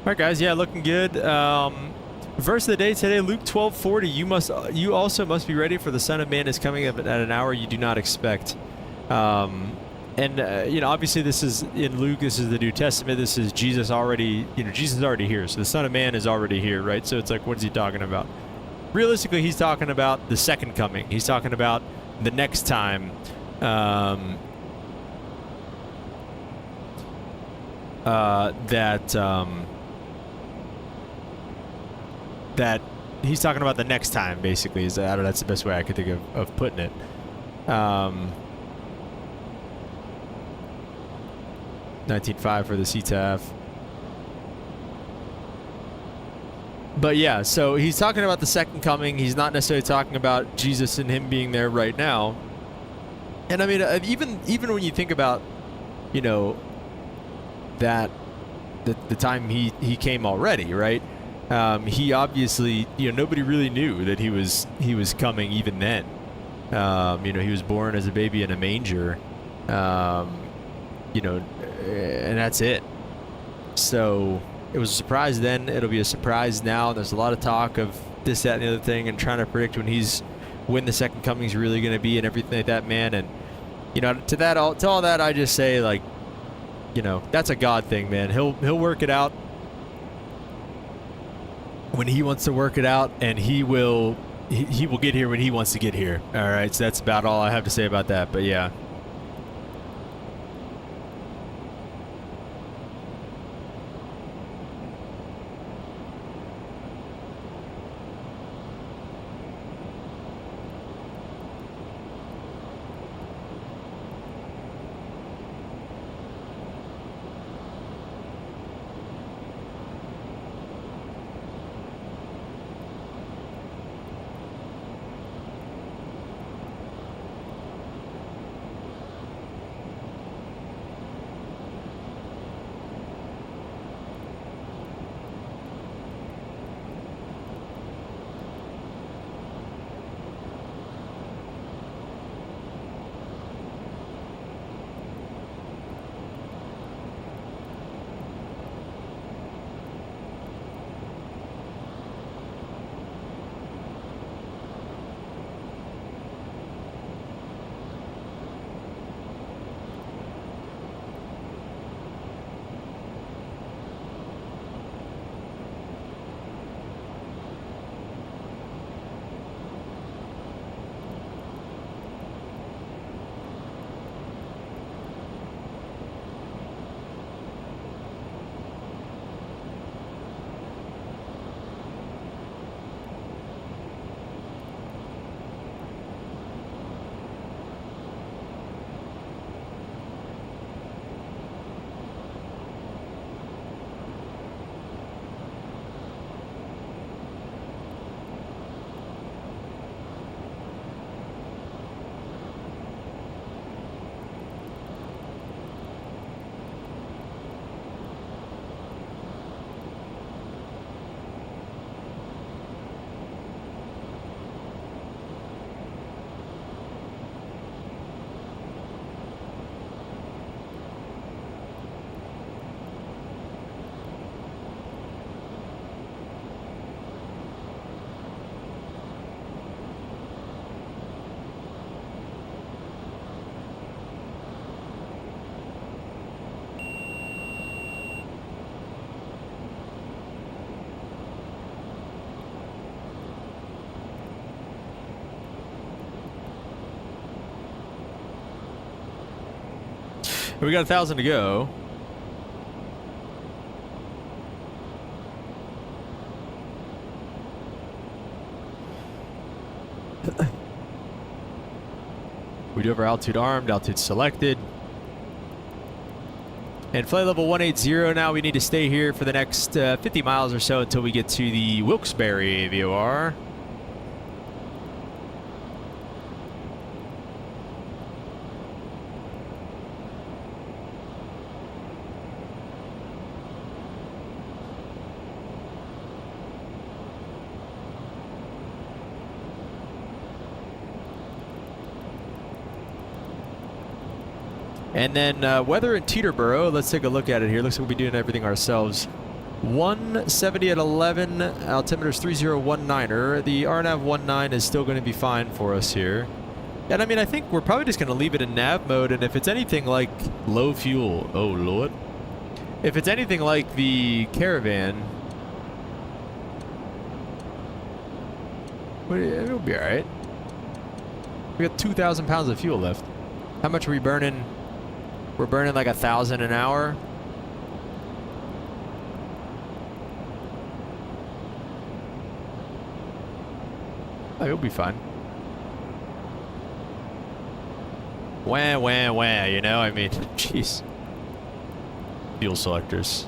All right, guys. Yeah, looking good. Verse of the day today, Luke 12:40. You also must be ready, for the Son of Man is coming at an hour you do not expect. You know, obviously this is in Luke. This is the New Testament. This is Jesus already. You know, Jesus is already here. So the Son of Man is already here, right? So it's like, what is he talking about? Realistically, he's talking about the second coming. He's talking about the next time. That he's talking about the next time, basically. I don't know, that's the best way I could think of putting it. 19.5 for the CTAF. But yeah, so he's talking about the second coming. He's not necessarily talking about Jesus and him being there right now. And I mean, even when you think about, you know, that the time he came already, right? He obviously, you know, nobody really knew that he was coming even then. You know, he was born as a baby in a manger, you know, and that's it. So it was a surprise then. It'll be a surprise now. There's a lot of talk of this, that, and the other thing, and trying to predict when the second coming is really going to be and everything like that, man. And you know, to all that, I just say, like, you know, that's a God thing, man. He'll work it out when he wants to work it out, and he will get here when he wants to get here. All right, so that's about all I have to say about that. But yeah. We got 1,000 to go. We do have our altitude armed, altitude selected. And flight level 180 now, we need to stay here for the next 50 miles or so until we get to the Wilkes-Barre VOR. And then weather in Teterboro, let's take a look at it here. Looks like we'll be doing everything ourselves. 170 at 11, altimeter's 3019er. The RNAV 19 is still going to be fine for us here. And I mean, I think we're probably just going to leave it in nav mode, and if it's anything like low fuel, oh lord. If it's anything like the Caravan, it'll be alright. We got 2,000 pounds of fuel left. How much are we burning? We're burning like 1,000 an hour. Oh, you'll be fine. Wah, wah, wah, you know? I mean, jeez. Fuel selectors.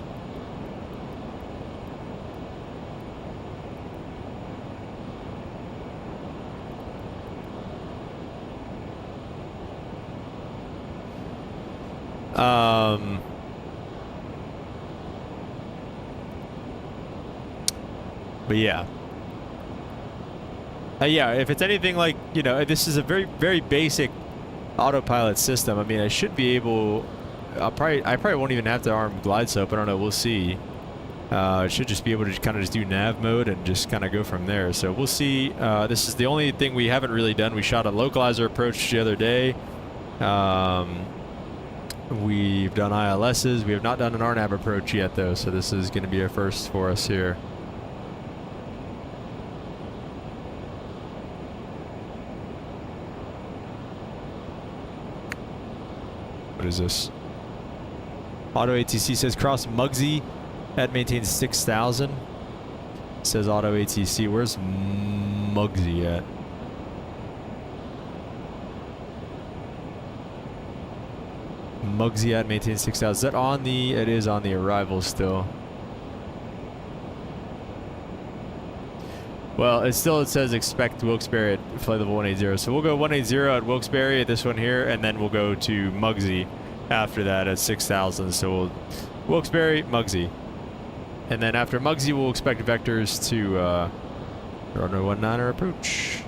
But yeah. Yeah, if it's anything like, you know, this is a very, very basic autopilot system. I mean, I should be able, I probably won't even have to arm glide slope. I don't know, we'll see. It should just be able to kind of just do nav mode and just kind of go from there. So we'll see. This is the only thing we haven't really done. We shot a localizer approach the other day. We've done ILSs. We have not done an RNAV approach yet, though, so this is going to be a first for us here. What is this? Auto ATC says cross Mugsy. That maintains 6,000. Says auto ATC. Where's Mugsy at? Mugsy at maintains 6,000. Is that on the? It is on the arrival still. Well, it says expect Wilkes-Barre at flight level 180. So we'll go 180 at Wilkes-Barre at this one here, and then we'll go to Mugsy after that at 6,000. So we'll Wilkes-Barre, Mugsy. And then after Mugsy, we'll expect vectors to runway 19er approach.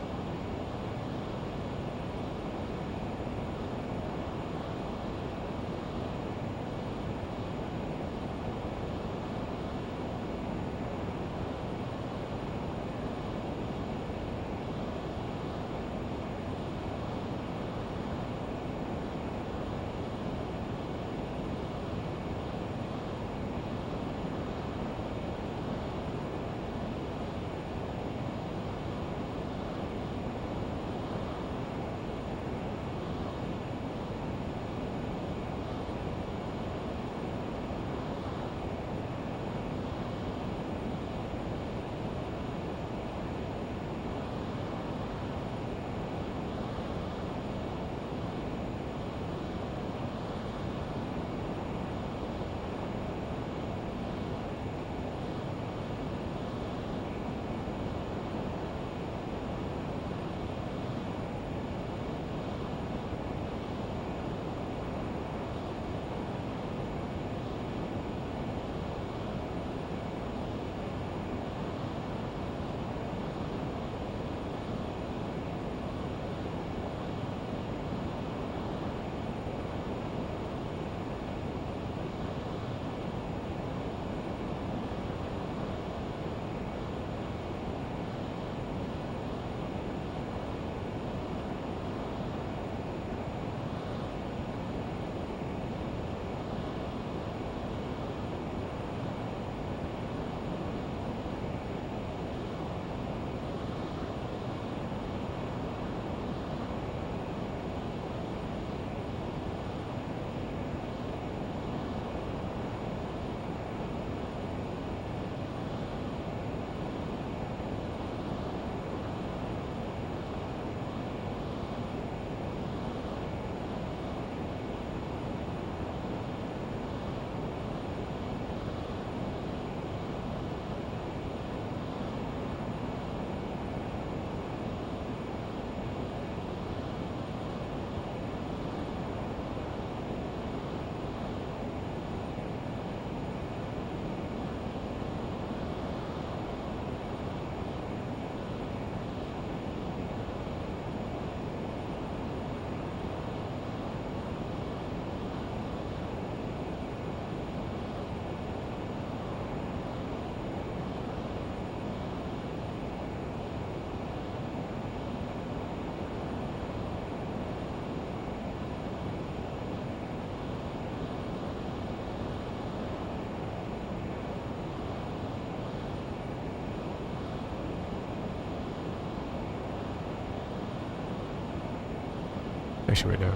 Actually, wait, no.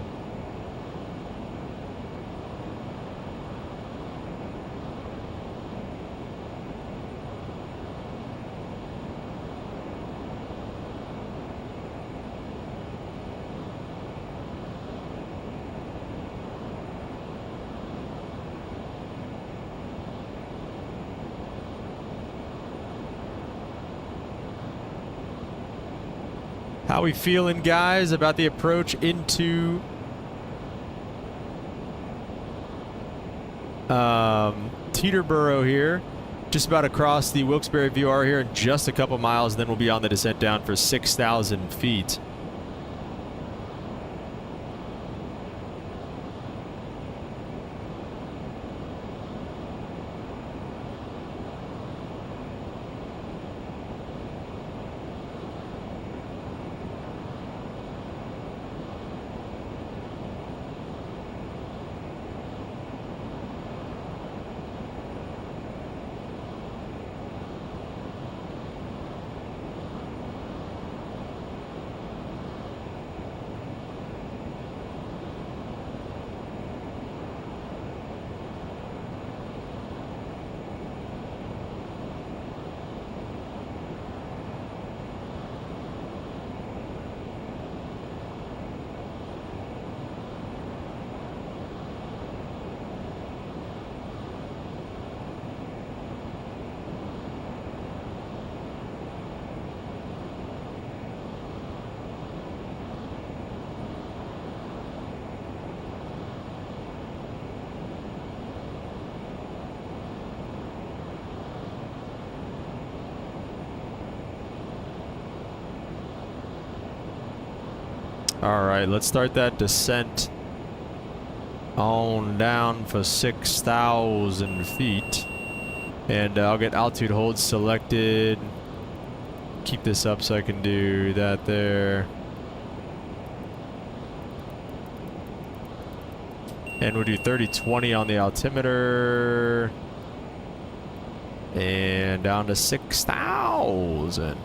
How we feeling, guys, about the approach into Teterboro here? Just about across the Wilkes-Barre VR here in just a couple miles, and then we'll be on the descent down for 6,000 feet. All right, let's start that descent on down for 6,000 feet. And I'll get altitude hold selected. Keep this up so I can do that there. And we'll do 30-20 on the altimeter. And down to 6,000.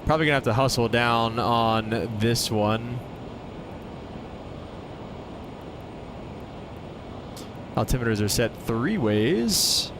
Probably gonna have to hustle down on this one. Altimeters are set 3 ways.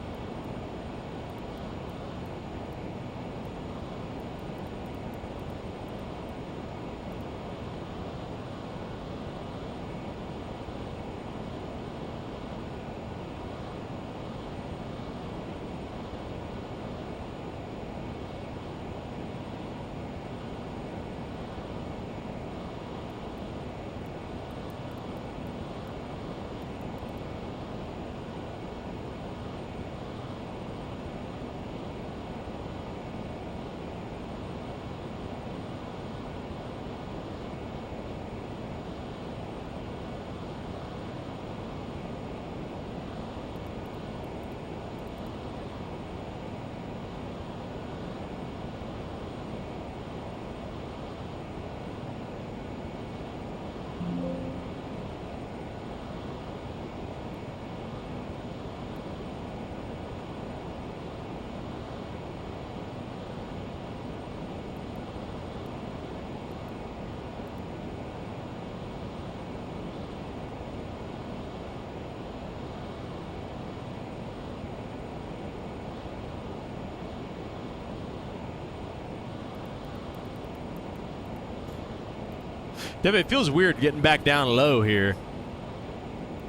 Yeah, but it feels weird getting back down low here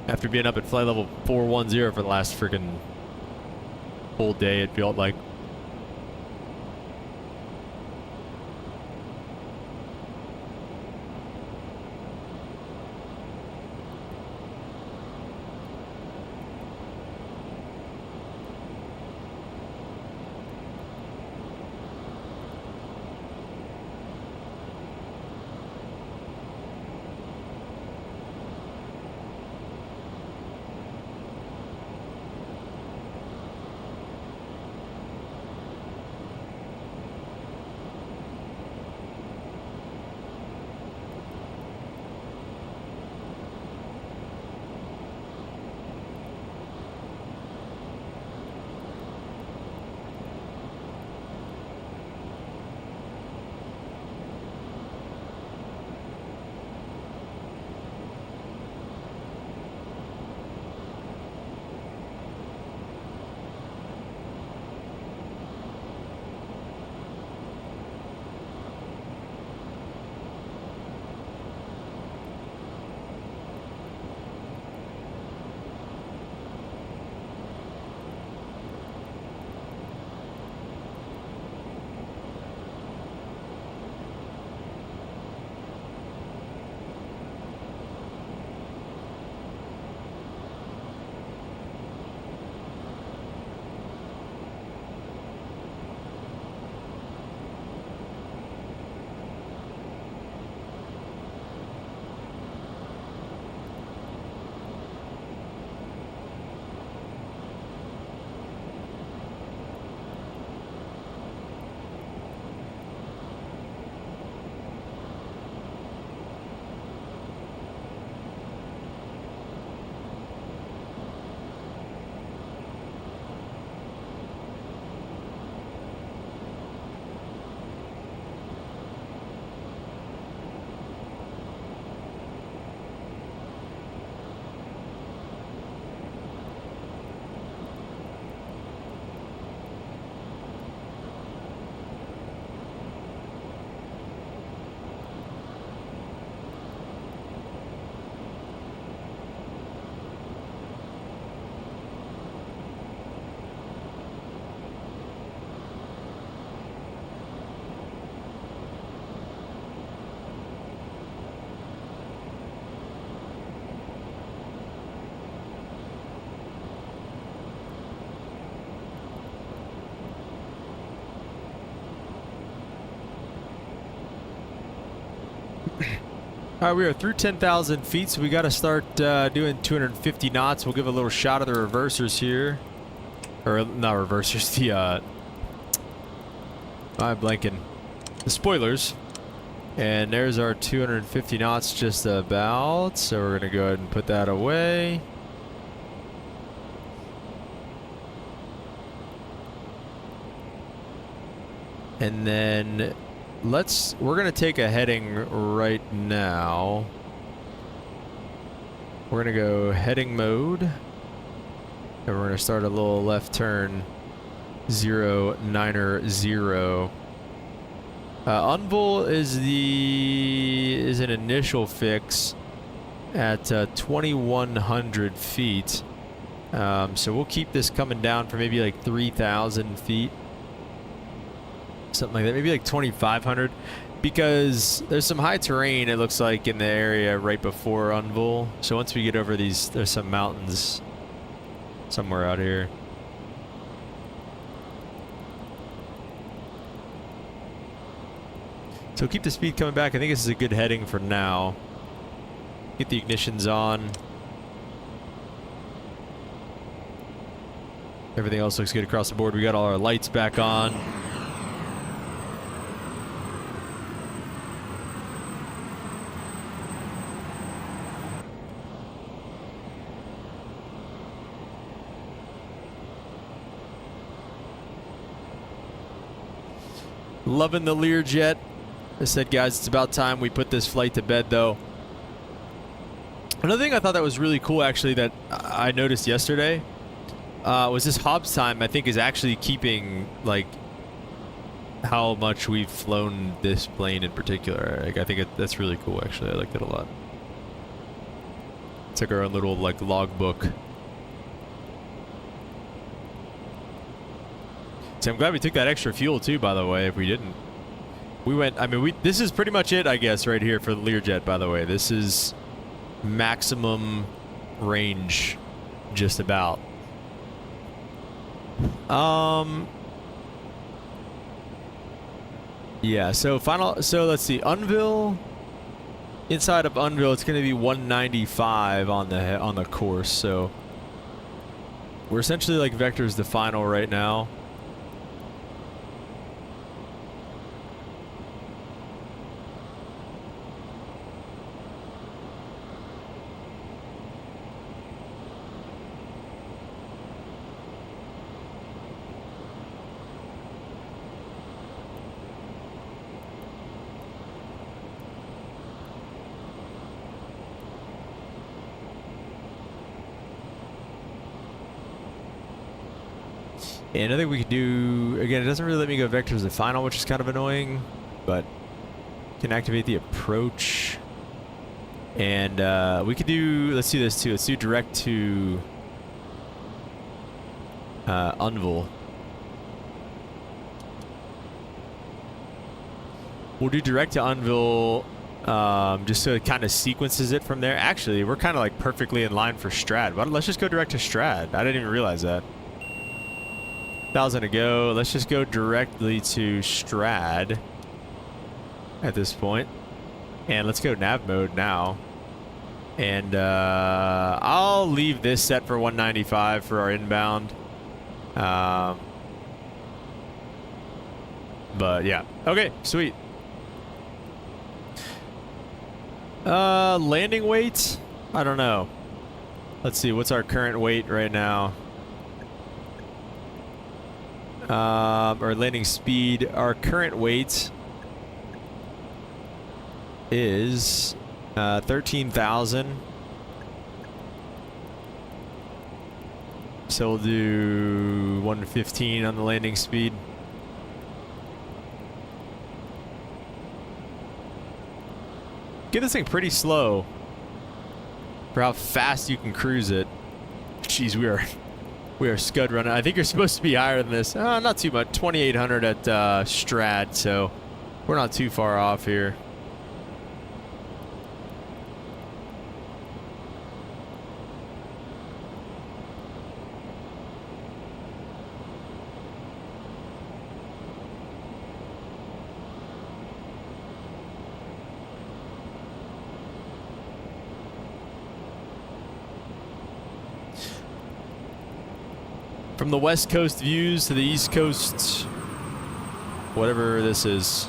after being up at flight level 410 for the last freaking whole day, it felt like. All right, we are through 10,000 feet, so we got to start doing 250 knots. We'll give a little shot of the reversers here. Or, not reversers, the, I'm blanking. The spoilers. And there's our 250 knots just about. So we're going to go ahead and put that away. And then we're going to take a heading right now. We're going to go heading mode. And we're going to start a little left turn 090. Unville is an initial fix at 2,100 feet. So we'll keep this coming down for maybe like 3,000 feet. Something like that, maybe like 2,500, because there's some high terrain, it looks like, in the area right before Unville. So once we get over these, there's some mountains somewhere out here. So keep the speed coming back. I think this is a good heading for now. Get the ignitions on. Everything else looks good across the board. We got all our lights back on. Loving the Lear jet. I said, guys, it's about time we put this flight to bed, though. Another thing I thought that was really cool, actually, that I noticed yesterday was this Hobbs time, I think, is actually keeping, like, how much we've flown this plane in particular. Like, I think that's really cool, actually. I liked it a lot. It's like our own little, like, logbook. So I'm glad we took that extra fuel too, by the way. If we didn't, this is pretty much it, I guess, right here for the Learjet, by the way. This is maximum range, just about. Yeah, so let's see, Unville, inside of Unville, it's going to be 195 on the course, so we're essentially like vectors to final right now. And I think we could do, again, it doesn't really let me go vectors to final, which is kind of annoying, but can activate the approach. And we could do, let's do this too. Let's do direct to Unville. We'll do direct to Unville just so it kind of sequences it from there. Actually, we're kind of like perfectly in line for Strad. But let's just go direct to Strad. I didn't even realize that. 1,000 to go. Let's just go directly to Strad at this point. And let's go nav mode now. And I'll leave this set for 195 for our inbound. But yeah. Okay, sweet. Landing weight? I don't know. Let's see, what's our current weight right now? Our landing speed, our current weight is 13,000. So we'll do 115 on the landing speed. Get this thing pretty slow for how fast you can cruise it. Jeez, we are scud running. I think you're supposed to be higher than this. Not too much. 2,800 at Strad, so we're not too far off here. From the west coast views to the east coast, whatever this is.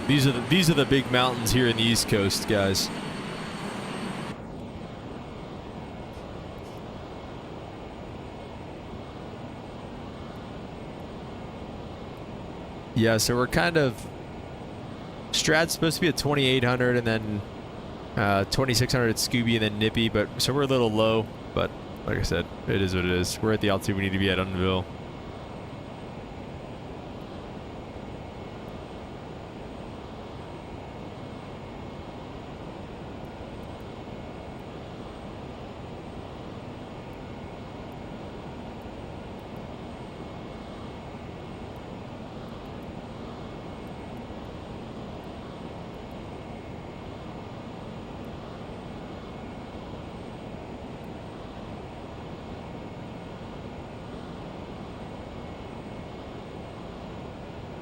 These are the big mountains here in the east coast, guys. Yeah, so we're kind of... Strad's supposed to be at 2,800 and then 2,600 at Scooby and then Nippy, but so we're a little low, but like I said, it is what it is. We're at the altitude we need to be at Unville.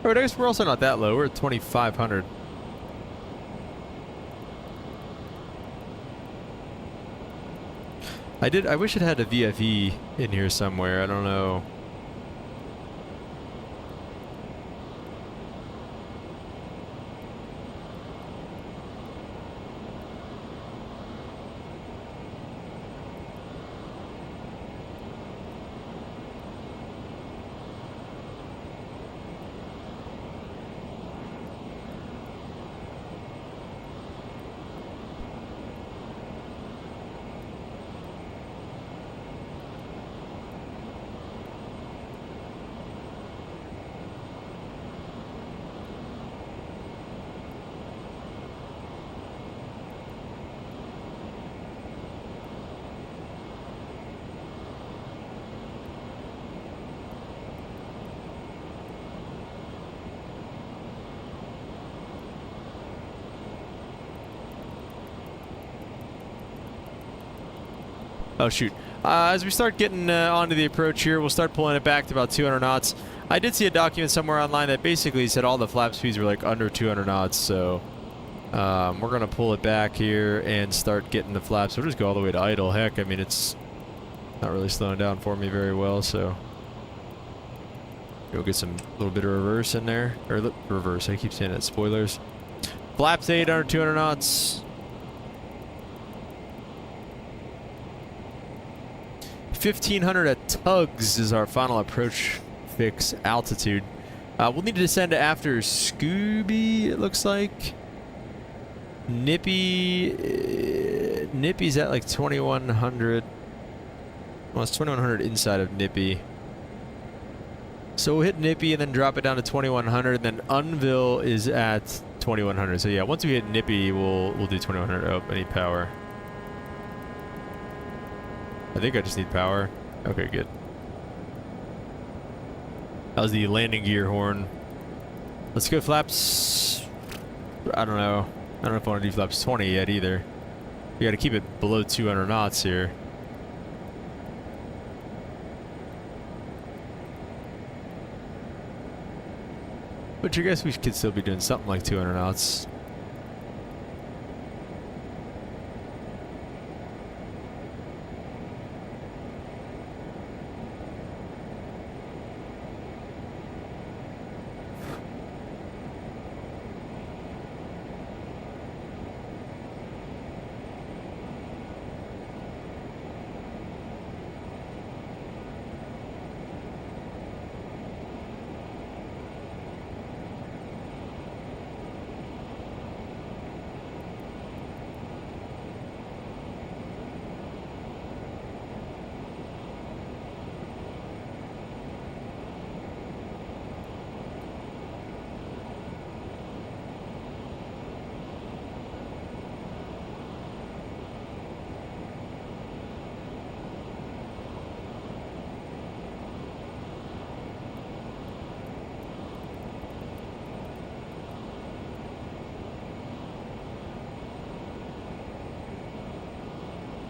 Oh, I guess we're also not that low. We're at 2,500. I wish it had a VFE in here somewhere. I don't know. Oh, shoot. As we start getting onto the approach here, we'll start pulling it back to about 200 knots. I did see a document somewhere online that basically said all the flap speeds were like under 200 knots, so we're going to pull it back here and start getting the flaps. We'll just go all the way to idle. Heck, I mean, it's not really slowing down for me very well, so we'll get some little bit of reverse in there. Or reverse, I keep saying that. Spoilers. Flaps 8 under 200 knots. 1,500 at Tugs is our final approach fix altitude. We'll need to descend after Scooby, it looks like. Nippy's at like 2,100. Well, it's 2,100 inside of Nippy. So we'll hit Nippy and then drop it down to 2,100. Then Unville is at 2,100. So yeah, once we hit Nippy, we'll do 2,100. Oh, I need power. I think I just need power. Okay, good. That was the landing gear horn. Let's go flaps. I don't know. I don't know if I want to do flaps 20 yet either. We got to keep it below 200 knots here. But I guess we could still be doing something like 200 knots.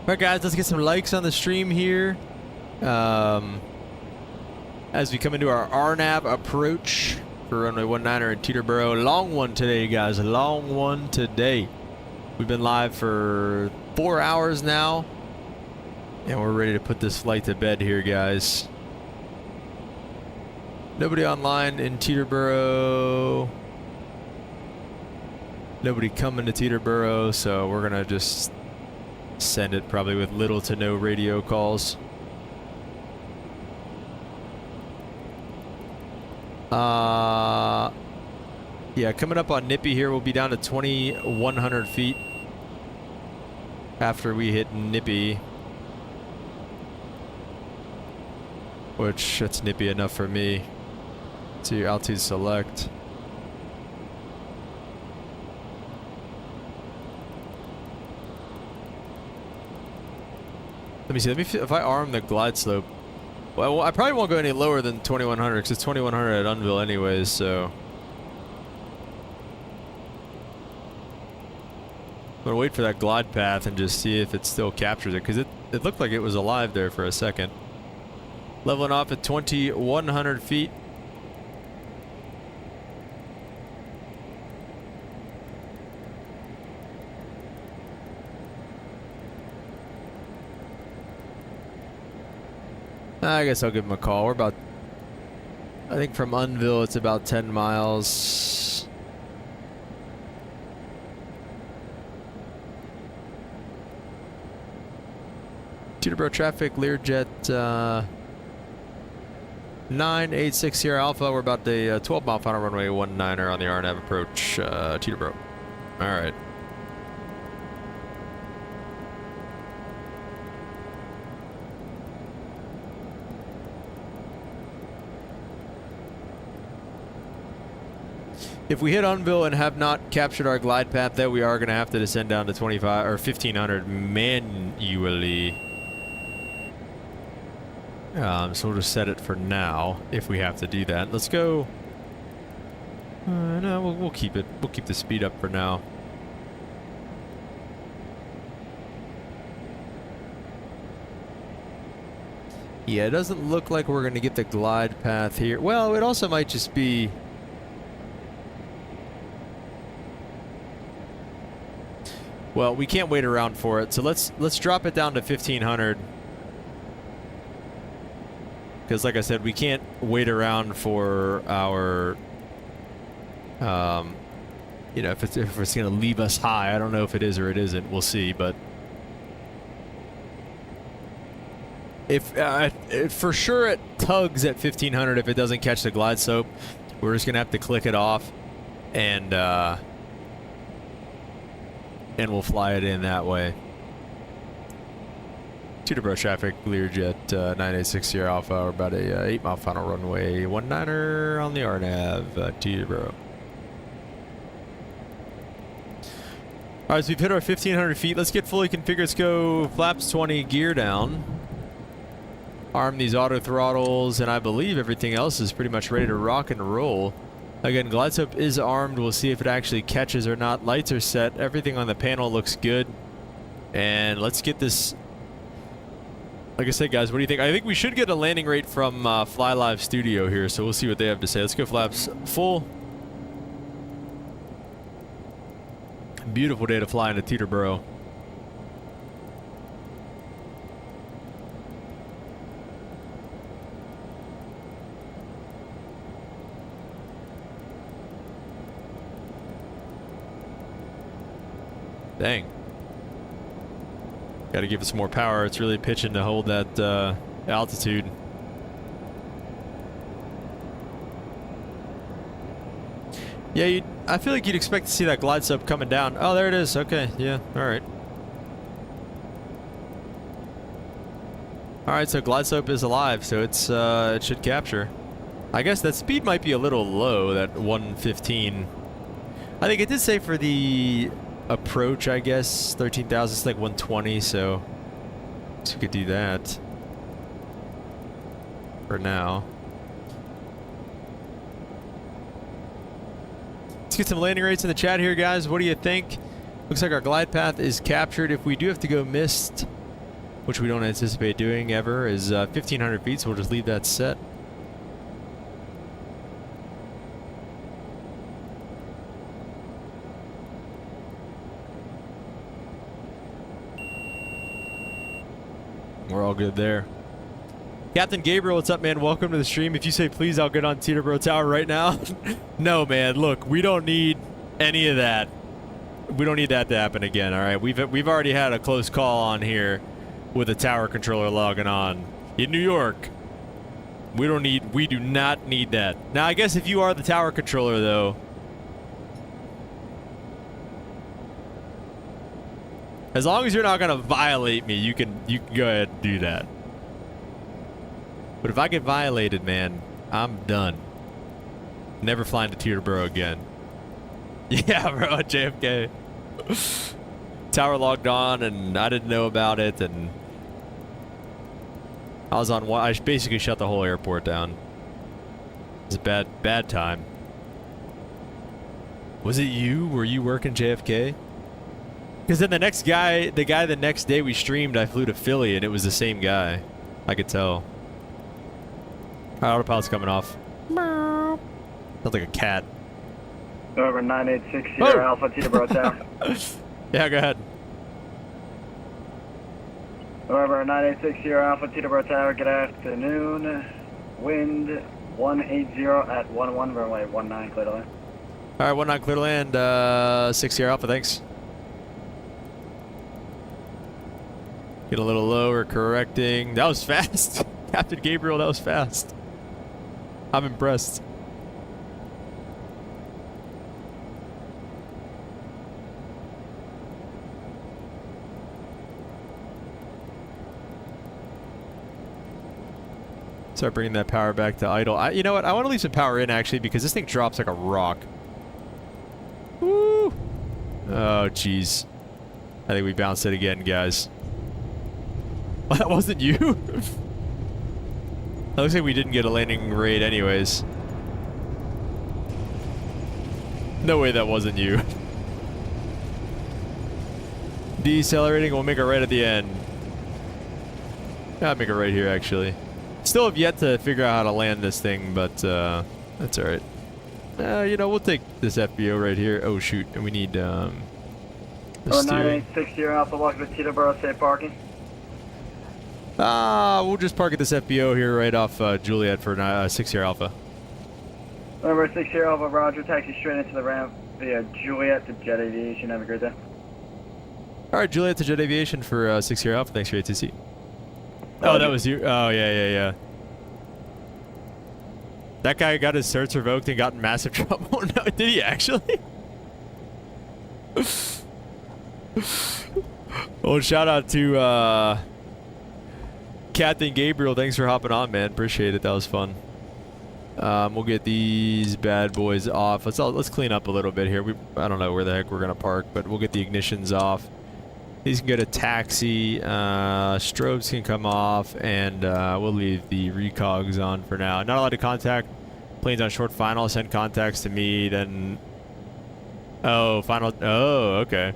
Alright guys, let's get some likes on the stream here. As we come into our RNAV approach for runway 19er at Teterboro. Long one today, guys. Long one today. We've been live for 4 hours now. And we're ready to put this flight to bed here, guys. Nobody online in Teterboro. Nobody coming to Teterboro, so we're gonna just send it probably with little to no radio calls. Yeah, coming up on Nippy here, we'll be down to 2,100 feet after we hit Nippy. Which, that's nippy enough for me to altitude select. Let me see, if I arm the glide slope. Well, I probably won't go any lower than 2,100 because it's 2,100 at Unville anyways, so. I'm gonna wait for that glide path and just see if it still captures it, because it looked like it was alive there for a second. Leveling off at 2,100 feet. I guess I'll give him a call. We're about, I think from Unville it's about 10 miles. Teterboro traffic, Learjet 986 Sierra Alpha. We're about the 12 mile final runway 19er on the RNAV approach Teterboro. All right. If we hit Unville and have not captured our glide path, then we are going to have to descend down to 25 or 1,500 manually. So we'll just set it for now if we have to do that. Let's go. No, we'll keep it. We'll keep the speed up for now. Yeah, it doesn't look like we're going to get the glide path here. Well, it also might just be. Well, we can't wait around for it, so let's drop it down to 1,500. Because, like I said, we can't wait around for our, you know, if it's going to leave us high. I don't know if it is or it isn't. We'll see. But if for sure it tugs at 1,500 if it doesn't catch the glide slope, we're just going to have to click it off, and we'll fly it in that way. Teterboro traffic, Learjet 986 Sierra Alpha. We're about a 8 mile final runway 19er on the RNAV Teterboro. Alright, so we've hit our 1,500 feet. Let's get fully configured. Let's go flaps 20, gear down. Arm these auto throttles, and I believe everything else is pretty much ready to rock and roll. Again, glide slope is armed. We'll see if it actually catches or not. Lights are set. Everything on the panel looks good. And let's get this. Like I said, guys, what do you think? I think we should get a landing rate from Fly Live Studio here, so we'll see what they have to say. Let's go flaps full. Beautiful day to fly into Teterboro. Dang. Got to give it some more power. It's really pitching to hold that altitude. Yeah, I feel like you'd expect to see that glide slope coming down. Oh, there it is. Okay, yeah, all right. All right, so glide slope is alive, so it's it should capture. I guess that speed might be a little low, that 115. I think it did say for the approach, I guess 13,000 is like 120, so we could do that for now. Let's get some landing rates in the chat here, guys. What do you think? Looks like our glide path is captured. If we do have to go missed, which we don't anticipate doing ever, is 1,500 feet, so we'll just leave that set. We're all good there. Captain Gabriel, what's up, man? Welcome to the stream. If you say please, I'll get on Teterboro Tower right now. No, man. Look, we don't need any of that. We don't need that to happen again, all right? We've already had a close call on here with a tower controller logging on in New York. We do not need that. Now, I guess if you are the tower controller, though, as long as you're not gonna violate me, you can go ahead and do that. But if I get violated, man, I'm done. Never flying to Teterboro again. Yeah, bro, JFK. Tower logged on, and I didn't know about it, and I was on one. I basically shut the whole airport down. It was a bad time. Was it you? Were you working JFK? Because then the guy the next day we streamed, I flew to Philly, and it was the same guy. I could tell. All right, autopilot's coming off. Sounds like a cat. Over 986 Sierra Alpha Teterboro Tower. Yeah, go ahead. Over 986 Sierra Alpha Teterboro Tower, good afternoon. Wind 180 at 11, runway 19, clear to land. All right, 19 clear to land, 6 Sierra Alpha, thanks. Get a little lower, correcting. That was fast. Captain Gabriel, that was fast. I'm impressed. Start bringing that power back to idle. You know what? I want to leave some power in, actually, because this thing drops like a rock. Woo! Oh, jeez. I think we bounced it again, guys. That wasn't you? It looks like we didn't get a landing rate anyways. No way that wasn't you. Decelerating, we'll make it right at the end. I'll make it right here, actually. Still have yet to figure out how to land this thing, but that's alright. You know, we'll take this FBO right here. Oh, shoot. And we need, the steering. 986 Sierra Alpha, welcome to Teterboro, safe parking. We'll just park at this FBO here right off Juliet for 6 Sierra Alpha. Number 6 Sierra Alpha, roger, taxi straight into the ramp via Juliet to Jet Aviation, have a great day. Alright, Juliet to Jet Aviation for 6 Sierra Alpha, thanks for your ATC. Oh, that was you. Oh, yeah. That guy got his certs revoked and got in massive trouble. No, did he actually? Well, shout out to Captain Gabriel. Thanks for hopping on, man. Appreciate it. That was fun. We'll get these bad boys off. Let's clean up a little bit here. I don't know where the heck we're gonna park, but we'll get the ignitions off. These can go to taxi. Strobes can come off, and we'll leave the recogs on for now. Not allowed to contact planes on short final. Send contacts to me, then. Oh, final. Oh, okay.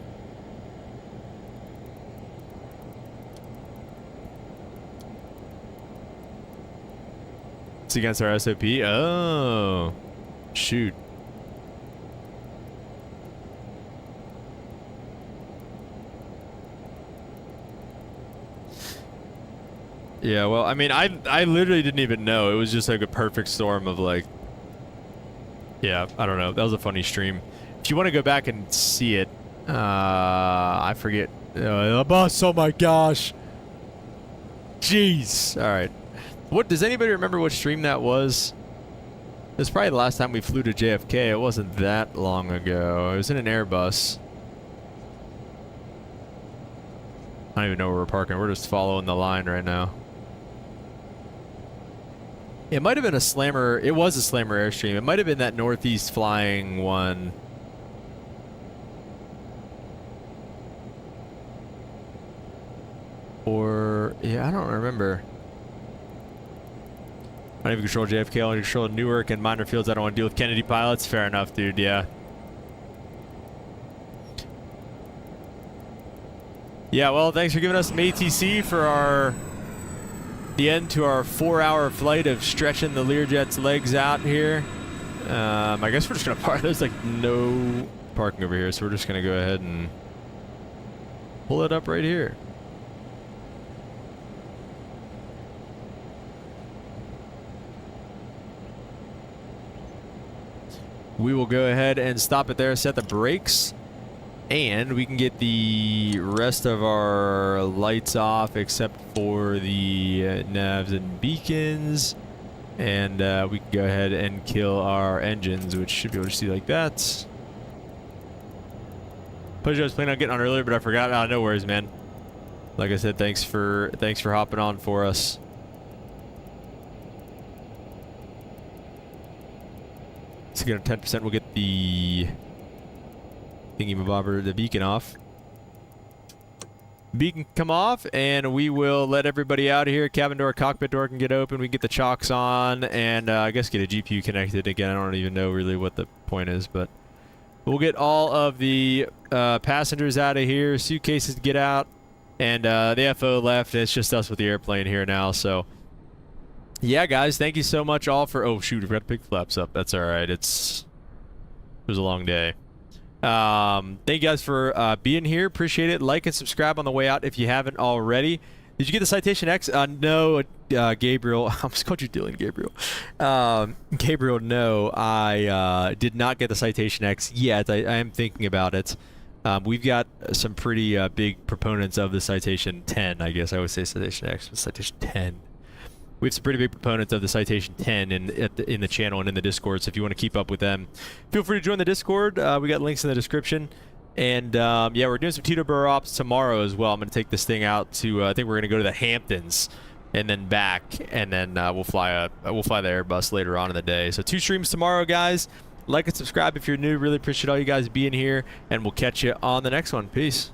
It's against our SOP. Oh, shoot. Yeah, well, I mean, I literally didn't even know. It was just like a perfect storm of like, yeah, I don't know. That was a funny stream. If you want to go back and see it, I forget. The bus, oh my gosh. Jeez. All right. What, does anybody remember what stream that was? It was probably the last time we flew to JFK. It wasn't that long ago. It was in an Airbus. I don't even know where we're parking. We're just following the line right now. It might have been a Slammer. It was a Slammer Airstream. It might have been that northeast flying one. Or, yeah, I don't remember. I don't even control JFK. I only control Newark and minor fields. I don't want to deal with Kennedy pilots. Fair enough, dude. Yeah. Yeah, well, thanks for giving us some ATC for the end to our 4-hour flight of stretching the Learjet's legs out here. I guess we're just gonna park. There's like no parking over here, so we're just gonna go ahead and pull it up right here. we will go ahead and stop it there, set the brakes, and we can get the rest of our lights off except for the navs and beacons. And we can go ahead and kill our engines, which should be able to see like that. Pleasure, I was planning on getting on earlier, but I forgot. No worries, man. Like I said, thanks for hopping on for us. So get a 10%. We'll get the thingy-mabobber, the beacon off. Beacon come off, and we will let everybody out of here. Cabin door, cockpit door can get open. We can get the chocks on, and I guess get a GPU connected again. I don't even know really what the point is, but we'll get all of the passengers out of here. Suitcases get out, and the FO left. It's just us with the airplane here now. So, yeah, guys, thank you so much all for. Oh shoot, I forgot to pick flaps up. That's all right. It was a long day. Thank you guys for being here. Appreciate it. Like and subscribe on the way out if you haven't already. Did you get the Citation X? No, Gabriel. I almost called you Dylan, Gabriel. Gabriel, no, I did not get the Citation X yet. I am thinking about it. We've got some pretty big proponents of the Citation 10. I guess I would say Citation X, but Citation 10. We have some pretty big proponents of the Citation 10 in the channel and in the Discord, so if you want to keep up with them, feel free to join the Discord. We got links in the description. And, yeah, we're doing some Teterboro ops tomorrow as well. I'm going to take this thing out to, I think we're going to go to the Hamptons and then back, and then we'll fly the Airbus later on in the day. So 2 streams tomorrow, guys. Like and subscribe if you're new. Really appreciate all you guys being here, and we'll catch you on the next one. Peace.